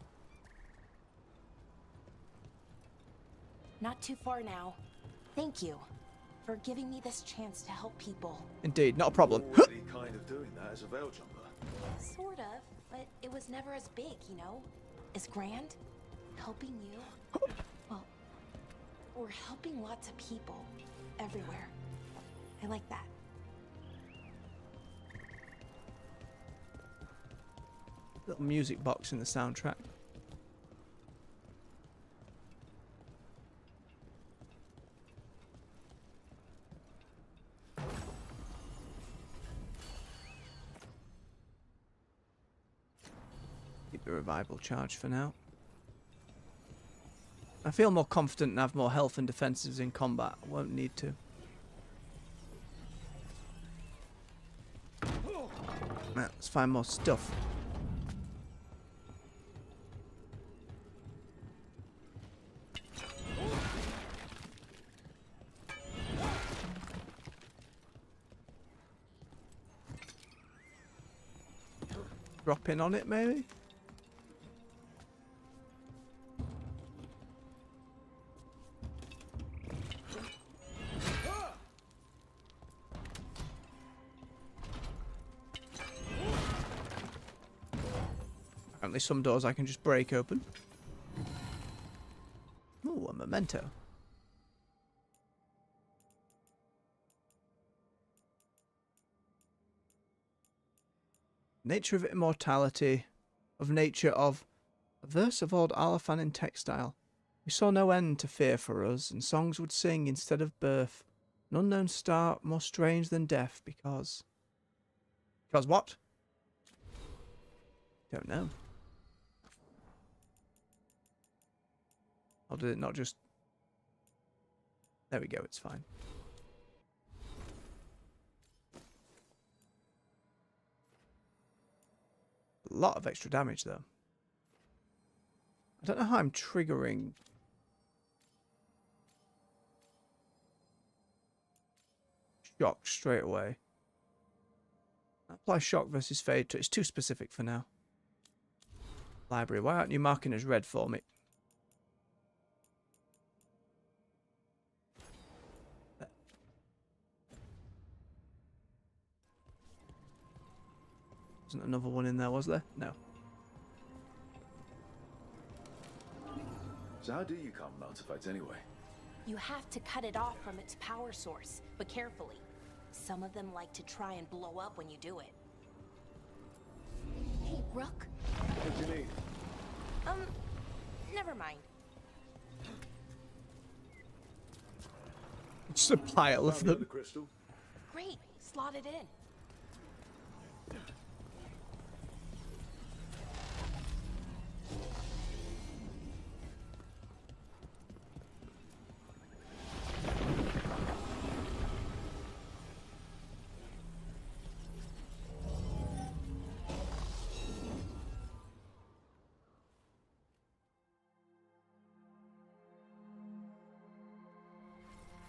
Not too far now. Thank you for giving me this chance to help people. Indeed, not a problem. Already kind of doing that as a veil jumper. Sort of, but it was never as big, you know? As grand. Helping you. Well, we're helping lots of people. Everywhere. I like that. Little music box in the soundtrack. Keep the revival charge for now. I feel more confident and have more health and defenses in combat. I won't need to. Right, let's find more stuff. Drop in on it, maybe? Apparently some doors I can just break open. Ooh, a memento. Nature of immortality, of nature of a verse of old Alafan in textile. We saw no end to fear for us, and songs would sing instead of birth. An unknown star more strange than death, because... Because what? Don't know. Or did it not just... There we go, it's fine. A lot of extra damage, though. I don't know how I'm triggering... shock straight away. Apply shock versus fade to... It's too specific for now. Library, why aren't you marking as red for me? Wasn't another one in there, was there? No. So how do you calm an artifact anyway? You have to cut it off from its power source, but carefully. Some of them like to try and blow up when you do it. Hey, Rook. What do you need? Never mind. Just a pile of them. The crystal? Great, slot it in.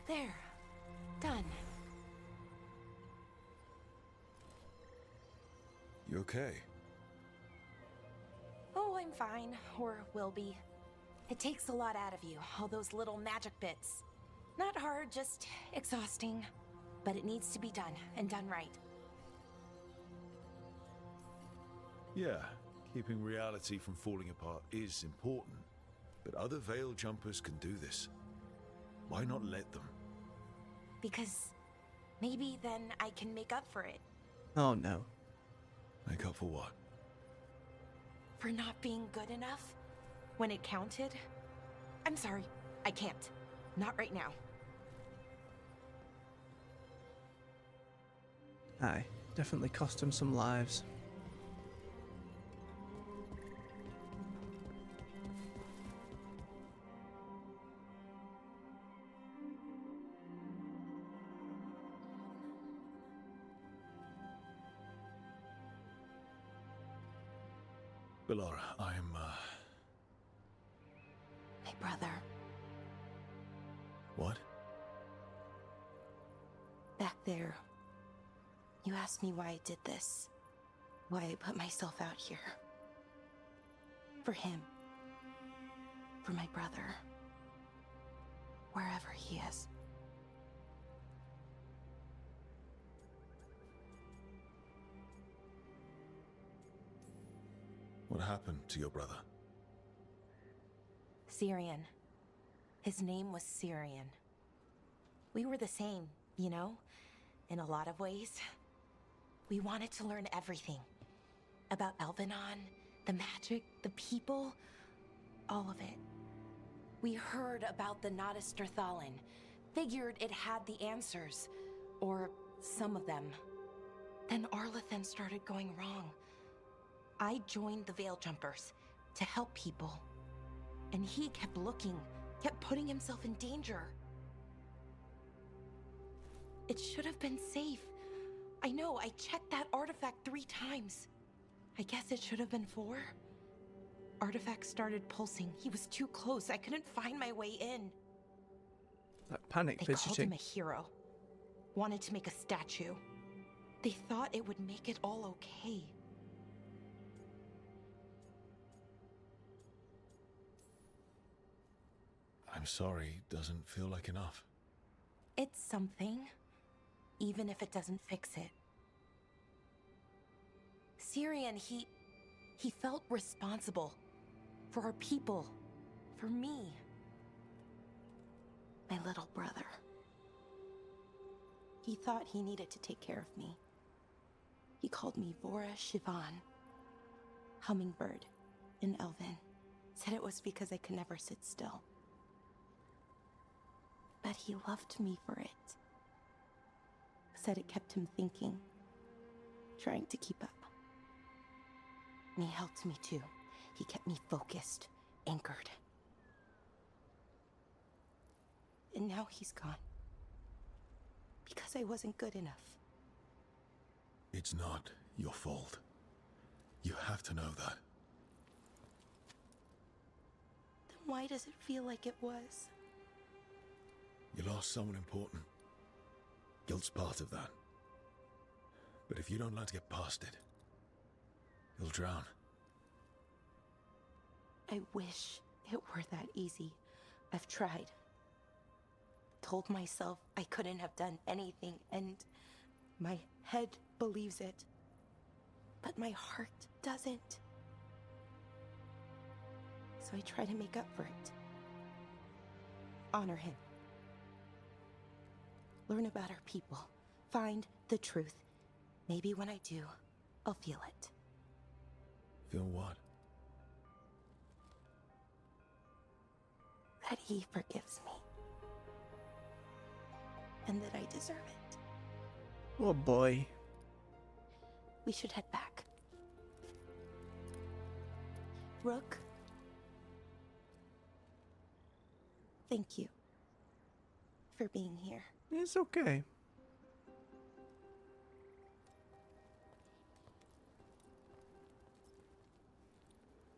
There. Done. You okay? Oh, I'm fine. Or will be. It takes a lot out of you, all those little magic bits. Not hard, just exhausting. But it needs to be done, and done right. Yeah, keeping reality from falling apart is important. But other Veil Jumpers can do this. Why not let them? Because maybe then I can make up for it. Oh no. Make up for what? For not being good enough when it counted. I'm sorry, I can't. Not right now. Aye, definitely cost him some lives. Bellara, I'm, My brother. What? Back there. You asked me why I did this. Why I put myself out here. For him. For my brother. Wherever he is. What happened to your brother? Syrian. His name was Syrian. We were the same, you know? In a lot of ways. We wanted to learn everything. About Elvenon, the magic, the people, all of it. We heard about the Notister Thalin. Figured it had the answers. Or some of them. Then Arlathan started going wrong. I joined the Veil Jumpers to help people. And he kept looking, kept putting himself in danger. It should have been safe. I know, I checked that artifact 3 times. I guess it should have been 4. Artifact started pulsing. He was too close. I couldn't find my way in. That panic They called him a hero. Wanted to make a statue. They thought it would make it all okay. I'm sorry, doesn't feel like enough. It's something, even if it doesn't fix it. Syrian, he felt responsible for our people, for me. My little brother. He thought he needed to take care of me. He called me Vora Shivan, hummingbird in Elven. Said it was because I could never sit still. But he loved me for it. Said it kept him thinking, trying to keep up. And he helped me too. He kept me focused, anchored. And now he's gone. Because I wasn't good enough. It's not your fault. You have to know that. Then why does it feel like it was? You lost someone important. Guilt's part of that. But if you don't learn to get past it, you'll drown. I wish it were that easy. I've tried. Told myself I couldn't have done anything, and my head believes it. But my heart doesn't. So I try to make up for it. Honor him. Learn about our people. Find the truth. Maybe when I do, I'll feel it. Feel what? That he forgives me. And that I deserve it. Oh boy. We should head back. Rook. Thank you for being here. It's okay.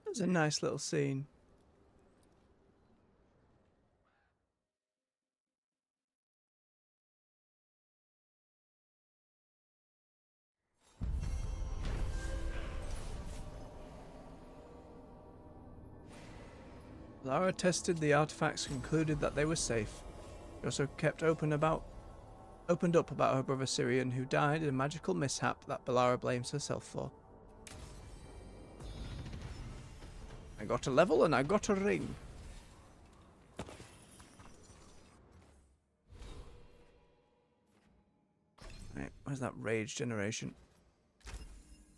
It was a nice little scene. Lara tested the artifacts, concluded that they were safe. She also kept opened up about her brother Syrian, who died in a magical mishap that Balara blames herself for. I got a level and I got a ring. Right, where's that rage generation?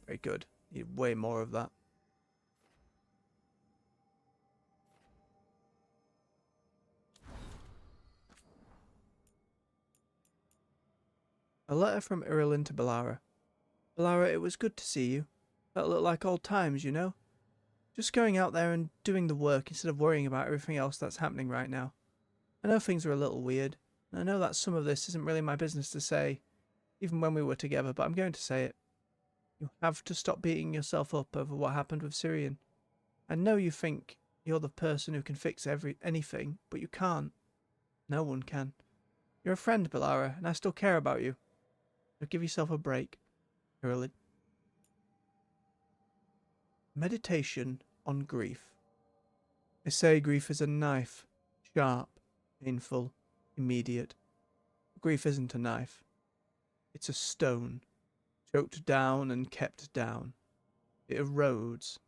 Very good. Need way more of that. A letter from Irilyn to Balara. Balara, it was good to see you. Felt a little like old times, you know? Just going out there and doing the work instead of worrying about everything else that's happening right now. I know things are a little weird, and I know that some of this isn't really my business to say, even when we were together, but I'm going to say it. You have to stop beating yourself up over what happened with Syrian. I know you think you're the person who can fix anything, but you can't. No one can. You're a friend, Balara, and I still care about you. So give yourself a break, Irilyn. Meditation on grief. They say grief is a knife, sharp, painful, immediate. Grief isn't a knife. It's a stone, choked down and kept down. It erodes.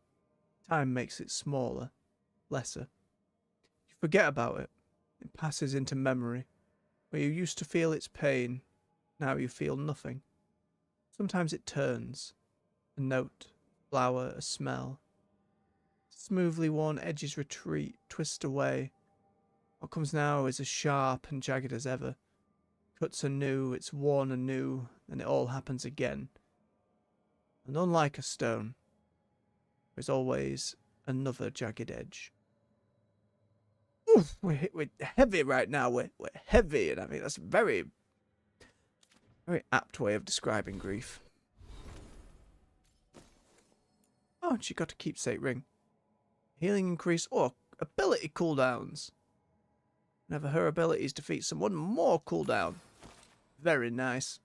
Time makes it smaller, lesser. You forget about it. It passes into memory. Where you used to feel its pain, now you feel nothing. Sometimes it turns. A note, flower, a smell. Smoothly worn edges retreat, twist away. What comes now is as sharp and jagged as ever. Cuts anew, it's worn anew, and it all happens again. And unlike a stone, there's always another jagged edge. Oof, we're heavy right now. We're heavy, and I think that's a very apt way of describing grief. Oh, and she got a keepsake ring. Healing increase or ability cooldowns. Whenever her abilities defeat someone, more cooldown. Very nice.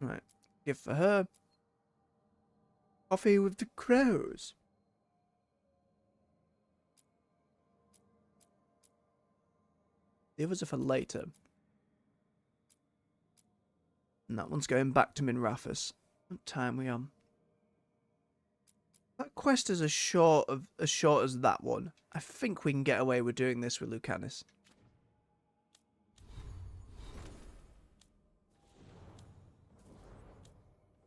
Right, gift for her. Coffee with the crows. The others are for later. And that one's going back to Minrathos. What time are we on? That quest is as short as that one. I think we can get away with doing this with Lucanus.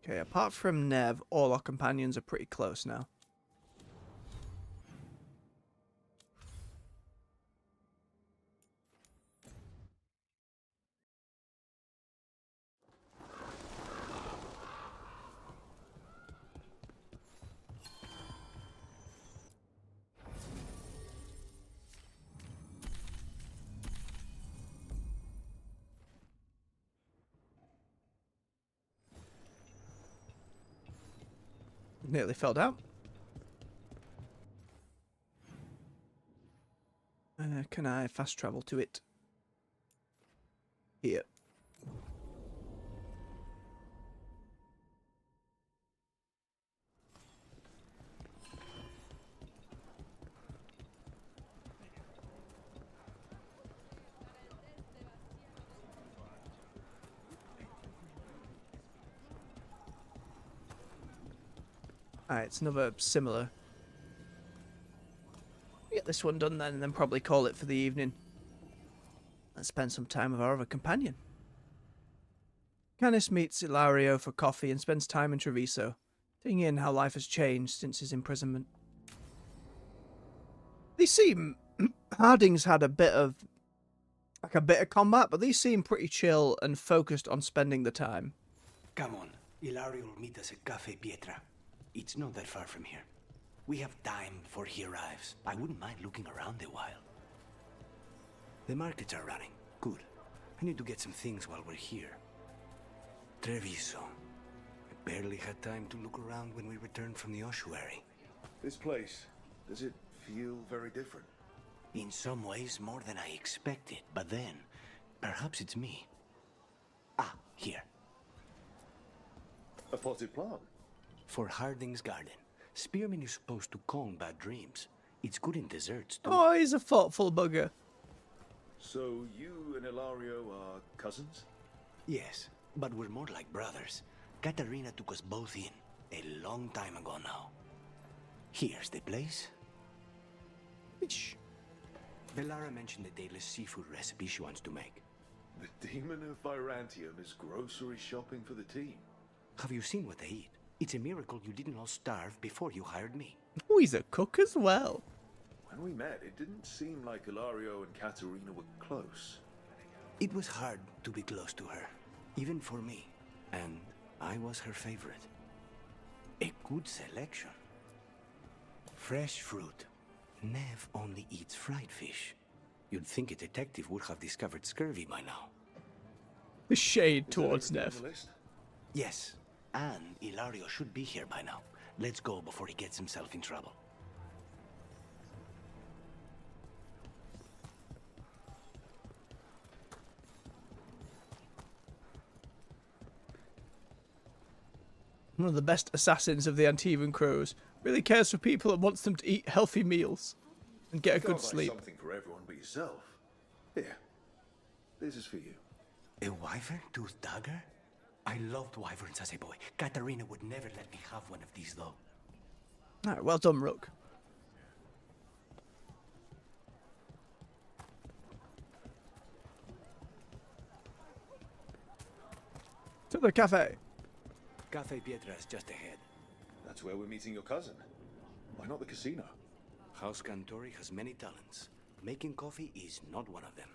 Okay, apart from Nev, all our companions are pretty close now. Nearly fell down. Can I fast travel to it? Here. Alright, it's another similar this one done then, and then probably call it for the evening. And spend some time with our other companion. Canis meets Ilario for coffee and spends time in Treviso, taking in how life has changed since his imprisonment. These seem... Harding's had a bit of combat, but these seem pretty chill and focused on spending the time. Come on, Ilario will meet us at Cafe Pietra. It's not that far from here. We have time before he arrives. I wouldn't mind looking around a while. The markets are running. Good. I need to get some things while we're here. Treviso. I barely had time to look around when we returned from the ossuary. This place, does it feel very different? In some ways, more than I expected. But then, perhaps it's me. Ah, here. A potted plant? For Harding's garden. Spearmint is supposed to calm bad dreams. It's good in desserts, too. Oh, he's a thoughtful bugger. So you and Ilario are cousins? Yes, but we're more like brothers. Katarina took us both in, a long time ago now. Here's the place. Bellara mentioned the dayless seafood recipe she wants to make. The demon of Virantium is grocery shopping for the team. Have you seen what they eat? It's a miracle you didn't all starve before you hired me. Oh, he's a cook as well. When we met, it didn't seem like Ilario and Katarina were close. It was hard to be close to her, even for me. And I was her favorite. A good selection. Fresh fruit. Nev only eats fried fish. You'd think a detective would have discovered scurvy by now. The shade towards Nev. Yes, and Ilario should be here by now. Let's go before he gets himself in trouble. One of the best assassins of the Antivan Crows. Really cares for people and wants them to eat healthy meals and get a good sleep. Something for everyone but yourself. Here, this is for you. A wyvern-toothed dagger? I loved wyverns as a boy. Katarina would never let me have one of these, though. Alright, well done, Rook. To the cafe. Cafe Pietra is just ahead. That's where we're meeting your cousin. Why not the casino? House Cantori has many talents. Making coffee is not one of them.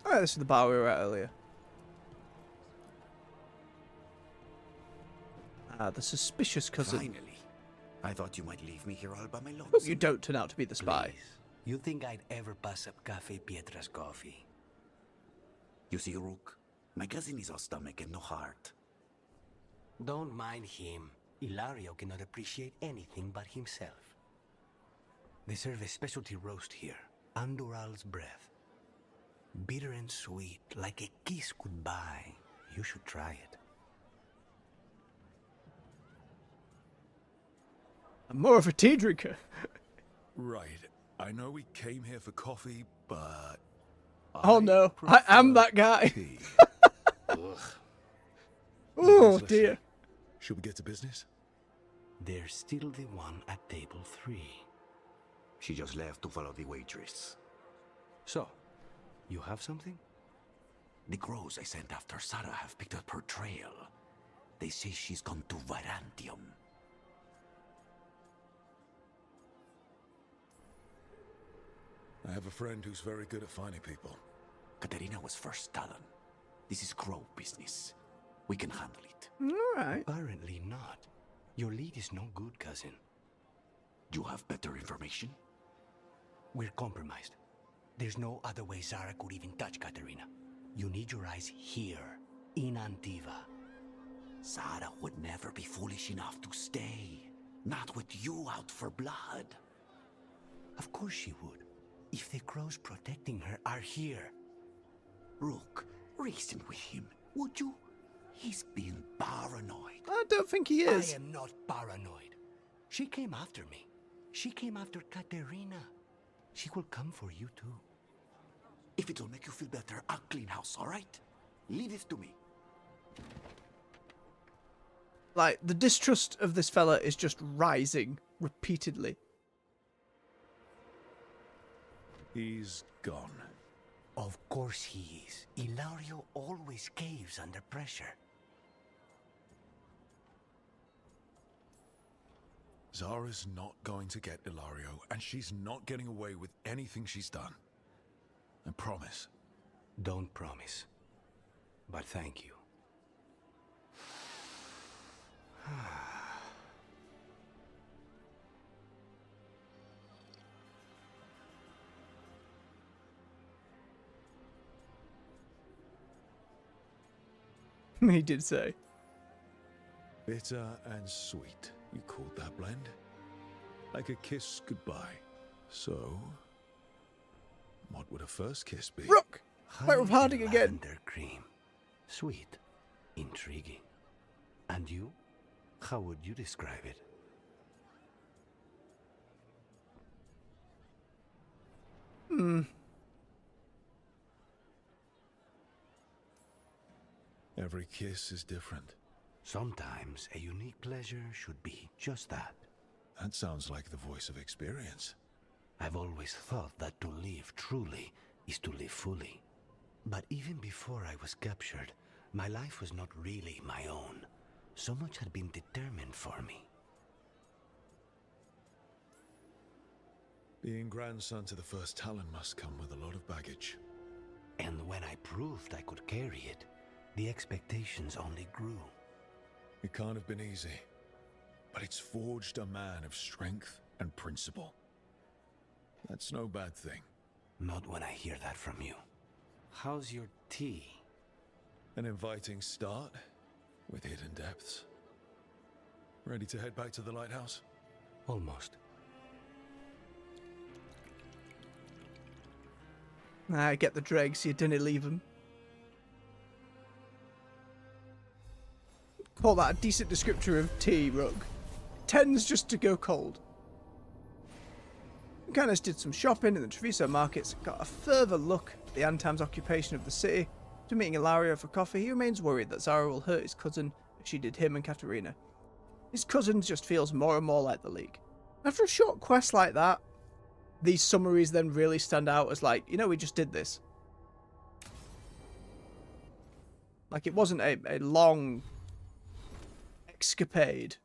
Alright, this is the bar we were at earlier. Ah, the suspicious cousin. Finally. I thought you might leave me here all by my lonesome. Hope you don't turn out to be the spy. Please. You think I'd ever pass up Cafe Pietra's coffee? You see, Rook, my cousin is all stomach and no heart. Don't mind him. Ilario cannot appreciate anything but himself. They serve a specialty roast here, Andoral's breath. Bitter and sweet, like a kiss goodbye. You should try it. I'm more of a tea drinker. Right. I know we came here for coffee, but... Oh no, I am that guy. Oh dear. Should we get to business? There's still the one at table 3. She just left to follow the waitress. So, you have something? The crows I sent after Sarah have picked up her trail. They say she's gone to Virantium. I have a friend who's very good at finding people. Katerina was first Talon. This is crow business. We can handle it. Alright. Apparently not. Your lead is no good, cousin. You have better information? We're compromised. There's no other way Zara could even touch Katerina. You need your eyes here, in Antiva. Zara would never be foolish enough to stay. Not with you out for blood. Of course she would. If the crows protecting her are here. Rook, reason with him, would you? He's being paranoid. I don't think he is. I am not paranoid. She came after me. She came after Katerina. She will come for you too. If it'll make you feel better, I'll clean house, all right? Leave it to me. Like, the distrust of this fella is just rising repeatedly. He's gone. Of course he is. Ilario always caves under pressure. Zara's not going to get Ilario, and she's not getting away with anything she's done. I promise. Don't promise. But thank you. He did say. Bitter and sweet. You called that blend? Like a kiss goodbye. So, what would a first kiss be? Rook! Fight with Harding again. Lavender cream. Sweet. Intriguing. And you? How would you describe it? Every kiss is different. Sometimes a unique pleasure should be just that. That sounds like the voice of experience. I've always thought that to live truly is to live fully. But even before I was captured, my life was not really my own. So much had been determined for me. Being grandson to the first Talon must come with a lot of baggage. And when I proved I could carry it, the expectations only grew. It can't have been easy, but it's forged a man of strength and principle. That's no bad thing. Not when I hear that from you. How's your tea? An inviting start with hidden depths. Ready to head back to the lighthouse? Almost. I get the dregs, you didn't leave them. Call that a decent descriptor of tea, Rug. Tends just to go cold. Canis did some shopping in the Treviso markets, got a further look at the Antam's occupation of the city. After meeting Ilario for coffee, he remains worried that Zara will hurt his cousin as she did him and Katerina. His cousin just feels more and more like the League. After a short quest like that, these summaries then really stand out as like, you know, we just did this. Like, it wasn't a long escapade.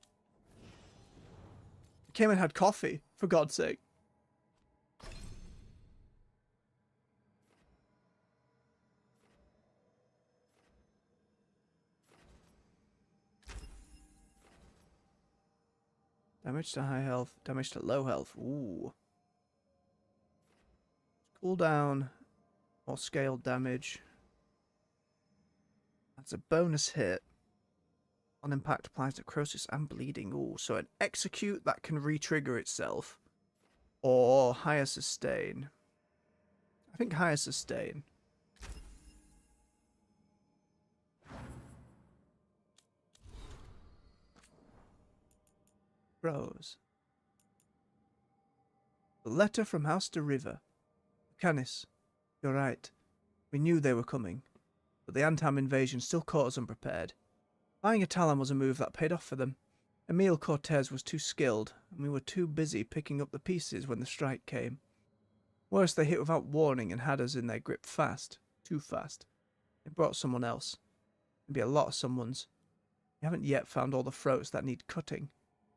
Came and had coffee, for God's sake. Damage to high health, damage to low health. Ooh. Cooldown, more scaled damage. That's a bonus hit. On impact applies necrosis and bleeding. Ooh, so an execute that can re-trigger itself. Or higher sustain. I think higher sustain. Rose. The letter from house to river. Canis, you're right. We knew they were coming, but the Antam invasion still caught us unprepared. Buying a Talon was a move that paid off for them. Emil Cortez was too skilled, and we were too busy picking up the pieces when the strike came. Worse, they hit without warning and had us in their grip fast. Too fast. They brought someone else. Maybe a lot of someones. We haven't yet found all the throats that need cutting.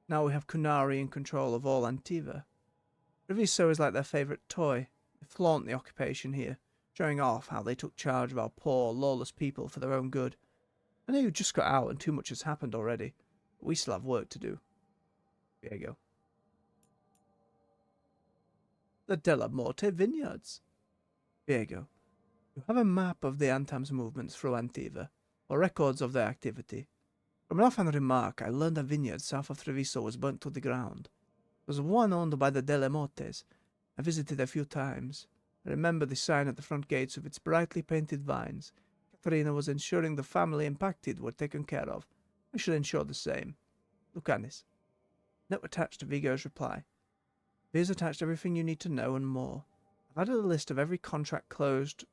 Now we have Kunari in control of all Antiva. Treviso is like their favourite toy. They flaunt the occupation here, showing off how they took charge of our poor, lawless people for their own good. I know you just got out and too much has happened already, but we still have work to do. There you go. The Della Morte Vineyards. Viego, you have a map of the Antam's movements through Antiva, or records of their activity. From an offhand remark, I learned a vineyard south of Treviso was burnt to the ground. It was one owned by the Della Mortes. I visited a few times. I remember the sign at the front gates with its brightly painted vines. Katerina was ensuring the family impacted were taken care of. I should ensure the same. Lucanis. Note attached to Vigo's reply. Here's attached everything you need to know and more. I've added a list of every contract closed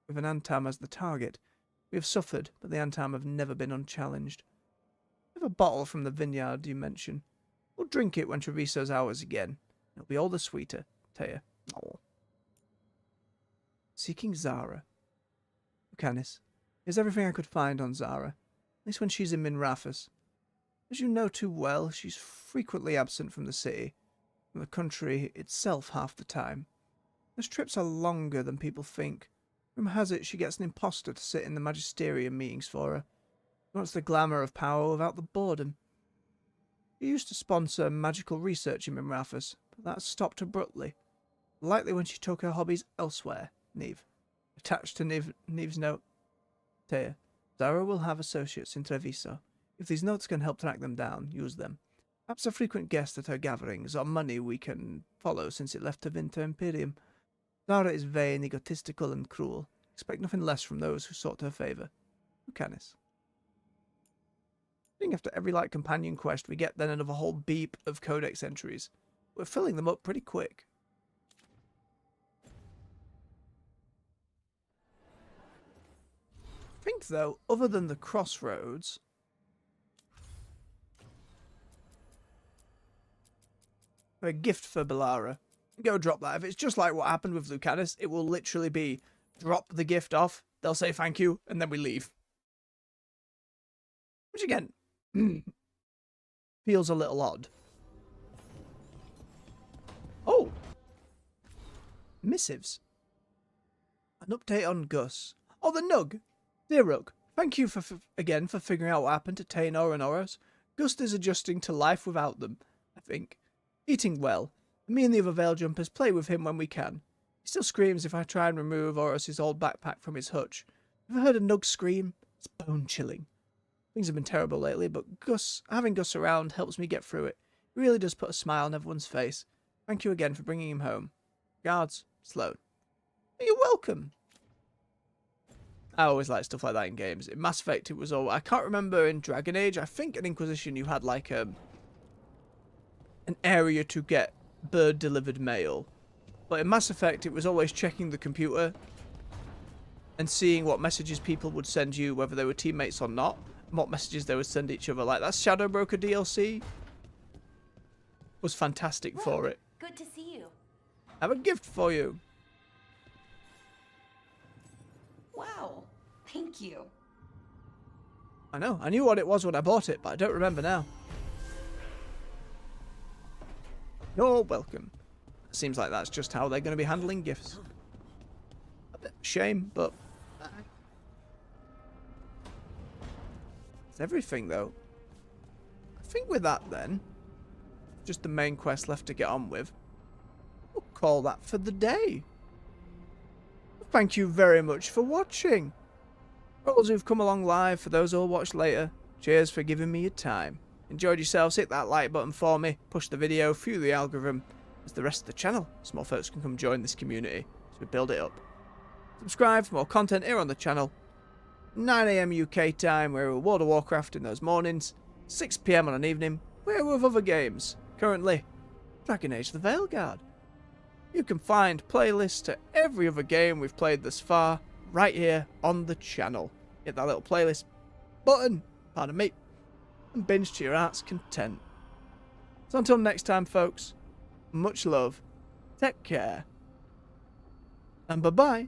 with an Antam as the target. We have suffered, but the Antam have never been unchallenged. We have a bottle from the vineyard you mention. We'll drink it when Treviso's ours again. It'll be all the sweeter, Taya. Oh. Seeking Zara. Lucanus, here's everything I could find on Zara, at least when she's in Minrathos. As you know too well, she's frequently absent from the city, from the country itself half the time. Those trips are longer than people think. Rumour has it she gets an imposter to sit in the magisterium meetings for her. She wants the glamour of power without the boredom. She used to sponsor magical research in Minrathos, but that stopped abruptly. Likely when she took her hobbies elsewhere, Neve. Attached to Neve's note. Taya, Zara will have associates in Treviso. If these notes can help track them down, use them. Perhaps a frequent guest at her gatherings, or money we can follow since it left Tevinter Imperium. Zara is vain, egotistical, and cruel. Expect nothing less from those who sought her favour. Lucanus. I think after every companion quest we get then another whole beep of codex entries. We're filling them up pretty quick. I think though, other than the crossroads, a gift for Bellara. Go drop that. If it's just like what happened with Lucanus, it will literally be drop the gift off, they'll say thank you, and then we leave. Which again, feels a little odd. Oh! Missives. An update on Gus. Oh, the Nug! Dear Rook, thank you again for figuring out what happened to Tainor and Oros. Gus is adjusting to life without them, I think. Eating well. Me and the other Veil Jumpers play with him when we can. He still screams if I try and remove Oros' old backpack from his hutch. Ever heard a Nug scream? It's bone-chilling. Things have been terrible lately, but having Gus around helps me get through it. It really does put a smile on everyone's face. Thank you again for bringing him home. Regards, Sloan. You're welcome. I always like stuff like that in games. In Mass Effect, it was all... I can't remember in Dragon Age. I think in Inquisition you had an area to get bird-delivered mail. But in Mass Effect, it was always checking the computer and seeing what messages people would send you, whether they were teammates or not, and what messages they would send each other. Like, that Shadow Broker DLC was fantastic for it. Good to see you. I have a gift for you. Wow, thank you. I know. I knew what it was when I bought it, but I don't remember now. You're welcome. Seems like that's just how they're going to be handling gifts. A bit of a shame, but... It's everything, though. I think with that, then, just the main quest left to get on with, we'll call that for the day. Thank you very much for watching. For those who've come along live, for those who'll watch later, cheers for giving me your time. Enjoyed yourselves, hit that like button for me, push the video through the algorithm as the rest of the channel, so more folks can come join this community as we build it up. Subscribe for more content here on the channel. 9 AM UK time, we're with World of Warcraft in those mornings. 6 PM on an evening, we're with other games. Currently, Dragon Age the Veilguard. You can find playlists to every other game we've played thus far right here on the channel. Hit that little playlist button, pardon me, and binge to your heart's content. So until next time, folks, much love, take care, and bye-bye.